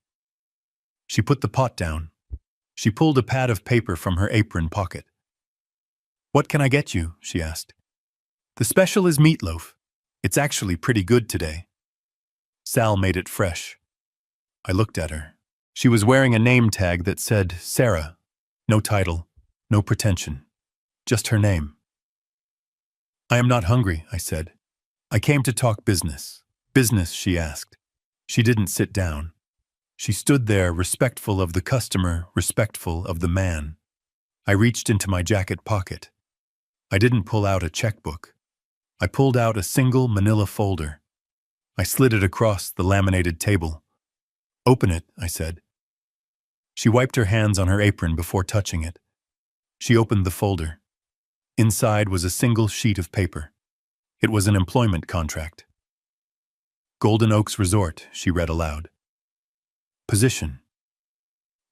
She put the pot down. She pulled a pad of paper from her apron pocket. "What can I get you?" she asked. "The special is meatloaf. It's actually pretty good today." Sal made it fresh. I looked at her. She was wearing a name tag that said Sarah. No title, no pretension. Just her name. "I am not hungry," I said. "I came to talk business." "Business?" she asked. She didn't sit down. She stood there, respectful of the customer, respectful of the man. I reached into my jacket pocket. I didn't pull out a checkbook. I pulled out a single manila folder. I slid it across the laminated table. "Open it," I said. She wiped her hands on her apron before touching it. She opened the folder. Inside was a single sheet of paper. It was an employment contract. "Golden Oaks Resort," she read aloud. "Position: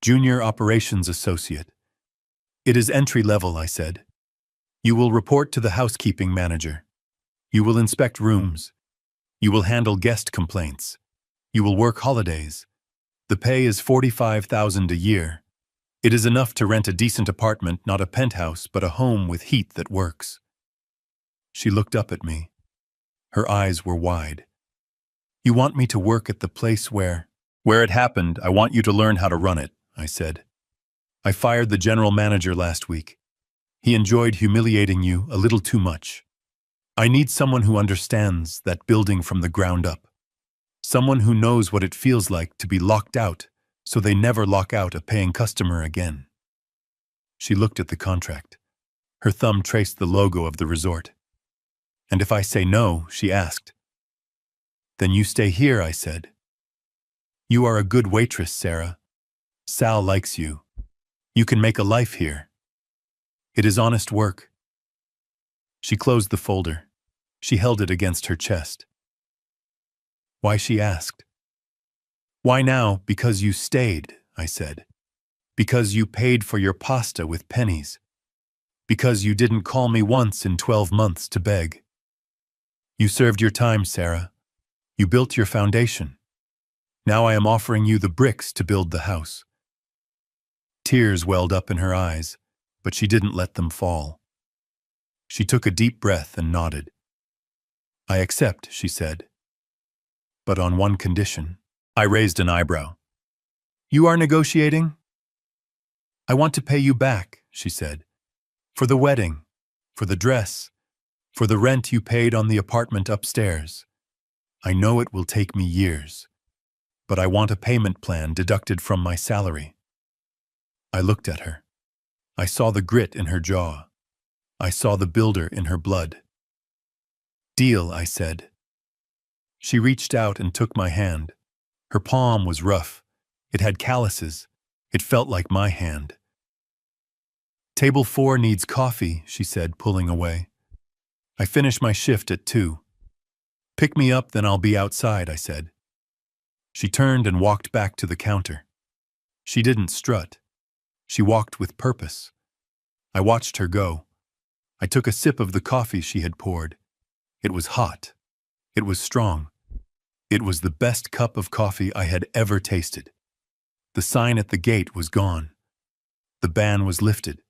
Junior Operations Associate." "It is entry level," I said. "You will report to the housekeeping manager. You will inspect rooms. You will handle guest complaints. You will work holidays. The pay is $45,000 a year. It is enough to rent a decent apartment, not a penthouse, but a home with heat that works." She looked up at me. Her eyes were wide. "You want me to work at the place where it happened? I want you to learn how to run it," I said. "I fired the general manager last week. He enjoyed humiliating you a little too much. I need someone who understands that building from the ground up. Someone who knows what it feels like to be locked out, so they never lock out a paying customer again." She looked at the contract. Her thumb traced the logo of the resort. "And if I say no," she asked. "Then you stay here," I said. "You are a good waitress, Sarah. Sal likes you. You can make a life here. It is honest work." She closed the folder. She held it against her chest. "Why?" she asked. "Why now? Because you stayed," I said. "Because you paid for your pasta with pennies. Because you didn't call me once in 12 months to beg. You served your time, Sarah. You built your foundation. Now I am offering you the bricks to build the house." Tears welled up in her eyes, but she didn't let them fall. She took a deep breath and nodded. "I accept," she said. "But on one condition." I raised an eyebrow. You are negotiating? I want to pay you back, she said. For the wedding, for the dress, for the rent you paid on the apartment upstairs. I know it will take me years, but I want a payment plan deducted from my salary. I looked at her. I saw the grit in her jaw. I saw the builder in her blood. Deal, I said. She reached out and took my hand. Her palm was rough. It had calluses. It felt like my hand. Table 4 needs coffee, she said, pulling away. I finish my shift at 2. Pick me up, then I'll be outside, I said. She turned and walked back to the counter. She didn't strut. She walked with purpose. I watched her go. I took a sip of the coffee she had poured. It was hot. It was strong. It was the best cup of coffee I had ever tasted. The sign at the gate was gone. The ban was lifted.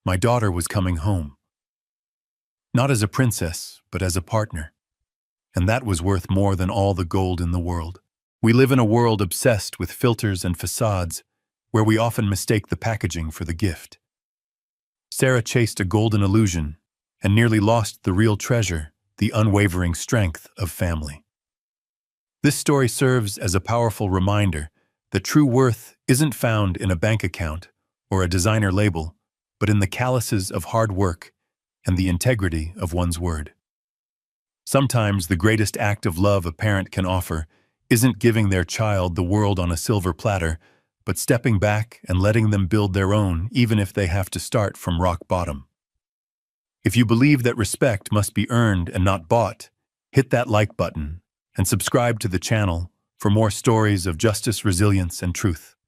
My daughter was coming home. Not as a princess, but as a partner. And that was worth more than all the gold in the world. We live in a world obsessed with filters and facades, where we often mistake the packaging for the gift. Sarah chased a golden illusion and nearly lost the real treasure, the unwavering strength of family. This story serves as a powerful reminder that true worth isn't found in a bank account or a designer label, but in the calluses of hard work and the integrity of one's word. Sometimes the greatest act of love a parent can offer isn't giving their child the world on a silver platter, but stepping back and letting them build their own, even if they have to start from rock bottom. If you believe that respect must be earned and not bought, hit that like button and subscribe to the channel for more stories of justice, resilience, and truth.